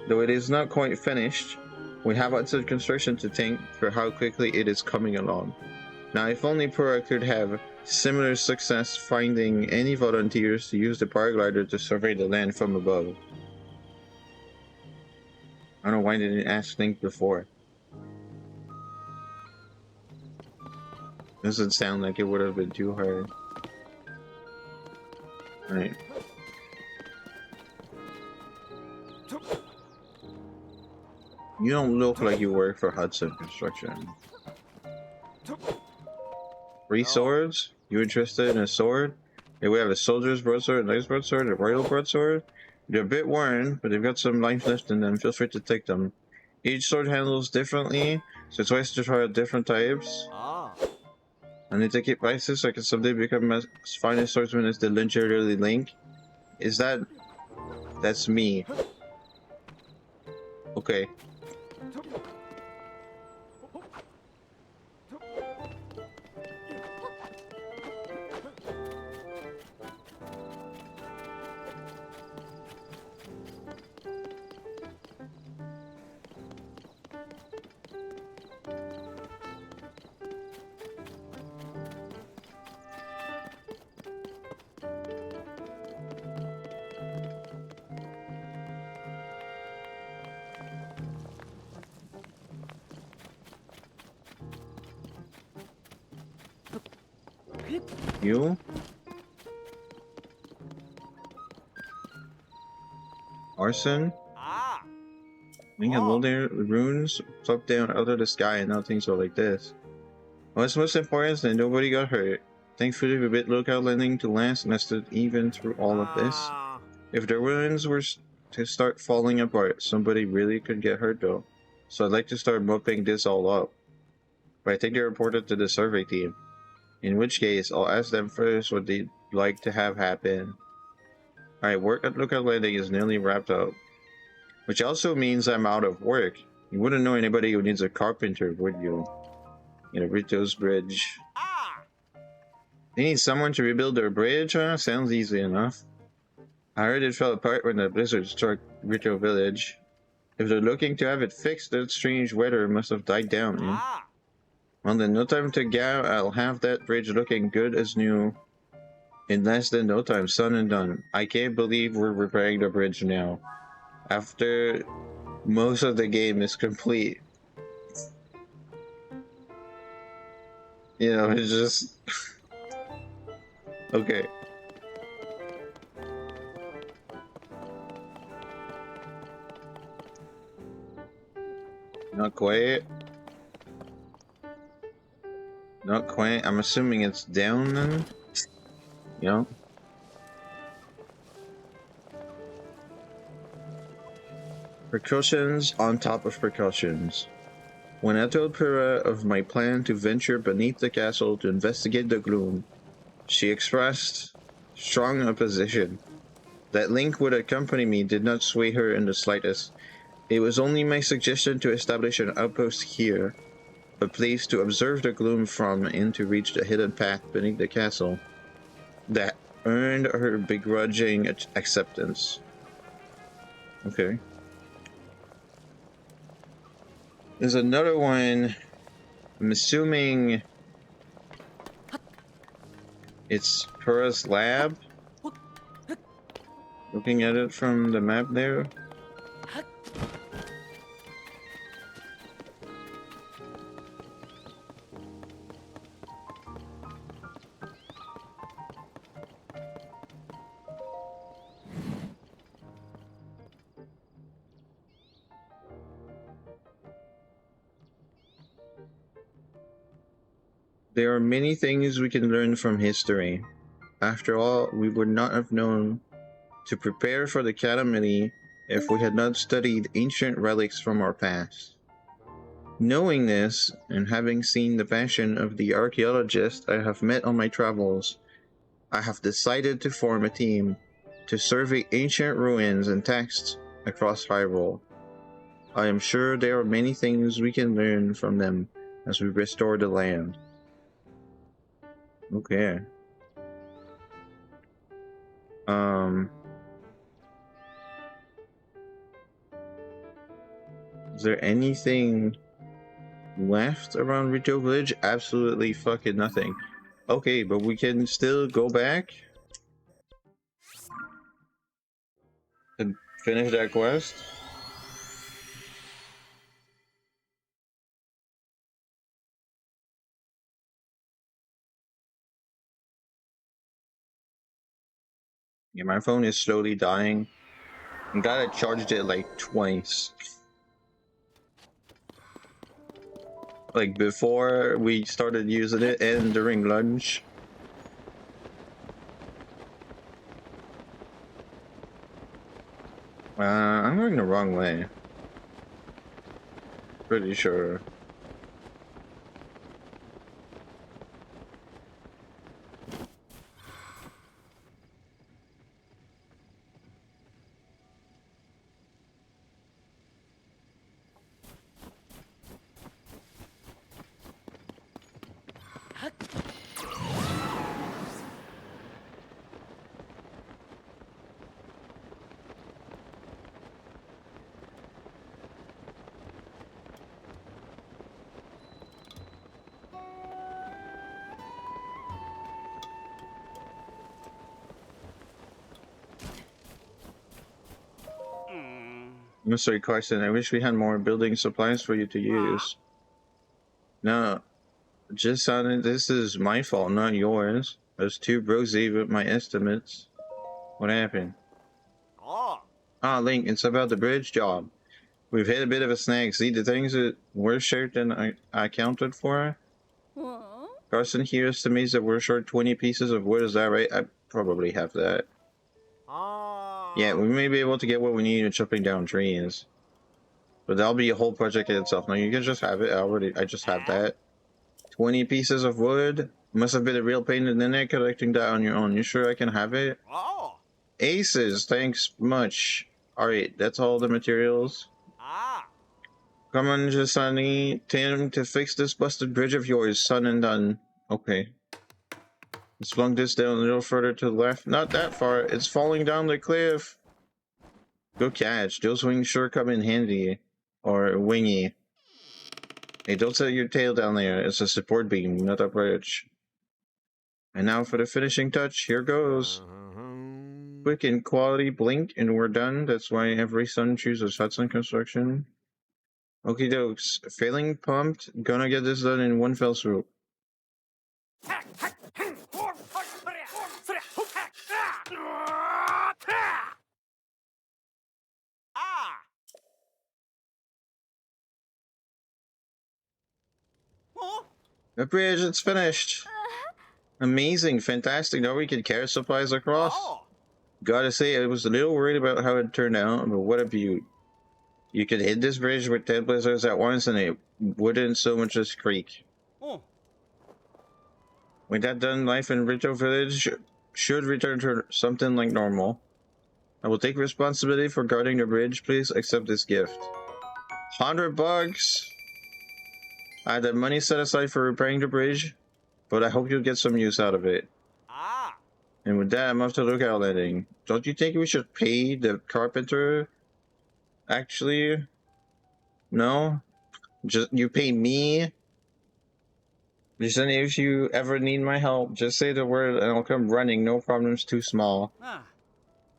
Though it is not quite finished, we have outside construction to thank for how quickly it is coming along. Now, if only Purah could have similar success finding any volunteers to use the paraglider to survey the land from above. I don't know why they didn't ask Link before. Doesn't sound like it would have been too hard. Right. You don't look like you work for Hudson Construction. 3 swords? You interested in a sword? Here we have a soldier's broadsword, a knight's broadsword, a royal broadsword. They're a bit worn, but they've got some life left in them. Feel free to take them. Each sword handles differently, so it's wise to try out different types. I need to keep prices so I can someday become as fine a swordsman as the legendary Link. Is that... That's me. Okay. You? Arson? Link had rolled their runes, flopped down out of the sky, and now things are like this. What's most important is that nobody got hurt. Thankfully, we bit Lookout Landing to last and lasted even through all of this. If the ruins were to start falling apart, somebody really could get hurt though. So I'd like to start mopping this all up. But I think they reported to the survey team. In which case, I'll ask them first what they'd like to have happen. Alright, work at Lookout Landing is nearly wrapped up. Which also means I'm out of work. You wouldn't know anybody who needs a carpenter, would you? You know, Rito's bridge. They need someone to rebuild their bridge, huh? Sounds easy enough. I heard it fell apart when the blizzard struck Rito Village. If they're looking to have it fixed, that strange weather must have died down. Well then, no time to go. I'll have that bridge looking good as new in less than no time, son and done. I can't believe we're repairing the bridge now. After most of the game is complete. You know, it's just... okay. Not quite. Not quite. I'm assuming it's down then. Yeah. Precautions on top of precautions. When I told Pyrrha of my plan to venture beneath the castle to investigate the gloom, she expressed strong opposition. That Link would accompany me did not sway her in the slightest. It was only my suggestion to establish an outpost here, a place to observe the gloom from and to reach the hidden path beneath the castle, that earned her begrudging acceptance. Okay. There's another one. I'm assuming it's Pyrrha's lab. Looking at it from the map there. There are many things we can learn from history. After all, we would not have known to prepare for the calamity if we had not studied ancient relics from our past. Knowing this, and having seen the passion of the archaeologists I have met on my travels, I have decided to form a team to survey ancient ruins and texts across Hyrule. I am sure there are many things we can learn from them as we restore the land. Okay. Is there anything left around Rito Village? Absolutely fucking nothing. Okay, but we can still go back and finish that quest. Yeah, my phone is slowly dying. I'm glad I charged it like twice. Like before we started using it and during lunch. I'm going the wrong way. Pretty sure. Mr. Carson, I wish we had more building supplies for you to use. No, just sounded this is my fault, not yours. I was too rosy with my estimates. What happened? Ah, Link, it's about the bridge job. We've hit a bit of a snag. See, the things that were short than I accounted for? Carson here estimates that we're short 20 pieces of wood. Is that right? I probably have that. Yeah, we may be able to get what we need in chopping down trees. But that'll be a whole project in itself. Now you can just have it. I just have that. 20 pieces of wood. Must have been a real pain in the neck collecting that on your own. You sure I can have it? Oh. Aces, thanks much. Alright, that's all the materials. Ah. Come on, just Sonny. Tim, to fix this busted bridge of yours, son and done. Okay. Let's flung this down a little further to the left. Not that far. It's falling down the cliff. Good catch. Those wings sure come in handy. Or wingy. Hey, don't set your tail down there. It's a support beam, not a bridge. And now for the finishing touch. Here goes. Quick and quality blink, and we're done. That's why every son chooses Hudson Construction. Okie dokes. Failing pumped. Gonna get this done in one fell swoop. Ah. Oh. The bridge, it's finished. Amazing, fantastic. Now we can carry supplies across. Oh. Gotta say, I was a little worried about how it turned out, but what a beaut. You could hit this bridge with 10 blizzards at once and it wouldn't so much as creak. Oh. With that done, life in Rito Village should return to something like normal. I will take responsibility for guarding the bridge. Please accept this gift. $100! I had the money set aside for repairing the bridge, but I hope you'll get some use out of it. Ah. And with that, I'm off to Lookout Landing. Don't you think we should pay the carpenter? Actually, no. Just you pay me. Listen, if you ever need my help, just say the word and I'll come running. No problems too small. Ah.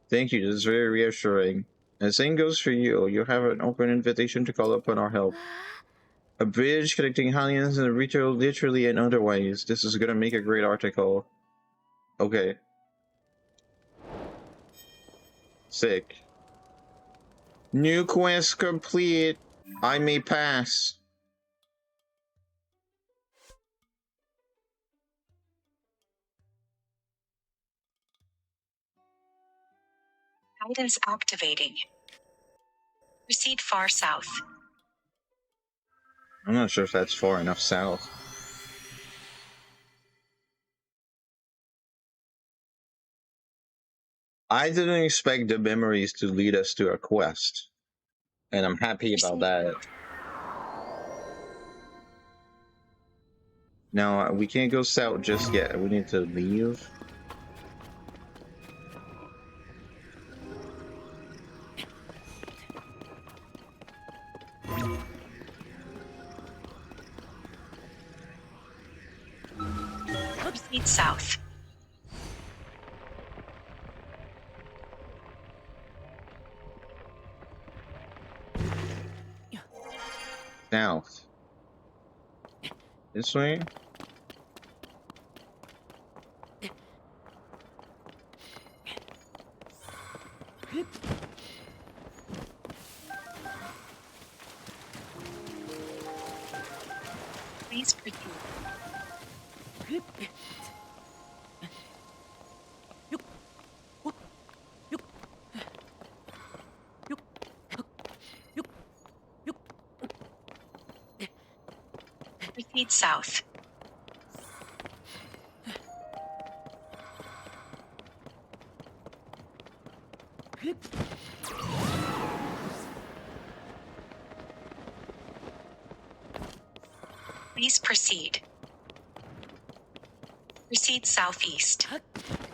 Thank you. This is very reassuring. And the same goes for you. You have an open invitation to call upon our help. A bridge connecting Hellions and Rito literally and otherwise. This is gonna make a great article. Okay. Sick. New quest complete. I may pass. Guidance activating. Proceed far south. I'm not sure if that's far enough south. I didn't expect the memories to lead us to a quest. And I'm happy about that. Now, we can't go south just yet. We need to leave. Proceed south. South. This way? Please proceed. Proceed south. Please proceed. Proceed southeast.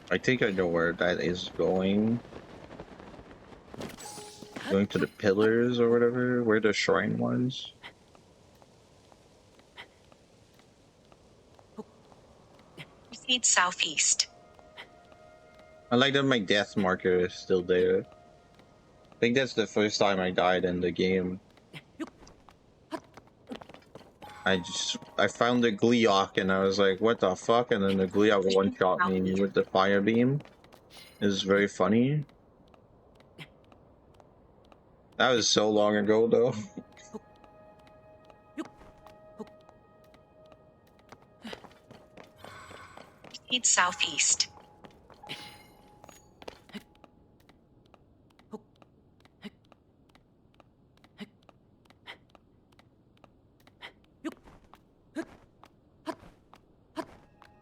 I think I know where that is going. Going to the pillars or whatever, where the shrine was. Proceed southeast. I like that my death marker is still there. I think that's the first time I died in the game. I found the Gleeok and I was like, what the fuck? And then the Gleeok one-shot me with the fire beam. It was very funny. That was so long ago though. Proceed southeast.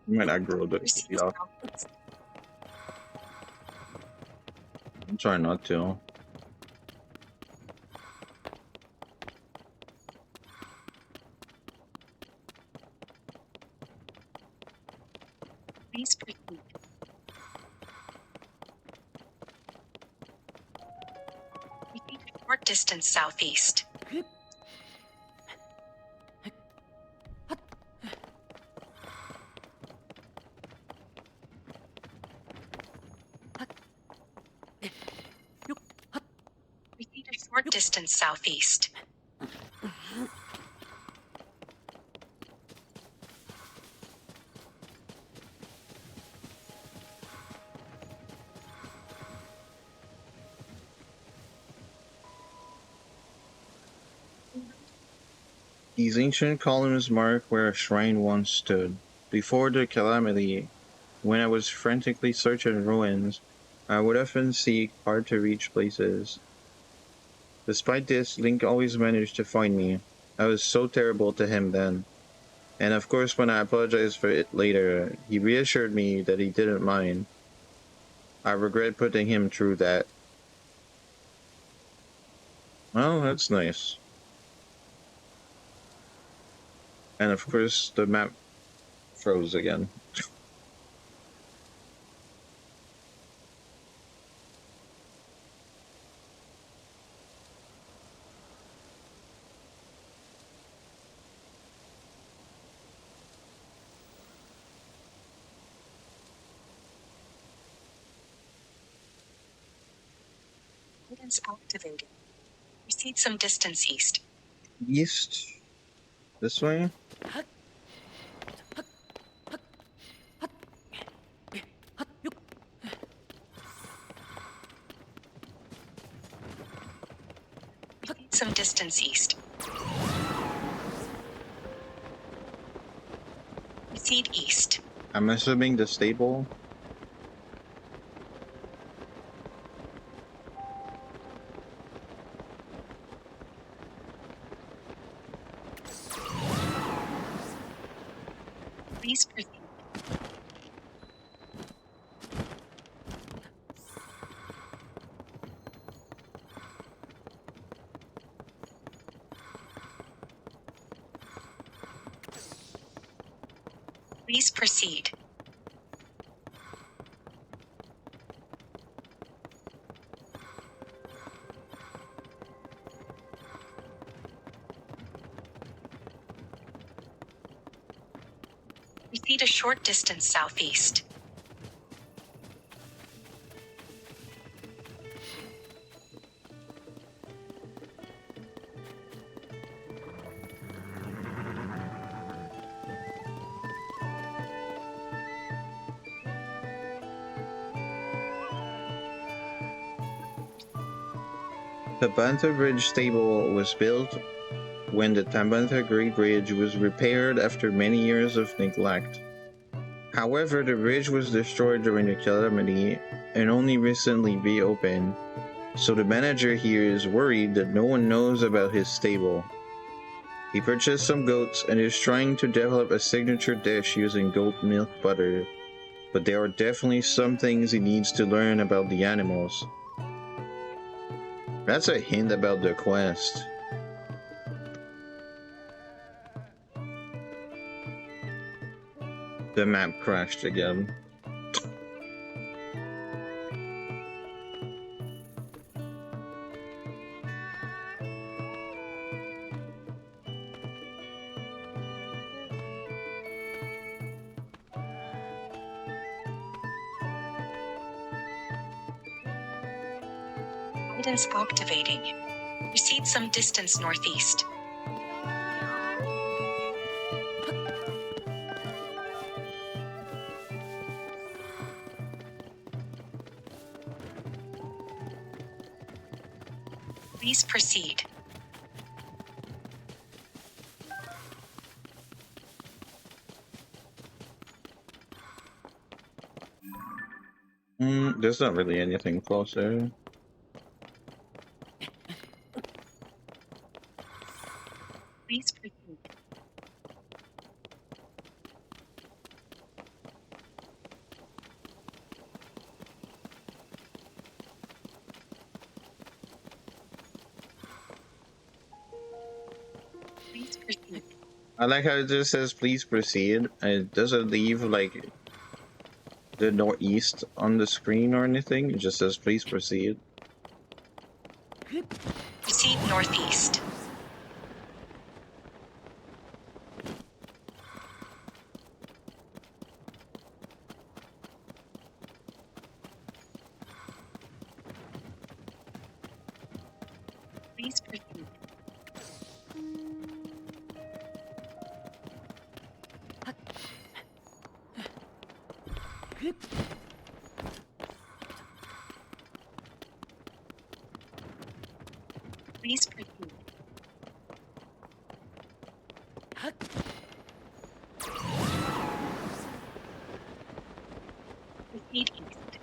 I might aggro the Proceed yeah. southeast. I'm trying not to. Please proceed. Proceed a short distance southeast. Proceed a short distance southeast. These ancient columns mark where a shrine once stood. Before the calamity, when I was frantically searching ruins, I would often seek hard-to-reach places. Despite this, Link always managed to find me. I was so terrible to him then. And of course, when I apologized for it later, he reassured me that he didn't mind. I regret putting him through that. Well, that's nice. And of course, the map froze again. Guidance activated. Proceed some distance east. East? This way? Proceed some distance east. Proceed east. I'm assuming the stable. Please proceed. Please proceed. Proceed a short distance southeast. The Bantha Bridge stable was built when the Tabantha Great Bridge was repaired after many years of neglect. However, the bridge was destroyed during the calamity and only recently reopened, so the manager here is worried that no one knows about his stable. He purchased some goats and is trying to develop a signature dish using goat milk butter, but there are definitely some things he needs to learn about the animals. That's a hint about the quest. The map crashed again. Guidance activating. Proceed some distance northeast. Please proceed. There's not really anything closer. Please proceed. I like how it just says please proceed. It doesn't leave like the northeast on the screen or anything. It just says please proceed. Proceed northeast. Please proceed. Please proceed. Proceed east.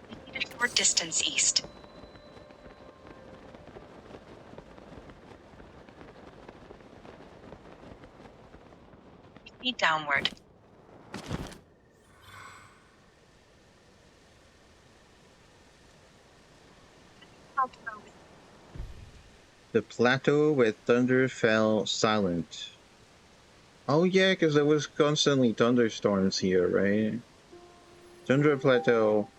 Proceed a short distance east. Proceed downward. The plateau where thunder fell silent. Oh yeah, because there was constantly thunderstorms here, right? Tundra Plateau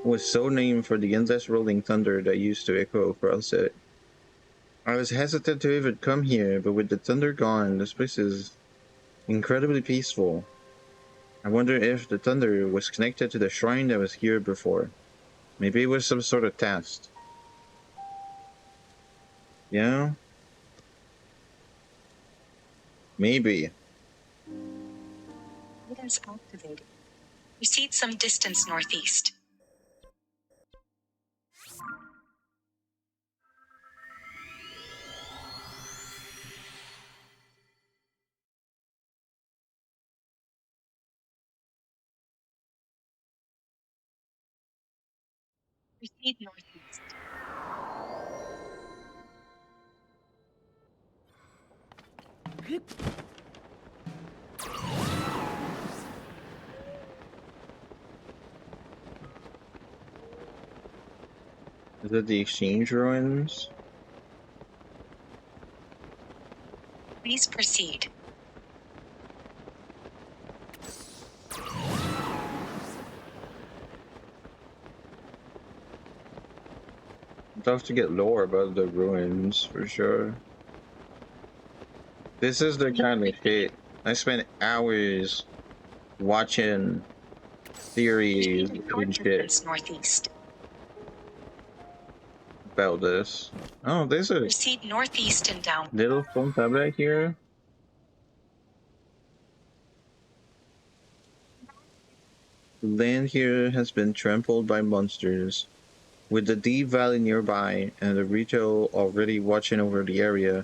was so named for the endless rolling thunder that used to echo across it. I was hesitant to even come here, but with the thunder gone, this place is incredibly peaceful. I wonder if the thunder was connected to the shrine that was here before. Maybe it was some sort of test. Yeah? Maybe. Guidance activated. Proceed some distance northeast. Proceed northeast. Is it the exchange ruins? Please proceed. I'd love to get lore about the ruins, for sure. This is the kind of shit. I spent hours watching theories Proceed a short and shit distance northeast. about this. Oh, there's a Proceed northeast and down. little phone tablet here. The land here has been trampled by monsters. With the deep valley nearby and the Rito already watching over the area,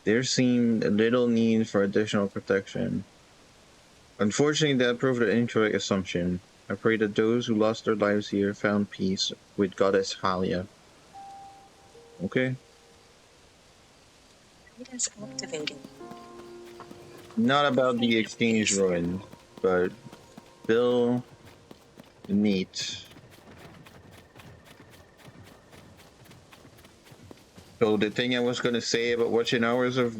there seemed little need for additional protection. Unfortunately, that proved an incorrect assumption. I pray that those who lost their lives here found peace with Goddess Halia. Okay. Guidance activated. Not about the exchange ruin, but still neat. So the thing I was gonna say about watching hours of,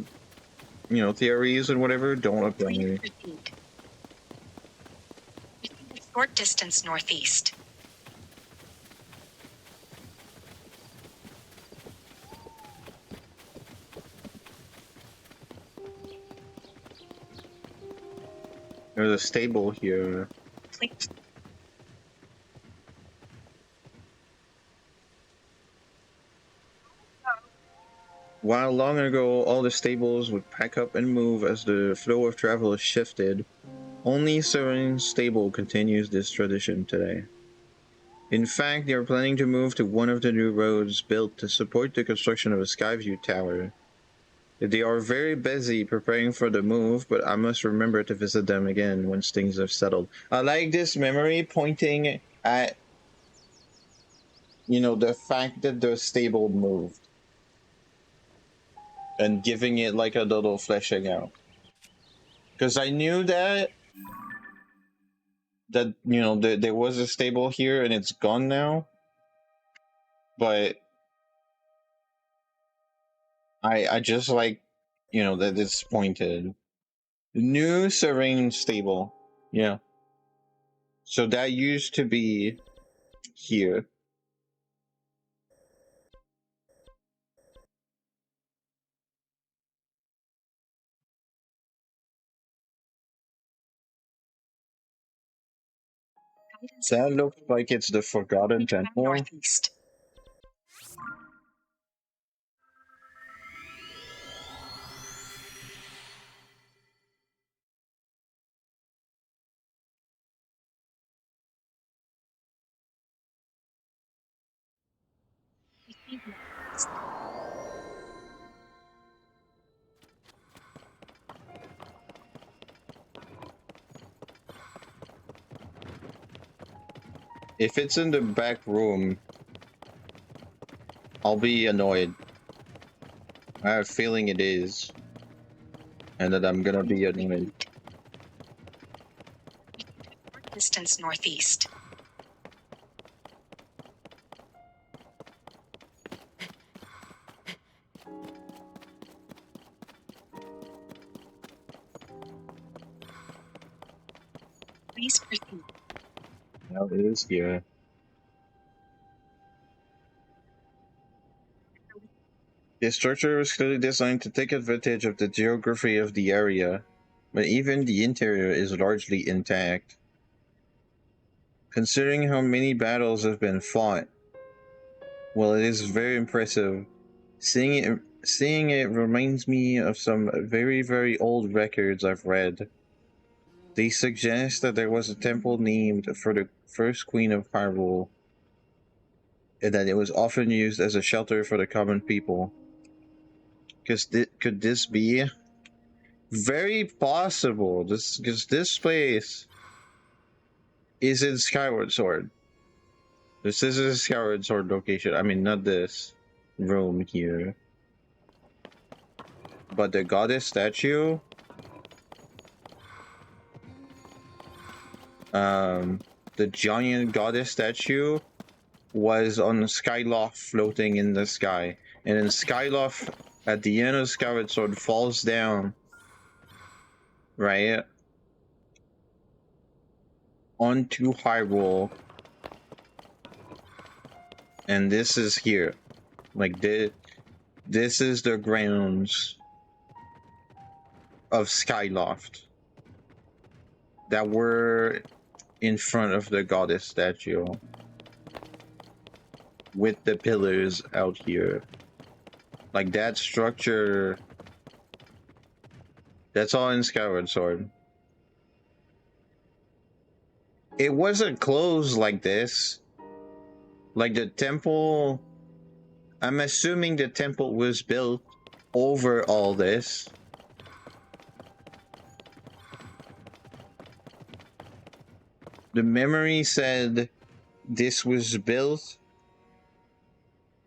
theories and whatever, don't apply. Please proceed. Proceed a short distance northeast. There's a stable here. Please. While long ago all the stables would pack up and move as the flow of travel shifted, only Seren's stable continues this tradition today. In fact, they are planning to move to one of the new roads built to support the construction of a Skyview Tower. They are very busy preparing for the move, but I must remember to visit them again once things have settled. I like this memory pointing at, the fact that the stable moved. And giving it like a little fleshing out. Because I knew that that, you know, there was a stable here and it's gone now. But I just like, you know, that it's pointed. New Serene stable. Yeah. So that used to be here. Guidance That looks like it's the Forgotten Temple. northeast. If it's in the back room, I'll be annoyed. I have a feeling it is. And that I'm gonna be annoyed. Distance northeast. Please proceed. Now it is here. The structure was clearly designed to take advantage of the geography of the area, but even the interior is largely intact. Considering how many battles have been fought, well, it is very impressive. Seeing it reminds me of some very, very old records I've read. They suggest that there was a temple named for the first queen of Hyrule, and that it was often used as a shelter for the common people. Could this be? Very possible. Because this place is in Skyward Sword. This is a Skyward Sword location. I mean, not this room here, but the goddess statue. The giant goddess statue was on Skyloft floating in the sky, and then Skyloft at the end of Skyward Sword falls down, right, onto Hyrule, and this is here, like this is the grounds of Skyloft that were in front of the goddess statue, with the pillars out here. Like that structure, that's all in Skyward Sword. It wasn't closed like this. Like the temple, I'm assuming the temple was built over all this. The memory said this was built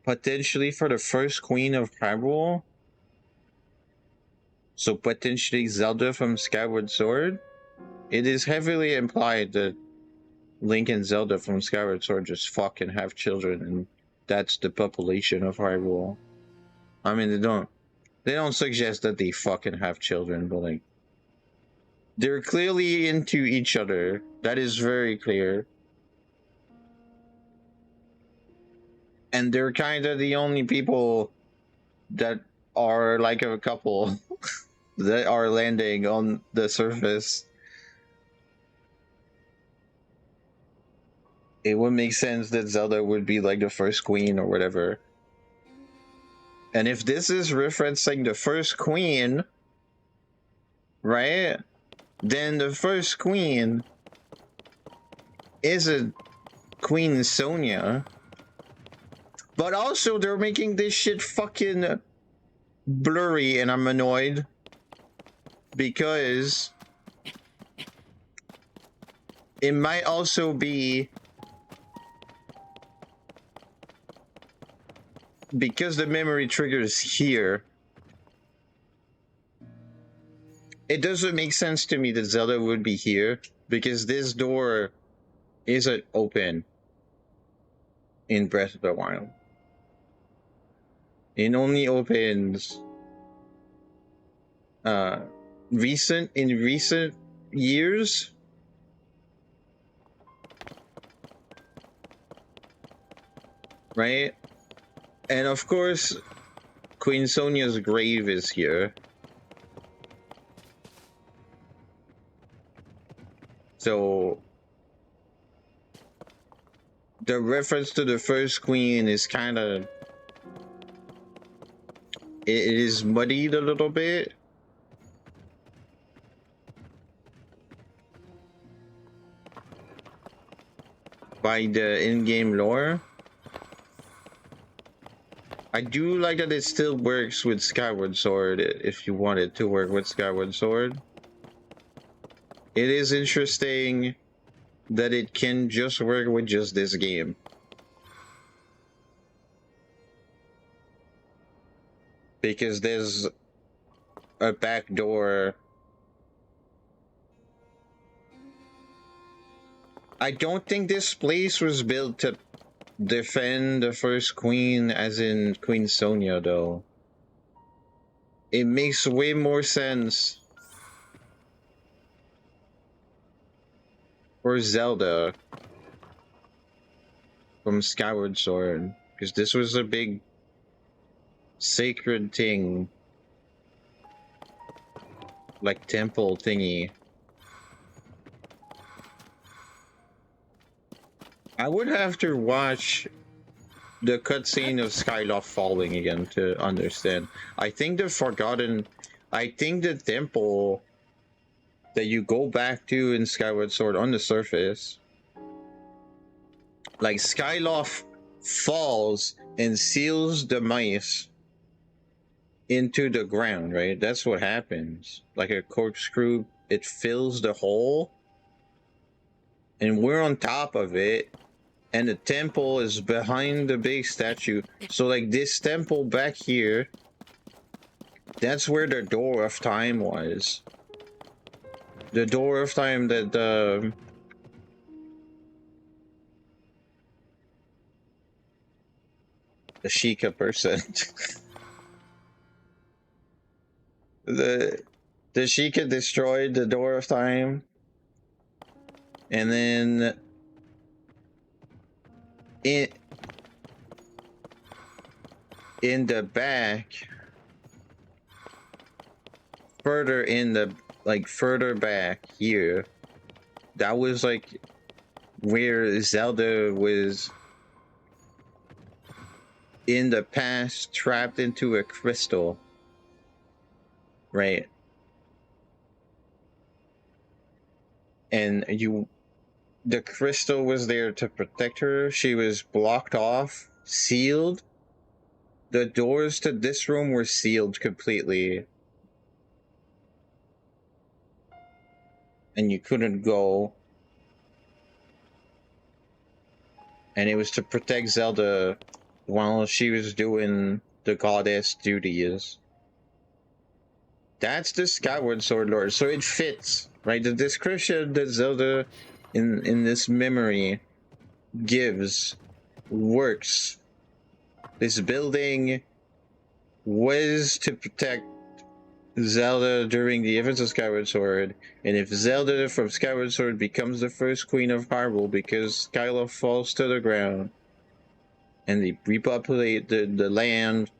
potentially for the first queen of Hyrule. So potentially Zelda from Skyward Sword. It is heavily implied that Link and Zelda from Skyward Sword just fucking have children, and that's the population of Hyrule. I mean, they don't suggest that they fucking have children, but like, they're clearly into each other. That is very clear. And they're kind of the only people that are like a couple that are landing on the surface. It would make sense that Zelda would be like the first queen or whatever. And if this is referencing the first queen, right, then the first queen is a Queen Sonia. But also, they're making this shit fucking blurry, and I'm annoyed. Because it might also be because the memory triggers here. it doesn't make sense to me that Zelda would be here because this door isn't open in Breath of the Wild. It only opens recent years. Right? And of course, Queen Sonia's grave is here. So the reference to the first queen is kind of, it is muddied a little bit. By the in-game lore. I do like that it still works with Skyward Sword if you want it to work with Skyward Sword. It is interesting that it can just work with just this game. Because there's a back door. I don't think this place was built to defend the first queen, as in Queen Sonia, though. It makes way more sense for Zelda from Skyward Sword, because this was a big sacred thing, like temple thingy. I would have to watch the cutscene of Skyloft falling again to understand. I think the temple that you go back to in Skyward Sword on the surface, like Skyloft falls and seals the mice into the ground, right? That's what happens. Like a corkscrew, it fills the hole, and we're on top of it. And the temple is behind the big statue. So like this temple back here, that's where the Door of Time was. The Door of Time that the Sheikah person. the Sheikah destroyed the Door of Time. And then in the back, further back here, that was like where Zelda was in the past trapped into a crystal, right? And the crystal was there to protect her. She was blocked off, sealed. The doors to this room were sealed completely. And you couldn't go. And it was to protect Zelda while she was doing the goddess duties. That's the Skyward Sword lore. So it fits, right? The description that Zelda in this memory gives works. This building was to protect Zelda during the events of Skyward Sword, and if Zelda from Skyward Sword becomes the first queen of Hyrule because Skyloft falls to the ground and they repopulate the land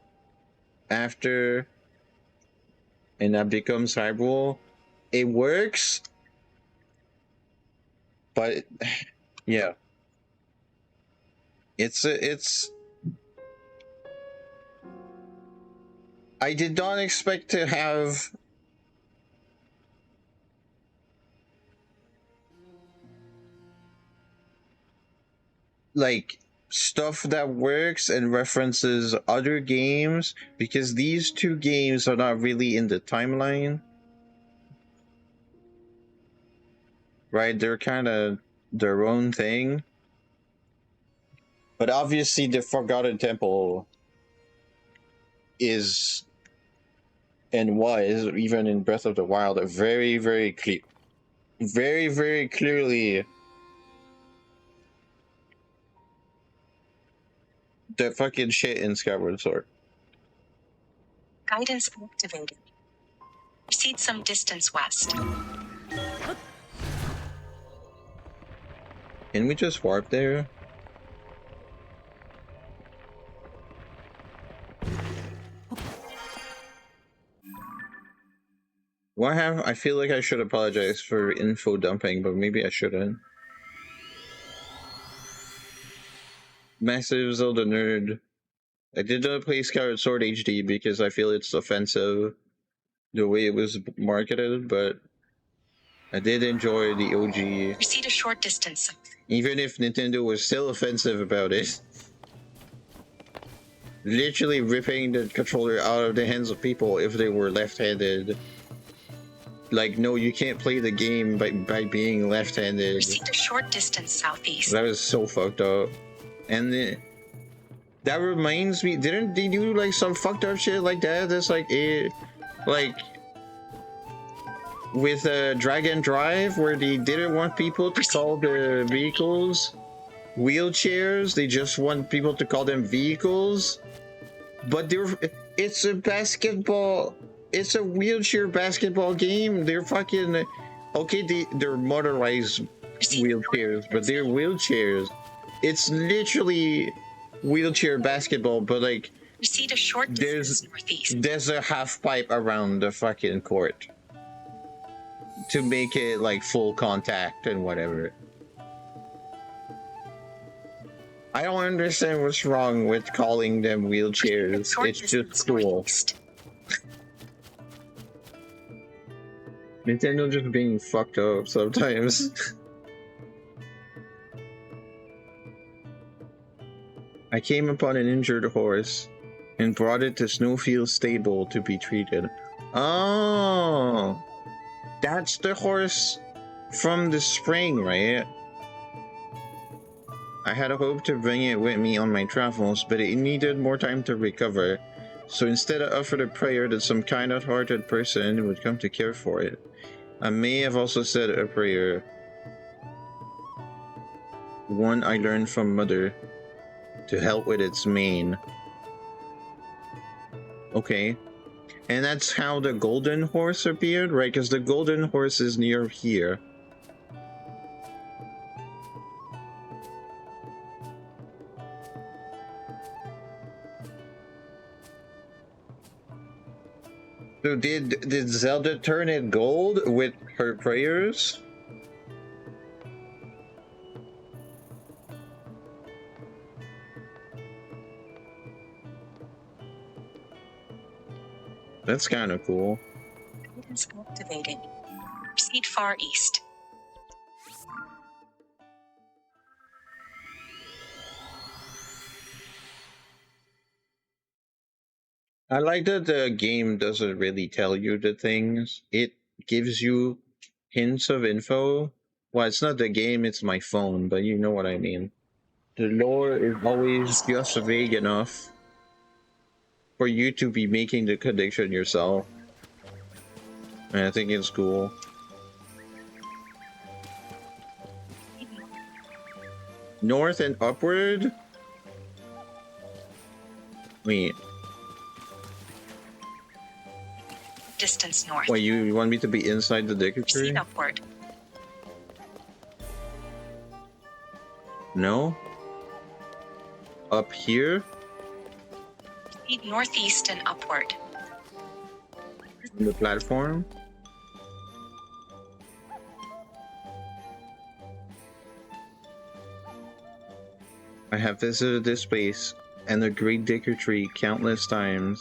after, and that becomes Hyrule, it works. But yeah, it's I did not expect to have like stuff that works and references other games, because these two games are not really in the timeline, right? They're kind of their own thing. But obviously the Forgotten Temple is and was, even in Breath of the Wild, very, very clear. Very, very clearly the fucking shit in Skyward Sword. Guidance activated. Proceed some distance west. Can we just warp there? Why have I feel like I should apologize for info dumping, but maybe I shouldn't. Massive Zelda nerd. I did not play Skyward Sword HD because I feel it's offensive the way it was marketed, but I did enjoy the OG. Proceed a short distance. Even if Nintendo was still offensive about it. Literally ripping the controller out of the hands of people if they were left-handed. Like, no, you can't play the game by being left-handed. Proceed a short distance southeast. That was so fucked up. And that reminds me, didn't they do like some fucked up shit like that? That's like with Dragon Drive, where they didn't want people to call the vehicles wheelchairs. They just want people to call them vehicles. But it's a basketball. It's a wheelchair basketball game. They're fucking okay. They're motorized wheelchairs, but they're wheelchairs. It's literally wheelchair basketball, but like proceed a short distance northeast. There's a half pipe around the fucking court to make it like full contact and whatever. I don't understand what's wrong with calling them wheelchairs. It's just cool. Northeast. Nintendo just being fucked up sometimes. I came upon an injured horse and brought it to Snowfield Stable to be treated. Oh, that's the horse from the spring, right? I had hoped to bring it with me on my travels, but it needed more time to recover. So instead I offered a prayer that some kind-hearted person would come to care for it. I may have also said a prayer. One I learned from Mother, to help with its mane. Okay. And that's how the golden horse appeared, right? Because the golden horse is near here. So did Zelda turn it gold with her prayers? That's kind of cool. Guidance activated. Proceed far east. I like that the game doesn't really tell you the things. It gives you hints of info. Well, it's not the game, it's my phone, but you know what I mean. The lore is always just vague enough for you to be making the connection yourself. And I think it's cool. North and upward? Wait. Distance north. Wait, you want me to be inside the Deku Tree? Proceed upward. No? Up here? Proceed northeast and upward. On the platform? I have visited this place and the Great Deku Tree countless times,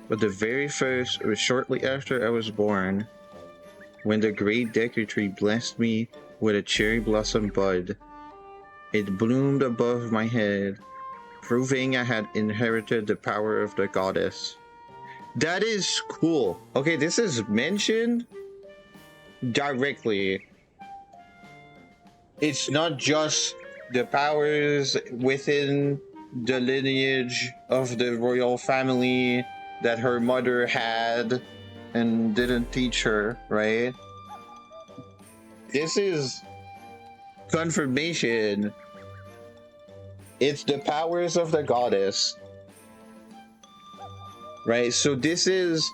but the very first was shortly after I was born, when the Great Deku Tree blessed me with a cherry blossom bud. It bloomed above my head, proving I had inherited the power of the goddess. That is cool. Okay, this is mentioned directly. It's not just the powers within the lineage of the royal family that her mother had and didn't teach her, right? This is confirmation. It's the powers of the goddess, right? So this is,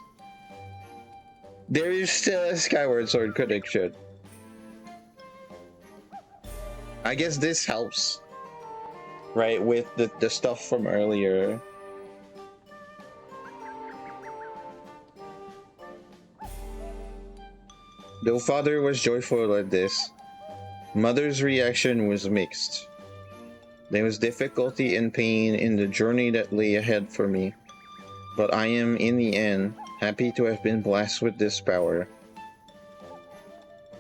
there is still a Skyward Sword connection. I guess this helps, right, with the stuff from earlier. Though father was joyful at this, mother's reaction was mixed. There was difficulty and pain in the journey that lay ahead for me, but I am, in the end, happy to have been blessed with this power.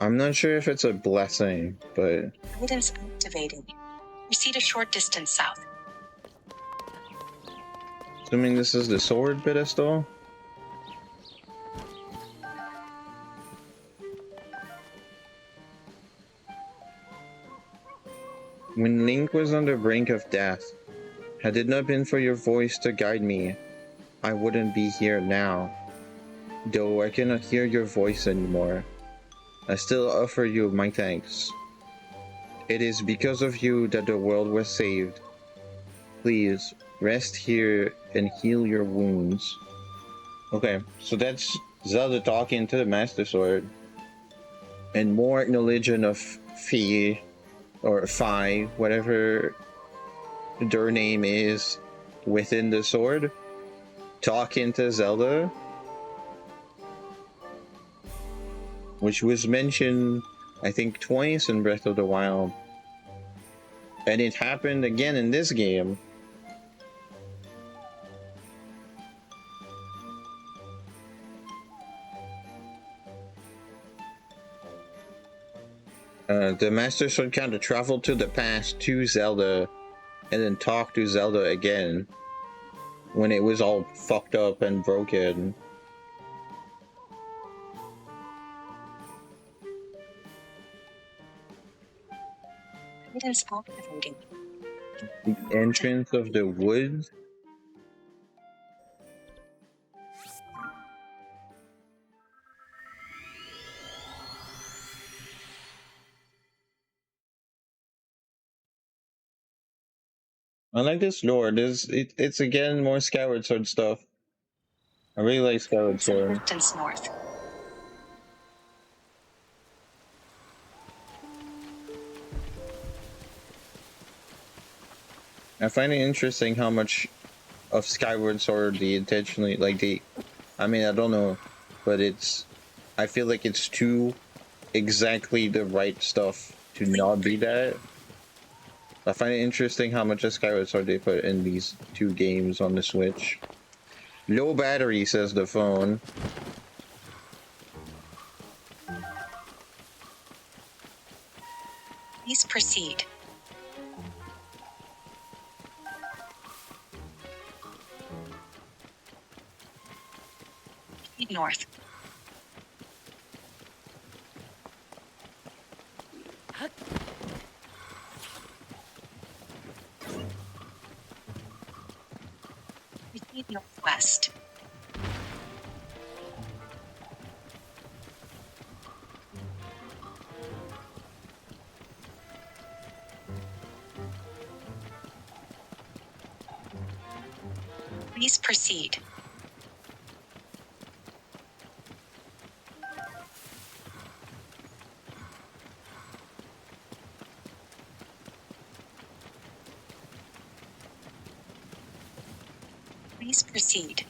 I'm not sure if it's a blessing, but... Guidance activating. Proceed a short distance south. Assuming this is the sword pedestal? When Link was on the brink of death, had it not been for your voice to guide me, I wouldn't be here now. Though I cannot hear your voice anymore, I still offer you my thanks. It is because of you that the world was saved. Please, rest here and heal your wounds. Okay, so that's Zelda talking to the Master Sword. And more acknowledgement of Fi, or Fi, whatever their name is, within the sword, talking to Zelda, which was mentioned, I think, twice in Breath of the Wild. And it happened again in this game. The Master Sword kind of traveled to the past to Zelda and then talked to Zelda again when it was all fucked up and broken. Guidance activating. The entrance of the woods. I like this lore. It's again more Skyward Sword stuff. I really like Skyward Some Sword. distance north. I find it interesting how much of Skyward Sword they intentionally, like, I mean, I don't know, but I feel like it's too exactly the right stuff to not be that. I find it interesting how much of Skyward Sword they put in these two games on the Switch. Low battery, says the phone. Please proceed. Proceed north. Proceed northwest. Please proceed. Please proceed.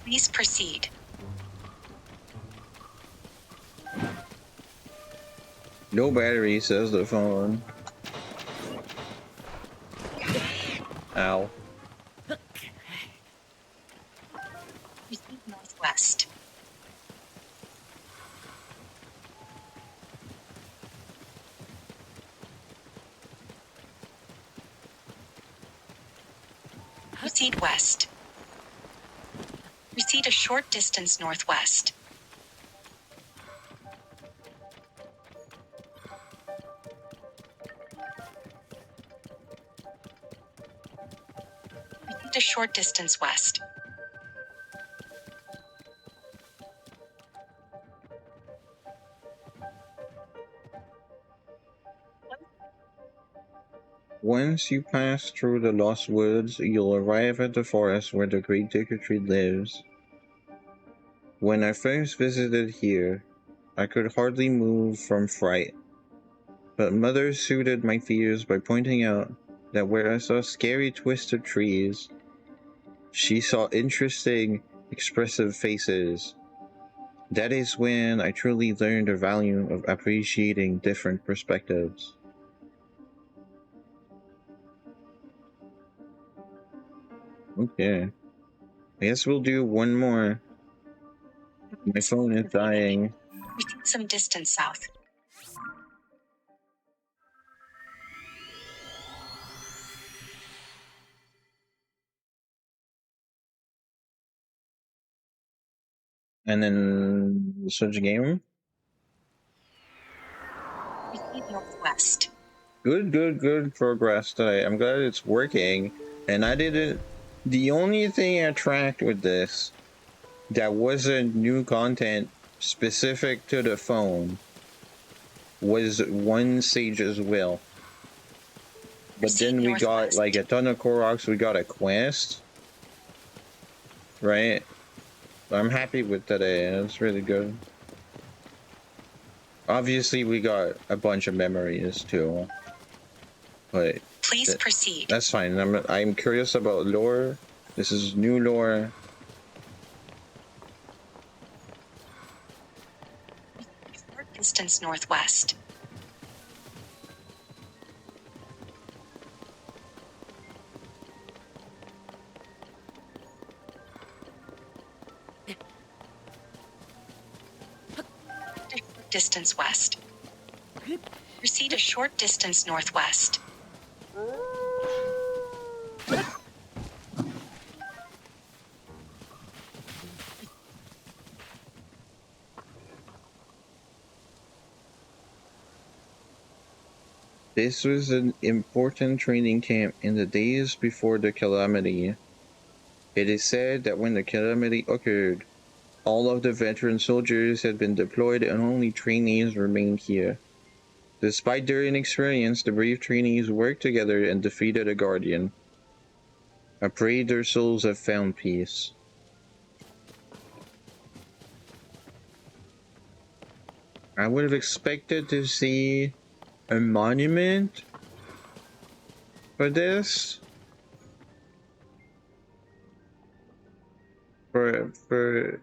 Please proceed. No battery, says the phone. Ow. Proceed northwest. Proceed west. Proceed a short distance northwest. Proceed a short distance west. Once you pass through the Lost Woods, you'll arrive at the forest where the Great Trick-or-Treat lives. When I first visited here, I could hardly move from fright. But Mother soothed my fears by pointing out that where I saw scary twisted trees, she saw interesting, expressive faces. That is when I truly learned the value of appreciating different perspectives. Okay. I guess we'll do one more. My phone is dying. Proceed some distance south. And then switch game. Proceed northwest. Good progress today. I'm glad it's working. And I didn't. The only thing I tracked with this that wasn't new content specific to the phone was one Sage's Will. But then we got like a ton of Koroks, we got a quest. Right? I'm happy with today. It's really good. Obviously we got a bunch of memories too. But please proceed. That's fine. I'm curious about lore. This is new lore. Short distance northwest. Distance west. Proceed a short distance northwest. This was an important training camp in the days before the calamity. It is said that when the calamity occurred, all of the veteran soldiers had been deployed and only trainees remained here. Despite their inexperience, the brave trainees worked together and defeated a guardian. I pray their souls have found peace. I would have expected to see a monument for this. For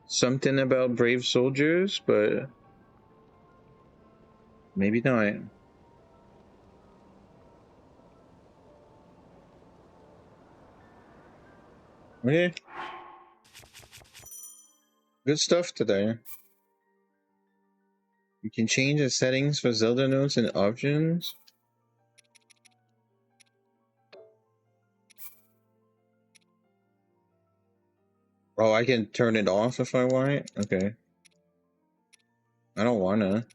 something about brave soldiers, but maybe not. Okay. Good stuff today. You can change the settings for Zelda notes and options. Oh, I can turn it off if I want. Okay. I don't wanna.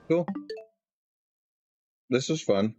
Cool. This was fun.